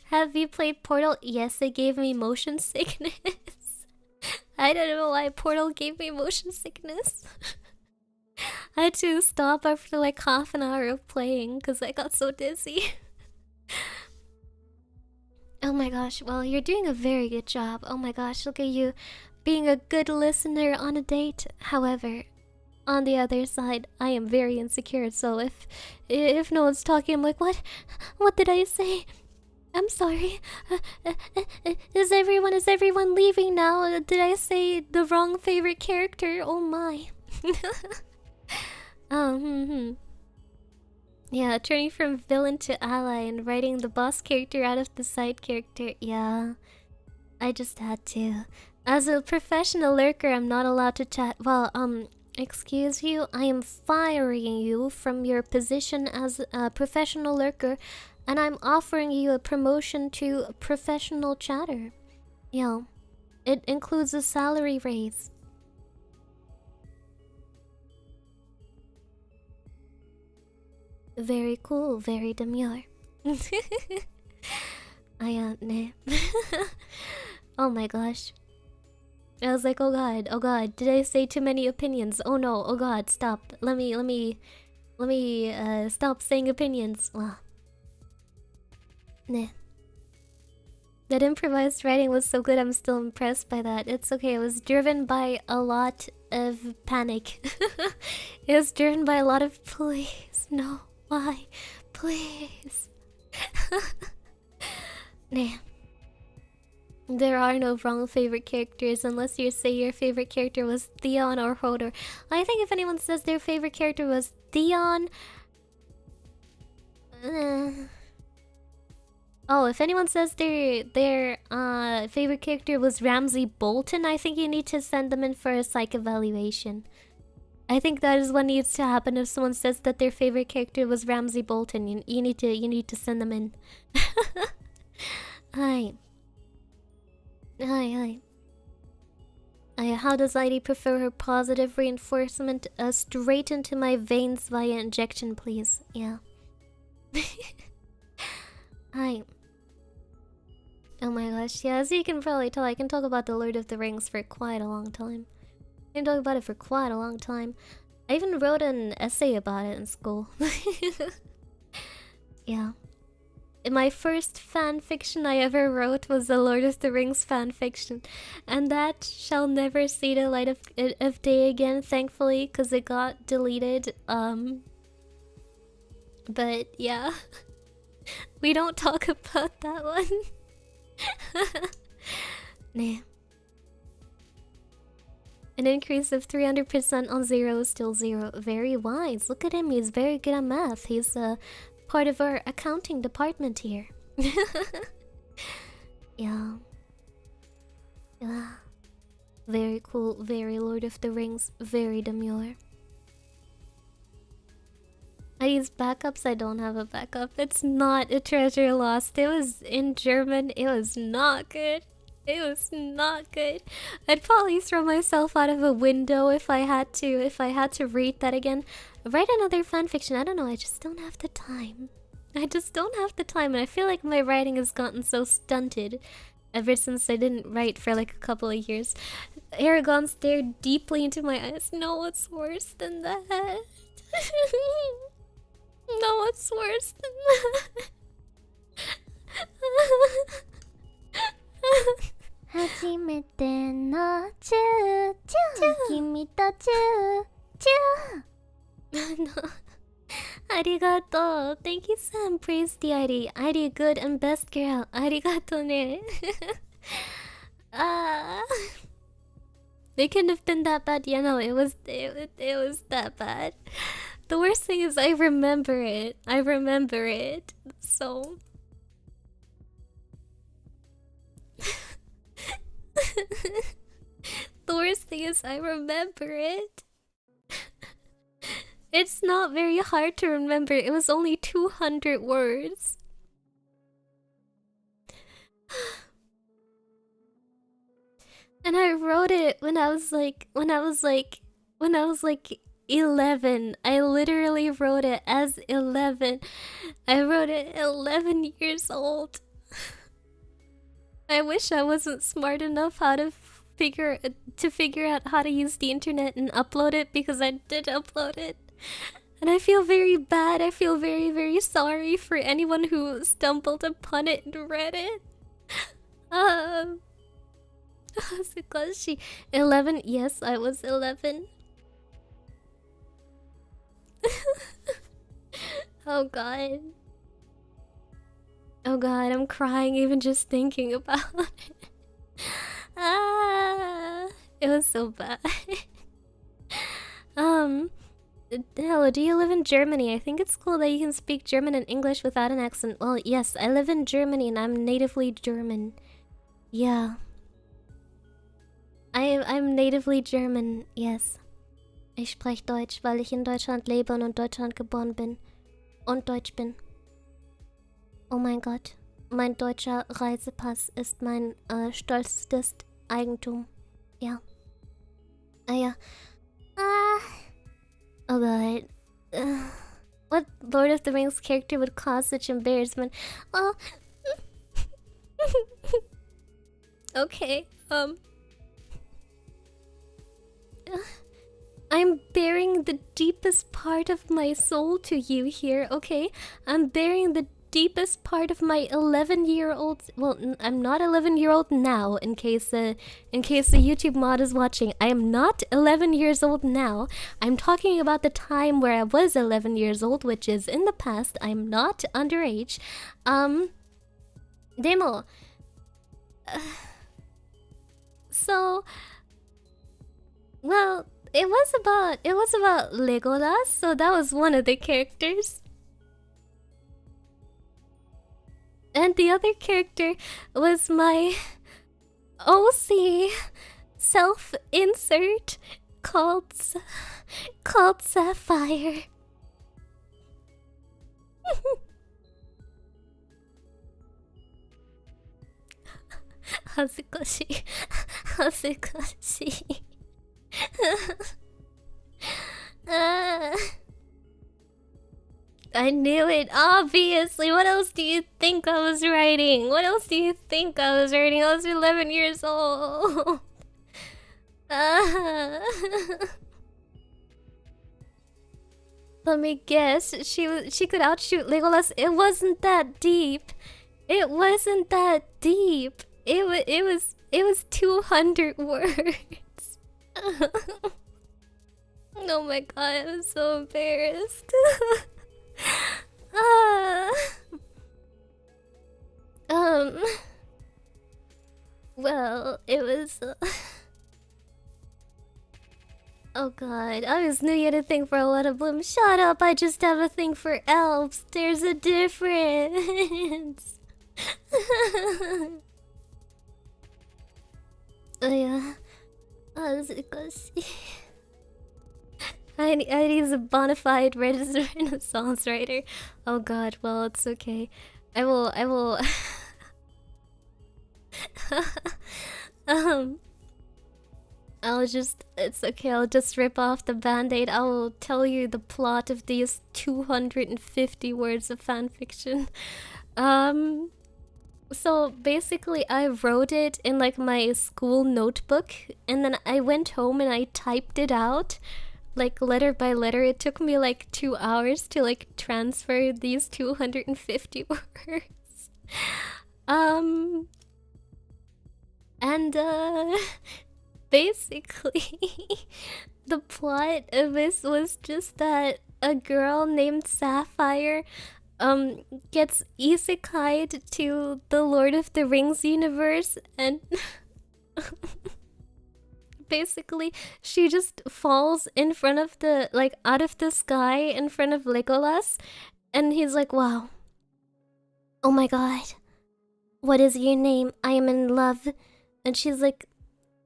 Have you played Portal? Yes, it gave me motion sickness. I don't know why Portal gave me motion sickness. I had to stop after like half an hour of playing because I got so dizzy. Oh my gosh, well, you're doing a very good job. Oh my gosh, look at you being a good listener on a date. However, on the other side, I am very insecure, so if no one's talking, I'm like, what? What did I say? I'm sorry. Is everyone leaving now? Did I say the wrong favorite character? Oh my. Yeah, turning from villain to ally and writing the boss character out of the side character. Yeah, I just had to. As a professional lurker, I'm not allowed to chat. Well, excuse you, I am firing you from your position as a professional lurker, and I'm offering you a promotion to a professional chatter. Yeah, it includes a salary raise. Very cool, very demure. Nah. Oh my gosh. I was like, oh god, did I say too many opinions? Oh no, oh god, stop. Let me stop saying opinions. Wow. Nah. That improvised writing was so good, I'm still impressed by that. It's okay, it was driven by a lot of panic. It was driven by a lot of please, no, why, please. Nah. There are no wrong favorite characters unless you say your favorite character was Theon or Hodor. I think if anyone says their favorite character was Theon... Oh, if anyone says their favorite character was Ramsay Bolton, I think you need to send them in for a psych evaluation. I think that is what needs to happen if someone says that their favorite character was Ramsay Bolton. You need to send them in. Hi. Hi. How does Heidi prefer her positive reinforcement? Straight into my veins via injection, please. Yeah. Hi. Oh my gosh, yeah, as you can probably tell, I can talk about the Lord of the Rings for quite a long time. I can talk about it for quite a long time. I even wrote an essay about it in school. Yeah. My first fan fiction I ever wrote was the Lord of the Rings fan fiction, and that shall never see the light of day again, thankfully, because it got deleted. But yeah, we don't talk about that one. Nah. An increase of 300% on 0 is still 0. Very wise. Look at him, he's very good at math. He's part of our accounting department here. Yeah. Very cool, very Lord of the Rings, very demure. I use backups, I don't have a backup. It's not a treasure lost. It was in German, it was not good. It was not good. I'd probably throw myself out of a window if I had to read that again. Write another fanfiction. I don't know, I just don't have the time. I just don't have the time, and I feel like my writing has gotten so stunted ever since I didn't write for like a couple of years. Aragon stared deeply into my eyes. No, what's worse than that? No, what's worse than that? 初めてのチューチュー君とチューチューありがとう Thank you Sam, praise the ID ID good and best girl ありがとうねIt couldn't have been that bad. Yeah, no, it was that bad. The worst thing is I remember it. So the worst thing is I remember it. It's not very hard to remember. It was only 200 words. And I wrote it when I was like 11. I literally wrote it as 11. I wrote it 11 years old. I wish I wasn't smart enough how to figure out how to use the internet and upload it, because I did upload it. And I feel very bad. I feel very, very sorry for anyone who stumbled upon it and read it. Was she 11? Yes, I was 11. Oh god. Oh god, I'm crying even just thinking about it. It was so bad. Hello, do you live in Germany? I think it's cool that you can speak German and English without an accent. Well, yes, I live in Germany and I'm natively German. Yeah. I'm natively German, yes. Ich spreche Deutsch, weil ich in Deutschland lebe und in Deutschland geboren bin. Und Deutsch bin. Oh mein Gott. Mein deutscher Reisepass ist mein stolzestes Eigentum. Ja. Ja. Oh god. What Lord of the Rings character would cause such embarrassment? Well... okay, I'm bearing the deepest part of my soul to you here, okay? I'm bearing the deepest part of my 11-year-old. Well, I'm not 11-year-old now. In case the YouTube mod is watching, I am not 11 years old now. I'm talking about the time where I was 11 years old, which is in the past. I'm not underage. Demo. So, well, it was about Legolas, so that was one of the characters. And the other character was my OC self-insert called Sapphire. Hazukashi. Hazukashi. I knew it, obviously. What else do you think I was writing? I was 11 years old. Let me guess. She could outshoot Legolas. It wasn't that deep. It was 200 words. Oh my god, I'm so embarrassed. Well, it was oh god, I always knew you had a thing for a lot of bloom. Shut up, I just have a thing for elves. There's a difference. Oh yeah. He's a bona fide Renaissance writer. Oh god, well, it's okay. I will it's okay, I'll just rip off the band-aid. I will tell you the plot of these 250 words of fanfiction. So basically I wrote it in like my school notebook, and then I went home and I typed it out like letter by letter. It took me like 2 hours to like transfer these 250 words. Basically the plot of this was just that a girl named Sapphire gets isekai'd to the Lord of the Rings universe, and basically she just falls in front of the, like, out of the sky in front of Legolas, and he's like, wow, oh my god, what is your name? I am in love. And she's like,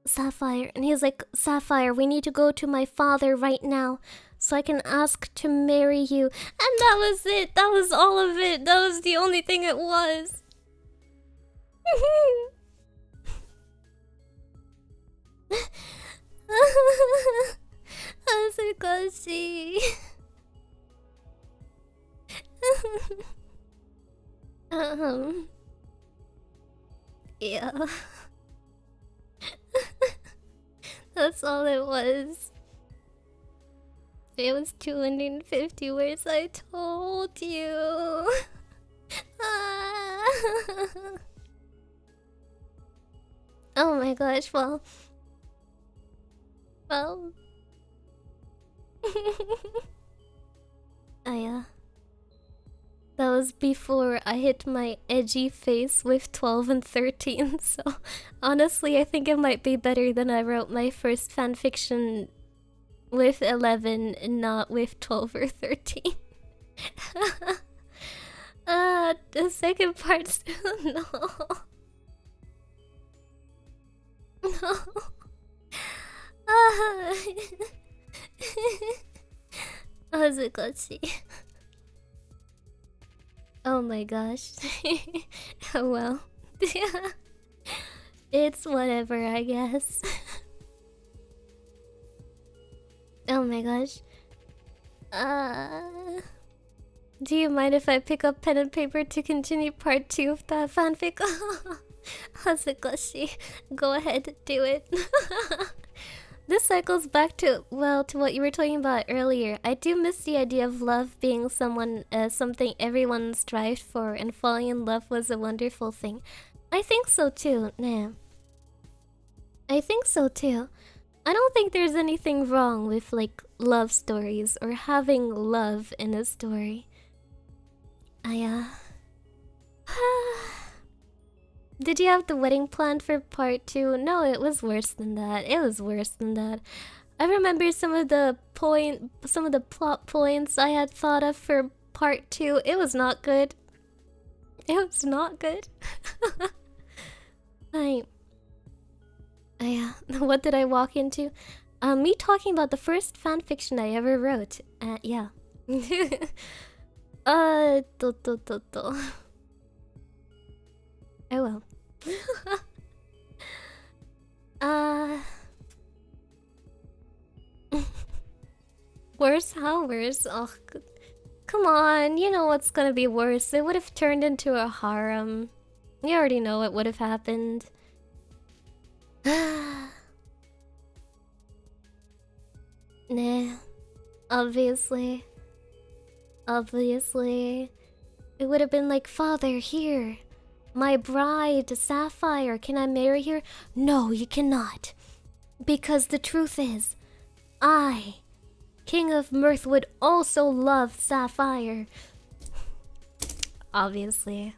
Sapphire. And he's like, Sapphire, we need to go to my father right now so I can ask to marry you. And that was it. That was all of it. That was the only thing it was. Hazukashi. Yeah. That's all it was. It was 250 words, I told you. Oh my gosh, well. Oh yeah. That was before I hit my edgy face with 12 and 13, so honestly I think it might be better than I wrote my first fanfiction with 11 and not with 12 or 13. The second part still no. No. Hazukashi. Oh my gosh. Well, it's whatever, I guess. Oh my gosh. Do you mind if I pick up pen and paper to continue part 2 of the fanfic? Hazukashi. Go ahead, do it. This cycles back to, well, to what you were talking about earlier. I do miss the idea of love being something everyone strived for, and falling in love was a wonderful thing. I think so too, nah. I think so too. I don't think there's anything wrong with, like, love stories or having love in a story. Did you have the wedding planned for part 2? No, it was worse than that. It was worse than that. I remember some of the plot points I had thought of for part 2. It was not good. It was not good. What did I walk into? Me talking about the first fanfiction I ever wrote. Yeah. Oh well. Worse? How worse? Oh, come on. You know what's gonna be worse. It would have turned into a harem. You already know what would have happened. Nah. Obviously. Obviously. It would have been like, Father, here. My bride, Sapphire, can I marry her? No, you cannot. Because the truth is, I, King of Mirth, would also love Sapphire. Obviously.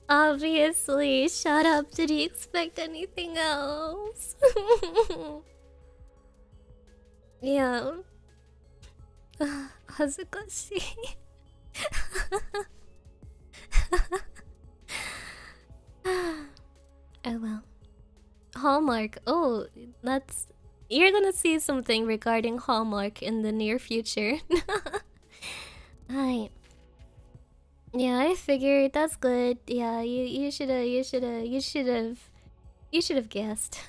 Obviously. Shut up. Did he expect anything else? Yeah. Hazukashi. Oh well. Hallmark. Oh, that's... You're gonna see something regarding Hallmark in the near future. Hi. Yeah, I figured that's good. Yeah, you should have guessed.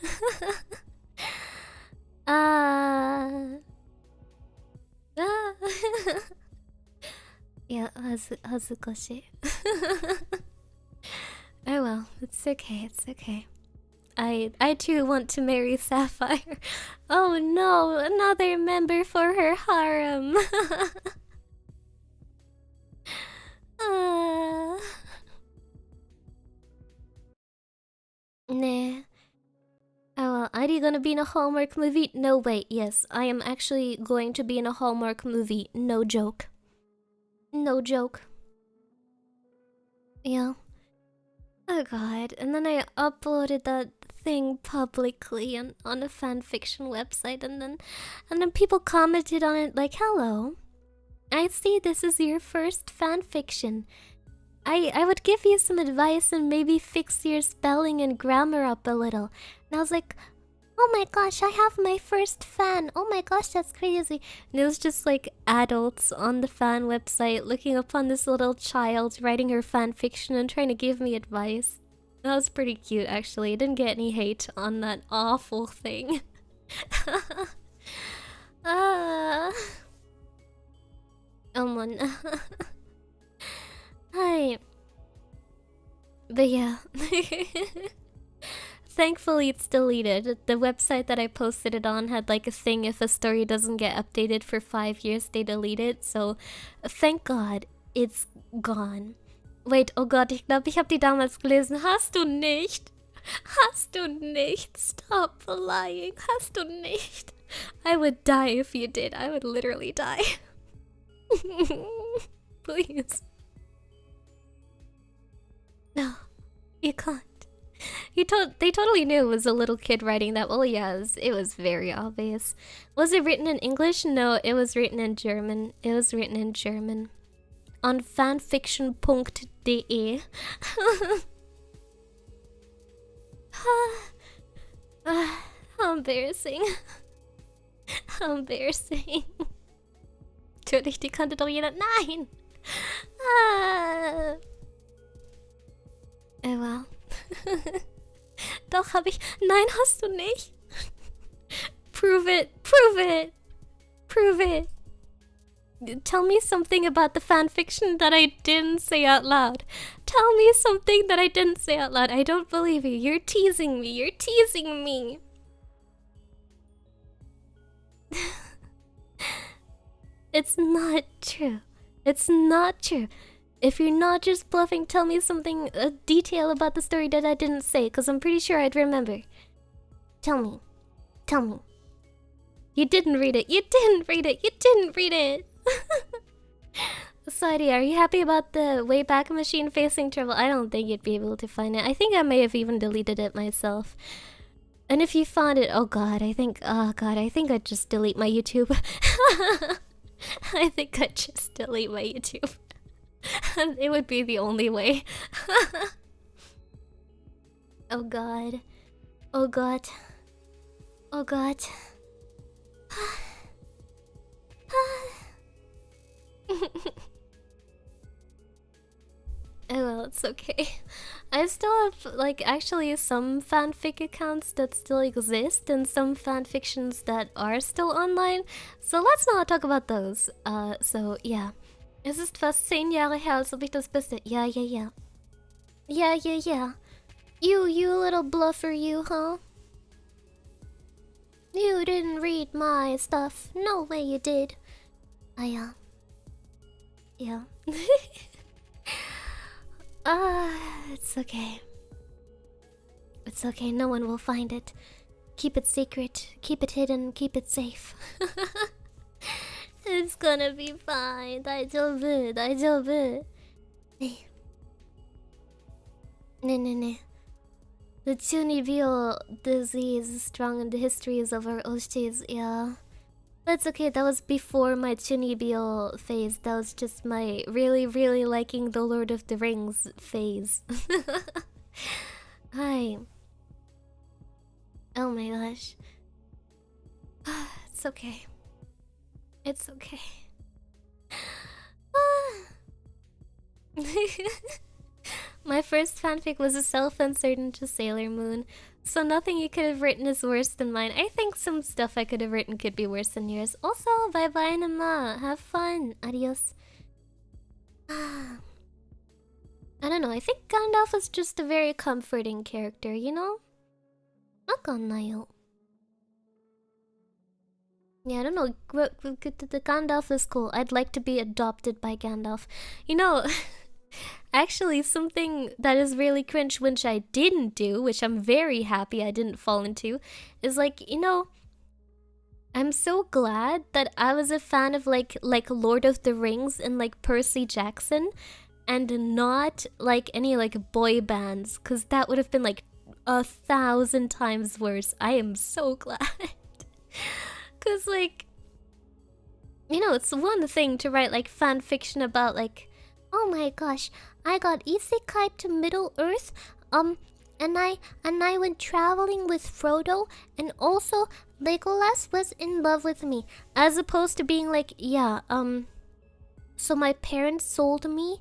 Yeah, hazukashi. Oh well, it's okay, it's okay. I too want to marry Sapphire. Oh no, another member for her harem. Nah. Oh well, are you gonna be in a Hallmark movie? No, wait, yes. I am actually going to be in a Hallmark movie. No joke. No joke. Yeah. Oh god. And then I uploaded that thing publicly on a fanfiction website, and then people commented on it like, hello. I see this is your first fanfiction. I would give you some advice and maybe fix your spelling and grammar up a little. And I was like, oh my gosh, I have my first fan. Oh my gosh, that's crazy. And it was just like adults on the fan website looking upon this little child writing her fan fiction and trying to give me advice. That was pretty cute, actually. I didn't get any hate on that awful thing. Hi. But yeah. Thankfully it's deleted. The website that I posted it on had like a thing, if a story doesn't get updated for 5 years, they delete it. So, thank God, it's gone. Wait, oh Gott, ich glaube, ich habe die damals gelesen. Hast du nicht? Hast du nicht? Stop lying. Hast du nicht? I would die if you did. I would literally die. Please. No, you can't. They totally knew it was a little kid writing that. Well, yeah, it was very obvious. Was it written in English? No, it was written in German. It was written in German. On fanfiction.de. How embarrassing. How embarrassing. Natürlich, die kannte doch jeder. Nein! Oh well. Doch, hab ich. Nein, hast du nicht. Prove it. Prove it. Prove it. Tell me something about the fanfiction that I didn't say out loud. Tell me something that I didn't say out loud. I don't believe you. You're teasing me. You're teasing me. It's not true. It's not true. If you're not just bluffing, tell me something, a detail about the story that I didn't say, because I'm pretty sure I'd remember. Tell me. Tell me. You didn't read it. You didn't read it. You didn't read it. Sadie, are you happy about the Wayback Machine facing trouble? I don't think you'd be able to find it. I think I may have even deleted it myself. And if you found it, oh god, I think I'd just delete my YouTube. I think I'd just delete my YouTube. It would be the only way. Oh god. Oh god. Oh god. Oh well, it's okay. I still have, like, actually some fanfic accounts that still exist and some fanfictions that are still online. So let's not talk about those. So yeah. Es ist fast 10 Jahre her, als ob ich das Beste. Yeah. Yeah. You little bluffer, you, huh? You didn't read my stuff. No way you did. Yeah. It's okay. It's okay, no one will find it. Keep it secret, keep it hidden, keep it safe. It's gonna be fine. 大丈夫, 大丈夫. Ne. The Chunibyo disease is strong in the histories of our Oshis, yeah. That's okay, that was before my Chunibyo phase. That was just my really liking the Lord of the Rings phase. Hi. Oh my gosh. It's okay. It's okay. My first fanfic was a self-insert into Sailor Moon, so nothing you could have written is worse than mine. I think some stuff I could have written could be worse than yours. Also, bye-bye, Nama. Have fun. Adios. I don't know, I think Gandalf is just a very comforting character, you know? Wakannayo. Yeah, I don't know. The Gandalf is cool. I'd like to be adopted by Gandalf. You know, actually, something that is really cringe, which I didn't do, which I'm very happy I didn't fall into, is like, you know, I'm so glad that I was a fan of like Lord of the Rings and like Percy Jackson, and not like any like boy bands, because that would have been like 1,000 times worse. I am so glad. Because, like, you know, it's one thing to write, like, fan fiction about, like, oh my gosh, I got isekai to Middle Earth, and I went traveling with Frodo, and also Legolas was in love with me. As opposed to being like, yeah, so my parents sold me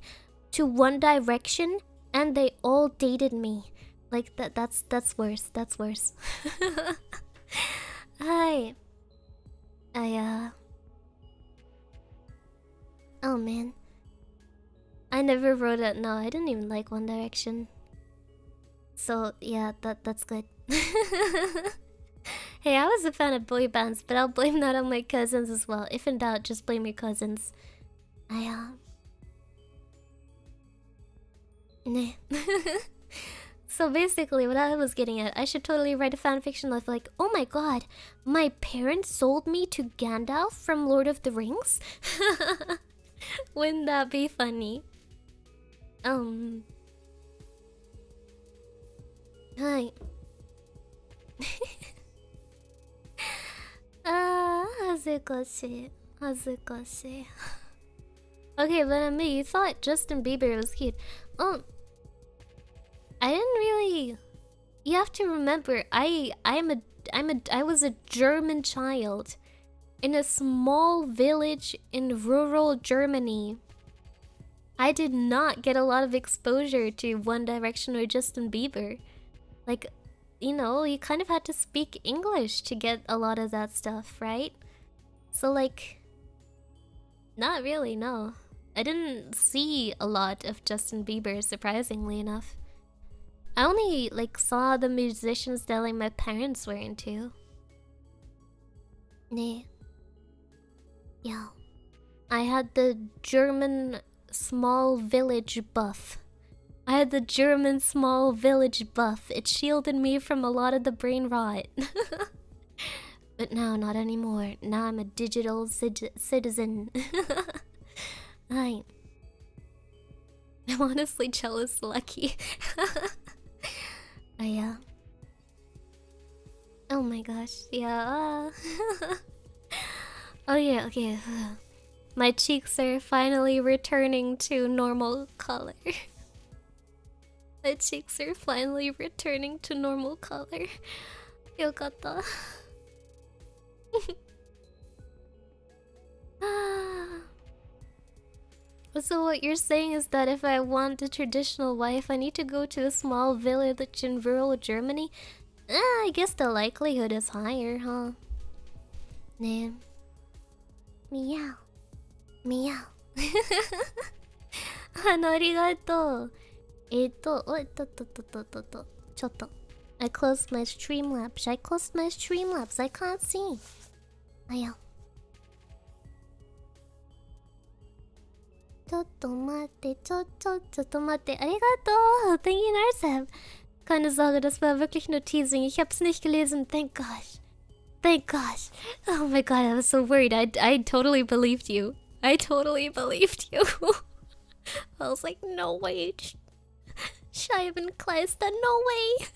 to One Direction, and they all dated me. Like, that's worse, that's worse. Hi. Oh man. I never wrote it. No, I didn't even like One Direction. So yeah, that's good. Hey, I was a fan of boy bands, but I'll blame that on my cousins as well. If in doubt, just blame your cousins. Nah. So basically, what I was getting at, I should totally write a fanfiction of like, oh my god, my parents sold me to Gandalf from Lord of the Rings? Wouldn't that be funny? Hi. Hazukashi. Okay, but I mean, you thought Justin Bieber was cute. I didn't really. You have to remember, I was a German child in a small village in rural Germany. I did not get a lot of exposure to One Direction or Justin Bieber. Like, you know, you kind of had to speak English to get a lot of that stuff, right? So like, Not really, no. I didn't see a lot of Justin Bieber, surprisingly enough. I only, like, saw the musicians that, like, my parents were into. Nee. Yeah. I had the German small village buff. I had the German small village buff. It shielded me from a lot of the brain rot. But now, not anymore. Now I'm a digital citizen. I'm honestly jealous, lucky. Yeah. Oh my gosh, yeah. Oh yeah, okay. My cheeks are finally returning to normal color. My cheeks are finally returning to normal color. Yokatta. So what you're saying is that if I want a traditional wife, I need to go to a small village in rural Germany? I guess the likelihood is higher, huh? Nah. Meow. Meow. Arigato. Chotto. I closed my Streamlabs. I can't see. Aya. Arigato. Thank you, Narsab. Keine Sorge, das war wirklich nur Teasing. Ich hab's nicht gelesen. Thank gosh. Thank gosh. Oh my god, I was so worried. I totally believed you. I was like, no way. Scheibenkleister, no way.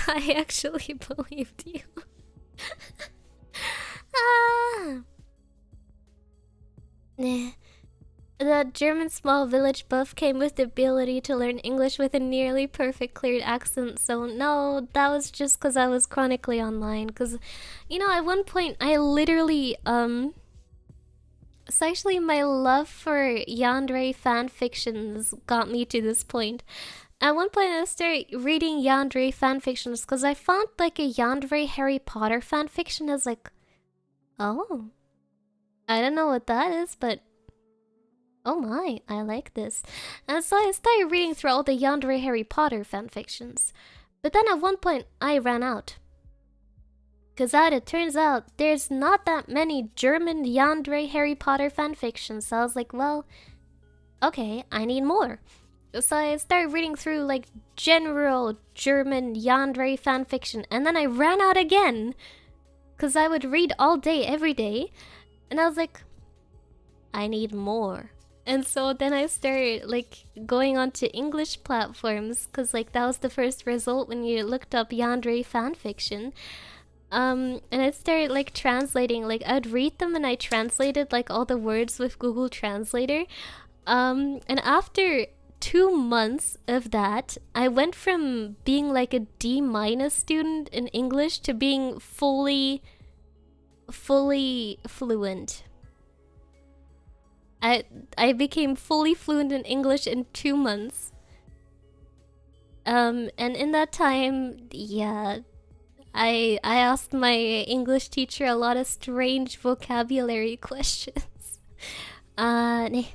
I actually believed you. Nah. The German small village buff came with the ability to learn English with a nearly perfect cleared accent, so no, that was just because I was chronically online. Because, you know, at one point I literally, it's actually my love for yandere fanfictions got me to this point. At one point I started reading yandere fanfictions because I found like a yandere Harry Potter fanfiction. I was like, oh, I don't know what that is, but oh my, I like this. And so I started reading through all the yandere Harry Potter fanfictions. But then at one point, I ran out. Because as it turns out, there's not that many German yandere Harry Potter fanfictions. So I was like, well, okay, I need more. So I started reading through like general German yandere fanfiction. And then I ran out again. Because I would read all day, every day. And I was like, I need more. And so then I started like going onto English platforms because like that was the first result when you looked up yandere fanfiction. And I started like translating, like I'd read them and I translated like all the words with Google Translator. And after 2 months of that, I went from being like a D- student in English to being fully fluent. I became fully fluent in English in 2 months. And in that time, yeah, I asked my English teacher a lot of strange vocabulary questions. Ne.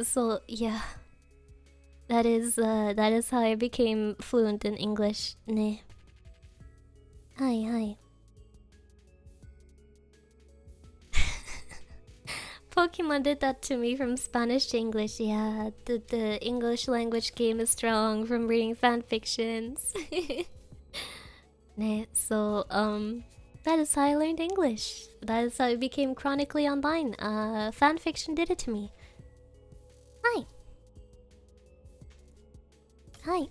So yeah. That is how I became fluent in English. Ne. Hi. Pokemon did that to me from Spanish to English. Yeah, the English language game is strong from reading fanfictions. So, that is how I learned English. That is how I became chronically online. Fanfiction did it to me. Hi.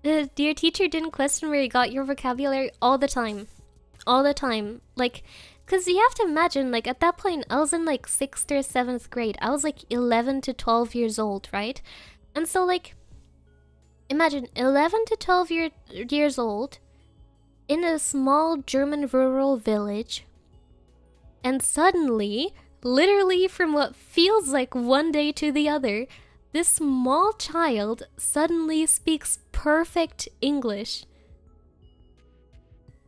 Your teacher didn't question where you got your vocabulary all the time. Like, because you have to imagine, like, at that point, I was in, like, 6th or 7th grade. I was, like, 11 to 12 years old, right? And so, like, imagine 11 to 12 years old in a small German rural village. And suddenly, literally from what feels like one day to the other, this small child suddenly speaks perfect English.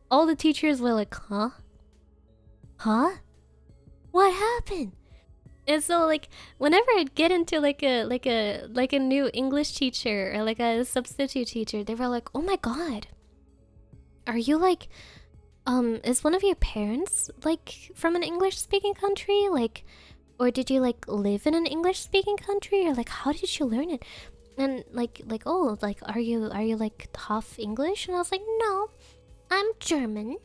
all the teachers were like, huh? Huh? What happened? And so like whenever I'd get into like a new English teacher or like a substitute teacher, they were like, "Oh my god. Are you like is one of your parents like from an English speaking country? Like, or did you like live in an English speaking country, or like how did you learn it?" And like oh, like are you like half English? And I was like, "No, I'm German.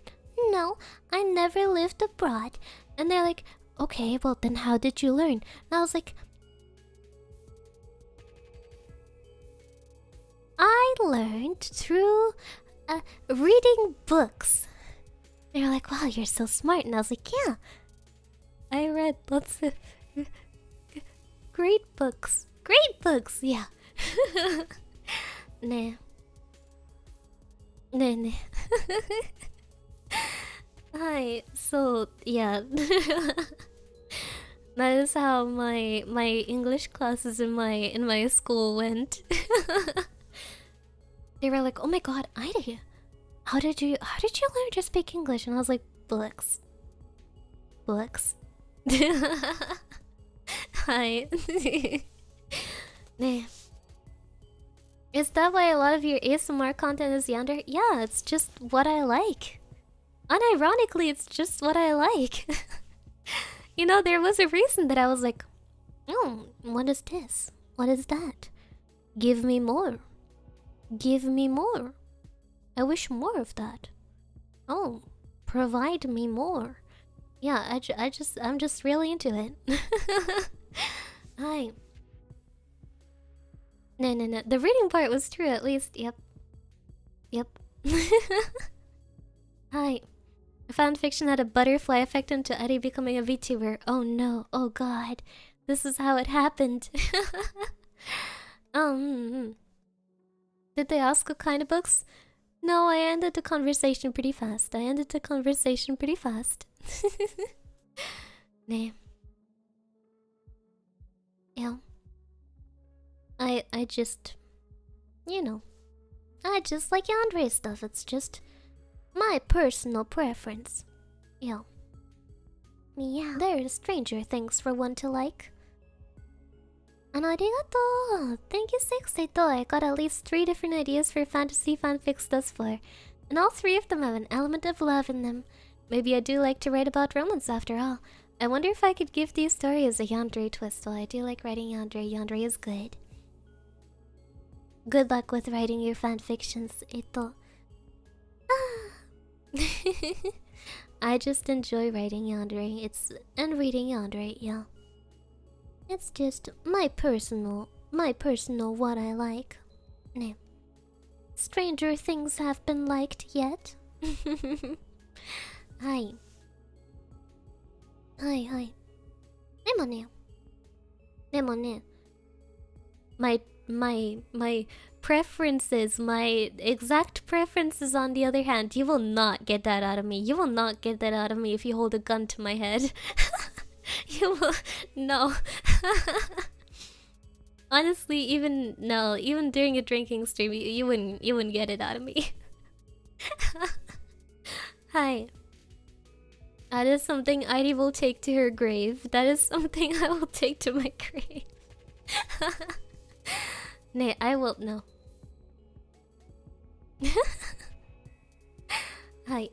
No, I never lived abroad." And they're like, "Okay, well then how did you learn?" And I was like, "I learned through reading books." They're like, "Wow, you're so smart." And I was like, "Yeah, I read lots of great books. Great books, yeah." Nah. Nah. Hi, so yeah. That is how my English classes in my school went. They were like, "Oh my god, Ida, how did you learn to speak English?" And I was like, "Books. Books." Hi. Nah. Is that why a lot of your ASMR content is yandere? Yeah, it's just what I like. Unironically, it's just what I like. You know, there was a reason that I was like, "Oh, what is this? What is that? Give me more. Give me more. I wish more of that. Oh, provide me more." Yeah, I'm just really into it. Hi. No. The reading part was true at least. Yep. Yep. Hi. Fanfiction had a butterfly effect into Eddie becoming a VTuber. Oh no. Oh god. This is how it happened. Did they ask what kind of books? No, I ended the conversation pretty fast. Nah. Yeah. I just, you know, I just like Andre stuff. It's just my personal preference. Yeah. Yeah. There are stranger things for one to like. And arigato! Thank you, Sexteto. I got at least 3 different ideas for fantasy fanfics thus far. And all 3 of them have an element of love in them. Maybe I do like to write about romance after all. I wonder if I could give these stories a yandere twist. Well, I do like writing yandere. Yandere is good. Good luck with writing your fanfictions, Ito. I just enjoy writing yandere. And reading yandere, yeah. It's just my personal what I like. No. Stranger things have been liked yet. Hi. Hi. Lemon. My preferences, my exact preferences on the other hand, you will not get that out of me. You will not get that out of me if you hold a gun to my head. You will no. Honestly, even during a drinking stream, you wouldn't get it out of me. Hi. That is something Heidi will take to her grave. That is something I will take to my grave. Nay, I will no. Hi.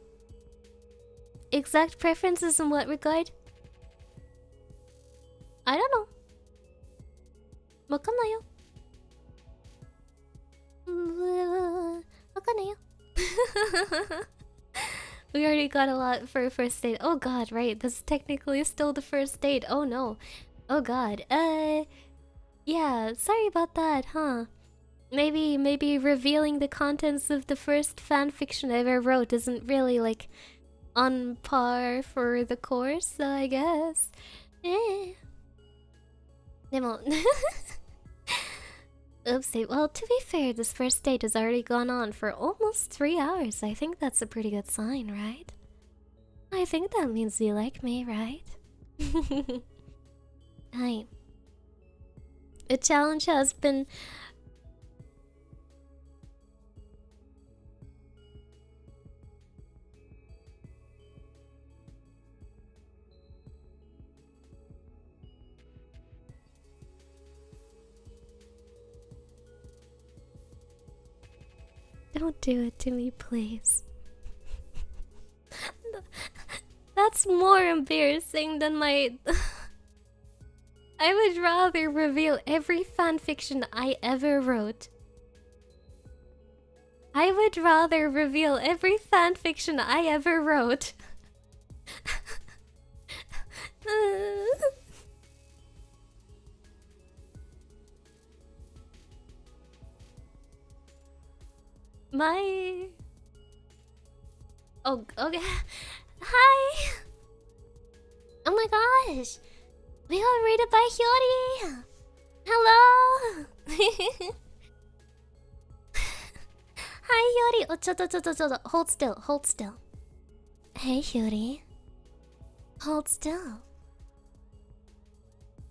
Exact preferences in what regard? I don't know. わかんないよ。わかんないよ。We already got a lot for a first date. Oh god, right. This is technically still the first date. Oh no. Oh god. Yeah, sorry about that, huh? Maybe revealing the contents of the first fanfiction I ever wrote isn't really like on par for the course, so I guess. Eh. Demo. Oopsie. Well, to be fair, this first date has already gone on for almost 3 hours. I think that's a pretty good sign, right? I think that means you like me, right? Hi. The challenge has been... Don't do it to me, please. That's more embarrassing than my... I would rather reveal every fanfiction I ever wrote. I would rather reveal every fanfiction I ever wrote. My... Oh, okay. Hi! Oh my gosh! We got rated by Hyori! Hello! Hi Hyori! Oh, hold still, hold still. Hey Hyori. Hold still.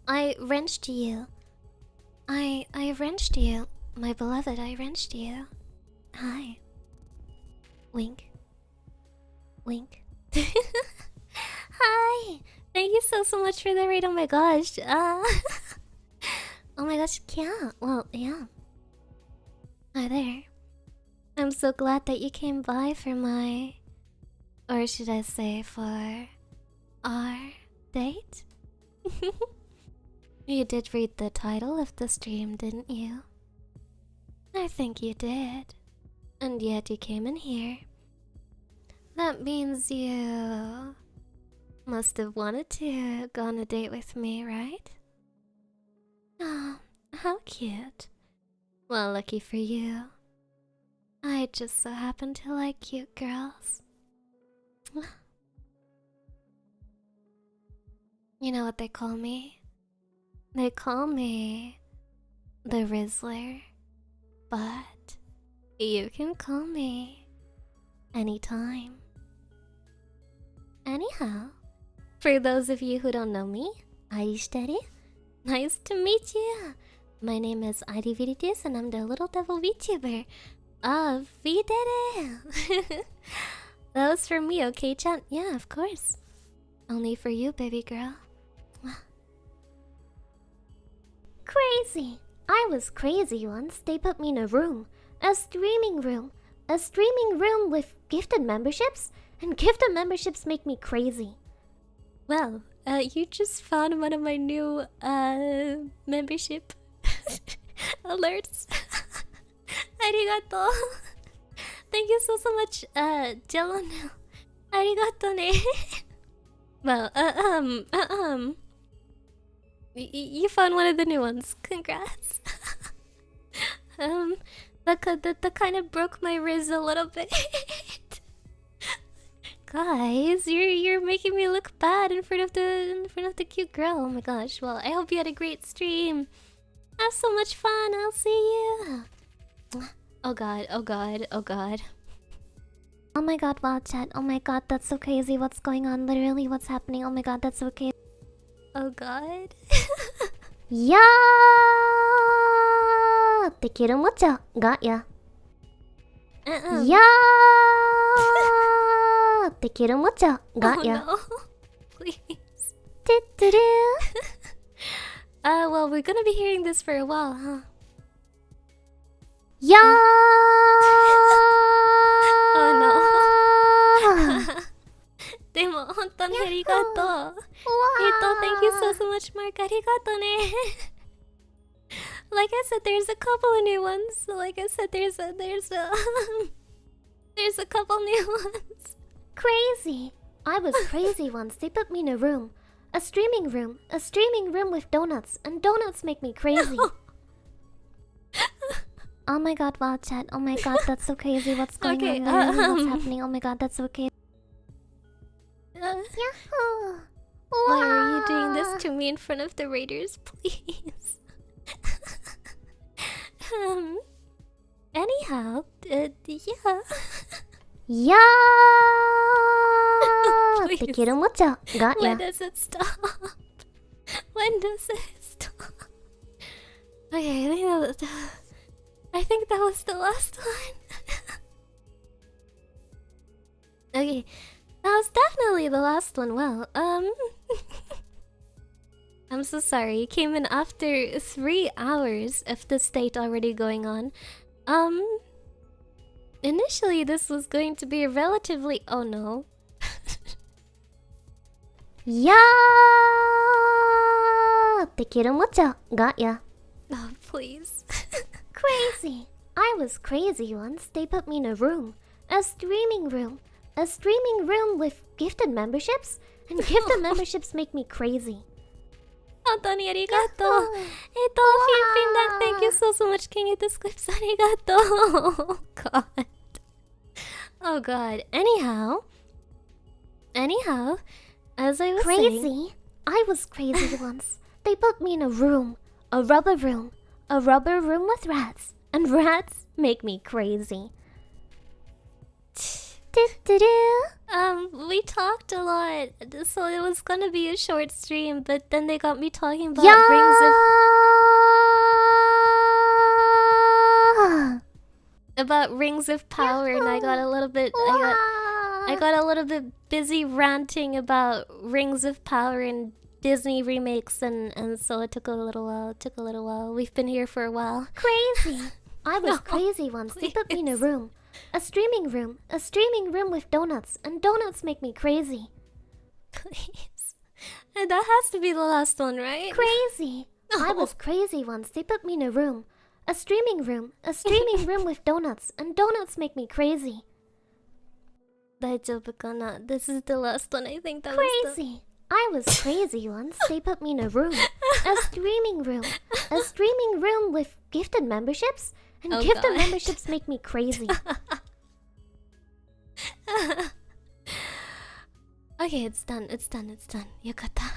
I wrenched you. I wrenched you. My beloved, I wrenched you. Hi. Wink. Wink. Hi! Thank you so much for the raid, oh my gosh. Oh my gosh, yeah. Well, yeah. Hi there. I'm so glad that you came by for my... Or should I say for... our date? You did read the title of the stream, didn't you? I think you did. And yet you came in here. That means you... must have wanted to go on a date with me, right? Oh, how cute. Well, lucky for you. I just so happen to like cute girls. You know what they call me? They call me the Rizzler. But you can call me anytime. Anyhow, for those of you who don't know me, Aishiteru, nice to meet you. My name is Viridevils and I'm the little devil VTuber of V-Dere. That was for me, okay, chat? Yeah, of course. Only for you, baby girl. Crazy. I was crazy once. They put me in a room. A streaming room. A streaming room with gifted memberships? And gifted memberships make me crazy. Well, you just found one of my new, membership alerts. Arigato. Thank you so much, Jelon. Arigato ne. Well, you found one of the new ones. Congrats. That kind of broke my riz a little bit. Guys, you're making me look bad in front of the cute girl. Oh my gosh. Well, I hope you had a great stream. Have so much fun. I'll see you. Oh god, oh god, oh god. Oh my god, wow chat. Oh my god, that's so crazy. What's going on? Literally, what's happening? Oh my god, that's so crazy. Oh god. Yeah! Tekiru mocha. Got ya. Yeah! Tekiru mocha. Got ya. Oh, no. Please. Well, we're gonna be hearing this for a while, huh? Yeah! Oh no. でも本当にありがとう。Thank you so much, Mark. ありがとうね。Like I said, there's a couple of new ones. Like I said, there's a couple new ones. Crazy. I was crazy once. They put me in a room. A streaming room. A streaming room with donuts. And donuts make me crazy. No. Oh my god, wow chat. Oh my god, that's so crazy. What's going on? What's happening? Oh my god, that's so crazy. Yahoo! Why are you doing this to me in front of the raiders, please? Anyhow, yeah. Yeah! Tekiru mocha. Got ya. When does it stop? When does it stop? Okay, I think that was the last one. Okay, that was definitely the last one. Well, I'm so sorry. You came in after 3 hours of this date already going on. initially this was going to be a relatively... Oh no. Yeah! Got ya. Oh, please. Crazy. I was crazy once. They put me in a room. A streaming room. A streaming room with gifted memberships? And gifted memberships make me crazy. Anthony, arigato. Feedback. Thank you so much. Can you get this clips? Arigato. Oh god. Oh god. Anyhow, as I was saying, I was crazy once. They put me in a room, a rubber room with rats, and rats make me crazy. We talked a lot, so it was gonna be a short stream, but then they got me talking about rings of power, and I got a little bit I got a little bit busy ranting about rings of power and Disney remakes, and so it took a little while. We've been here for a while. Crazy. I was crazy once. Please. They put me in a room. A streaming room with donuts, and donuts make me crazy. Please. And that has to be the last one, right? Crazy. No. I was crazy once. They put me in a room. A streaming room with donuts, and donuts make me crazy. Daijoubu kana? This is the last one, I think. That crazy. I was crazy once. They put me in a room. A streaming room with gifted memberships? And gifted memberships make me crazy. Okay, it's done. Yokata.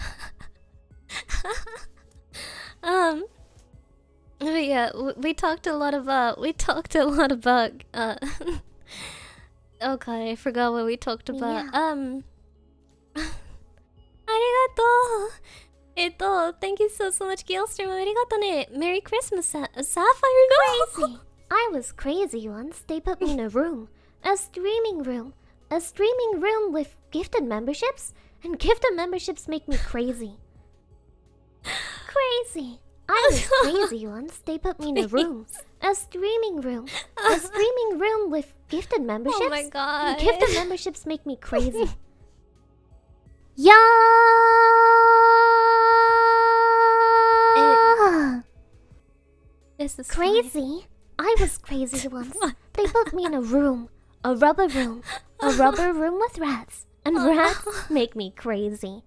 But yeah, we talked a lot about okay, I forgot what we talked about. Yeah. Arigato. Thank you so much, Gailstream. Arigato ne. Merry Christmas, Sapphire. Crazy. I was crazy once. They put me in a room. A streaming room with gifted memberships? And gifted memberships make me crazy. Crazy. I was crazy once. They put me in a room. A streaming room with gifted memberships? Oh my god. And gifted memberships make me crazy. Yeah. This is crazy. I was crazy once. They put me in a room, a rubber room with rats, and rats make me crazy.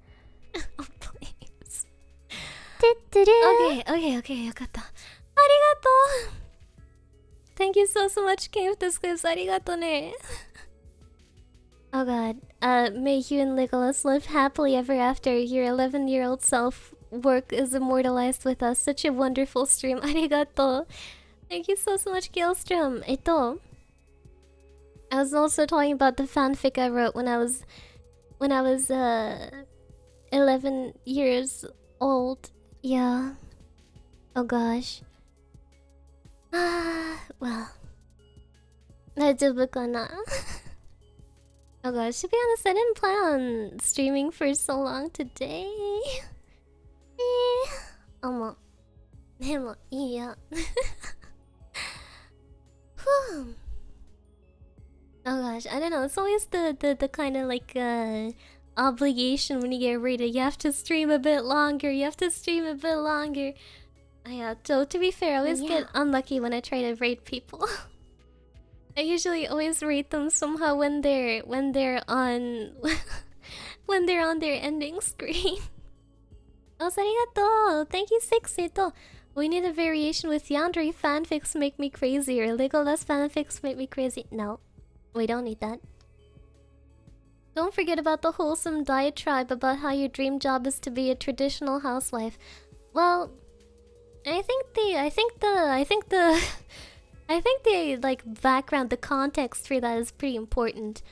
Oh, please. Okay, yokata. Arigato. Thank you so much, King of the Clips. Arigato ne. Oh god. May you and Legolas live happily ever after. Your 11-year-old self work is immortalized with us. Such a wonderful stream. Arigato. Thank you so much, Gailstrom. I was also talking about the fanfic I wrote when I was 11 years old. Yeah. Oh gosh. Well. Daijoubu kana? Oh gosh, to be honest, I didn't plan on streaming for so long today. Oh gosh, I don't know. It's always the kind of like obligation when you get rated. You have to stream a bit longer. Yeah, so to be fair, I always get unlucky when I try to rate people. I usually always rate them somehow when they're on when they're on their ending screen. Oh, arigato. Thank you, Sixito. We need a variation with Yandere fanfics make me crazy or Legolas fanfics make me crazy. No, we don't need that. Don't forget about the wholesome diatribe about how your dream job is to be a traditional housewife. Well, I think the like background, the context for that is pretty important.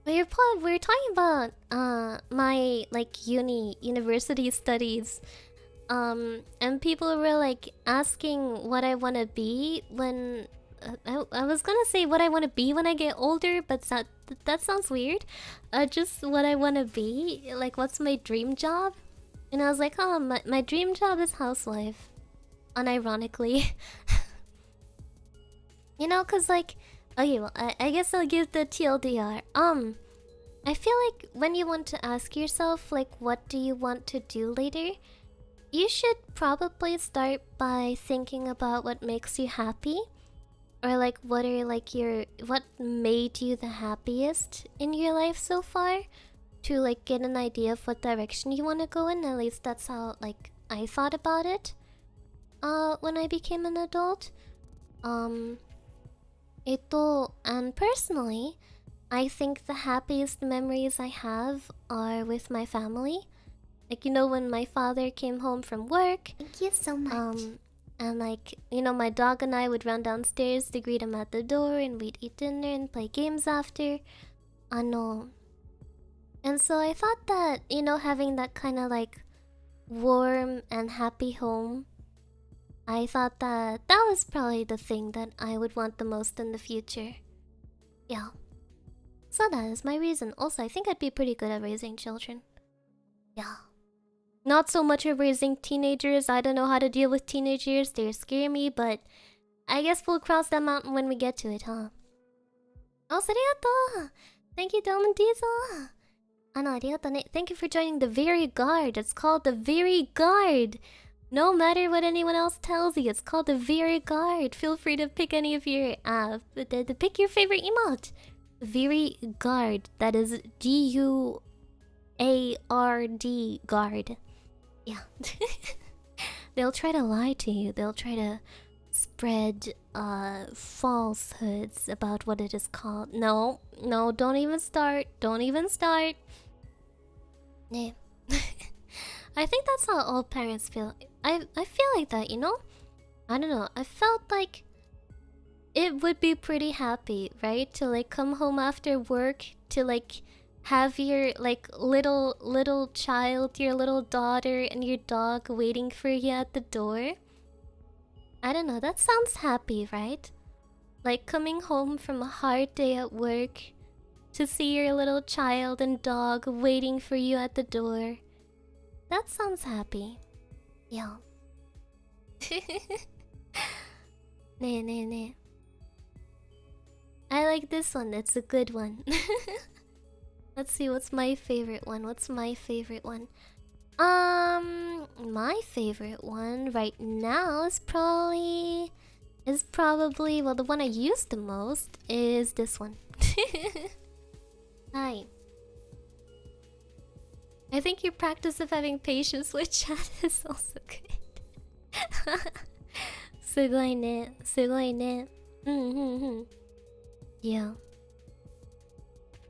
We were talking about my like university studies, and people were like asking what I want to be when I was gonna say what I want to be when I get older, but that sounds weird. Just what I want to be, like what's my dream job? And I was like, oh, my dream job is housewife. Unironically. You know, cause like, okay, well, I guess I'll give the TLDR. I feel like when you want to ask yourself, like, what do you want to do later? You should probably start by thinking about what makes you happy. Or like, what are like what made you the happiest in your life so far? To like get an idea of what direction you want to go in. At least that's how like I thought about it. When I became an adult. And personally, I think the happiest memories I have are with my family. Like, you know, when my father came home from work. Thank you so much. And like, you know, my dog and I would run downstairs to greet him at the door, and we'd eat dinner and play games after. Ano. And so I thought that, you know, having that kind of like warm and happy home, I thought that that was probably the thing that I would want the most in the future. Yeah. So that is my reason. Also, I think I'd be pretty good at raising children. Yeah. Not so much of raising teenagers. I don't know how to deal with teenagers. They scare me, but I guess we'll cross that mountain when we get to it, huh? Oh, arigato! Thank you, Delman Diesel! Arigato ne. Thank you for joining the Very Guard. It's called the Very Guard. No matter what anyone else tells you, it's called the Very Guard. Feel free to pick any of your to pick your favorite emote. Very Guard. That is GUARD guard. Yeah. They'll try to lie to you. They'll try to spread falsehoods about what it is called. No, don't even start. Don't even start. Yeah. I think that's how all parents feel. I feel like that, you know? I don't know. I felt like it would be pretty happy, right? To like come home after work, to like have your like little child, your little daughter and your dog waiting for you at the door. I don't know, that sounds happy, right? Like coming home from a hard day at work to see your little child and dog waiting for you at the door. That sounds happy. Yeah. Nah. I like this one, it's a good one. Let's see, what's my favorite one? My favorite one right now is probably well, the one I use the most is this one. Hi. I think your practice of having patience with chat is also good. Sugoi ne. Yeah.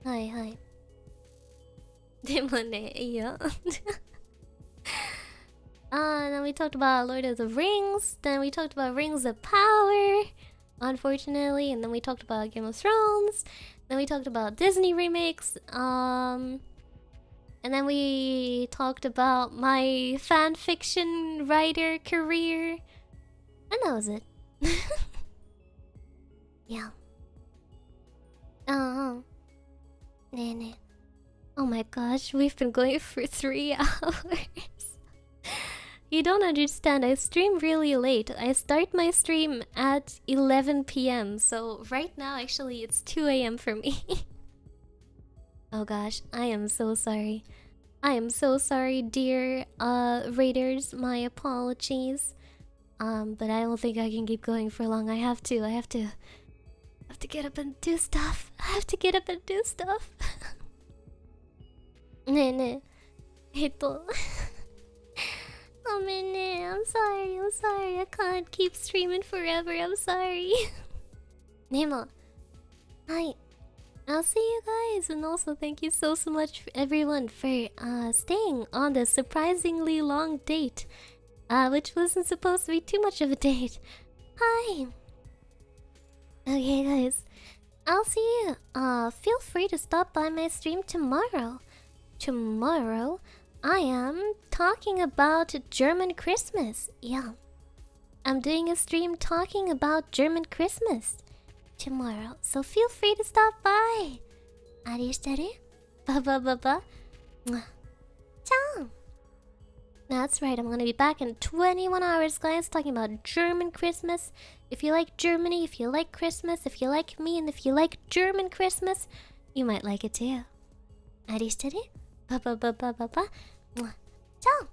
Hi. でもね、いいよ。Then we talked about Lord of the Rings. Then we talked about Rings of Power, unfortunately. And then we talked about Game of Thrones. Then we talked about Disney remakes. And then we talked about my fan fiction writer career. And that was it. Yeah. Nah. Oh my gosh, we've been going for 3 hours. You don't understand, I stream really late. I start my stream at 11 p.m. So right now, actually, it's 2 a.m. for me. Oh gosh, I am so sorry. I am so sorry, dear raiders. My apologies. But I don't think I can keep going for long. I have to get up and do stuff. Ne. Oh man, I'm sorry. I can't keep streaming forever. I'm sorry. Nemo. Hi. I'll see you guys, and also thank you so much for everyone for staying on this surprisingly long date, which wasn't supposed to be too much of a date. Hi. Okay, guys. I'll see you. Feel free to stop by my stream tomorrow. Tomorrow, I am talking about German Christmas. Yeah. I'm doing a stream talking about German Christmas tomorrow. So feel free to stop by. Aristaru. Ba. Ciao. That's right, I'm gonna be back in 21 hours, guys, talking about German Christmas. If you like Germany, if you like Christmas, if you like me, and if you like German Christmas, you might like it too. Ciao!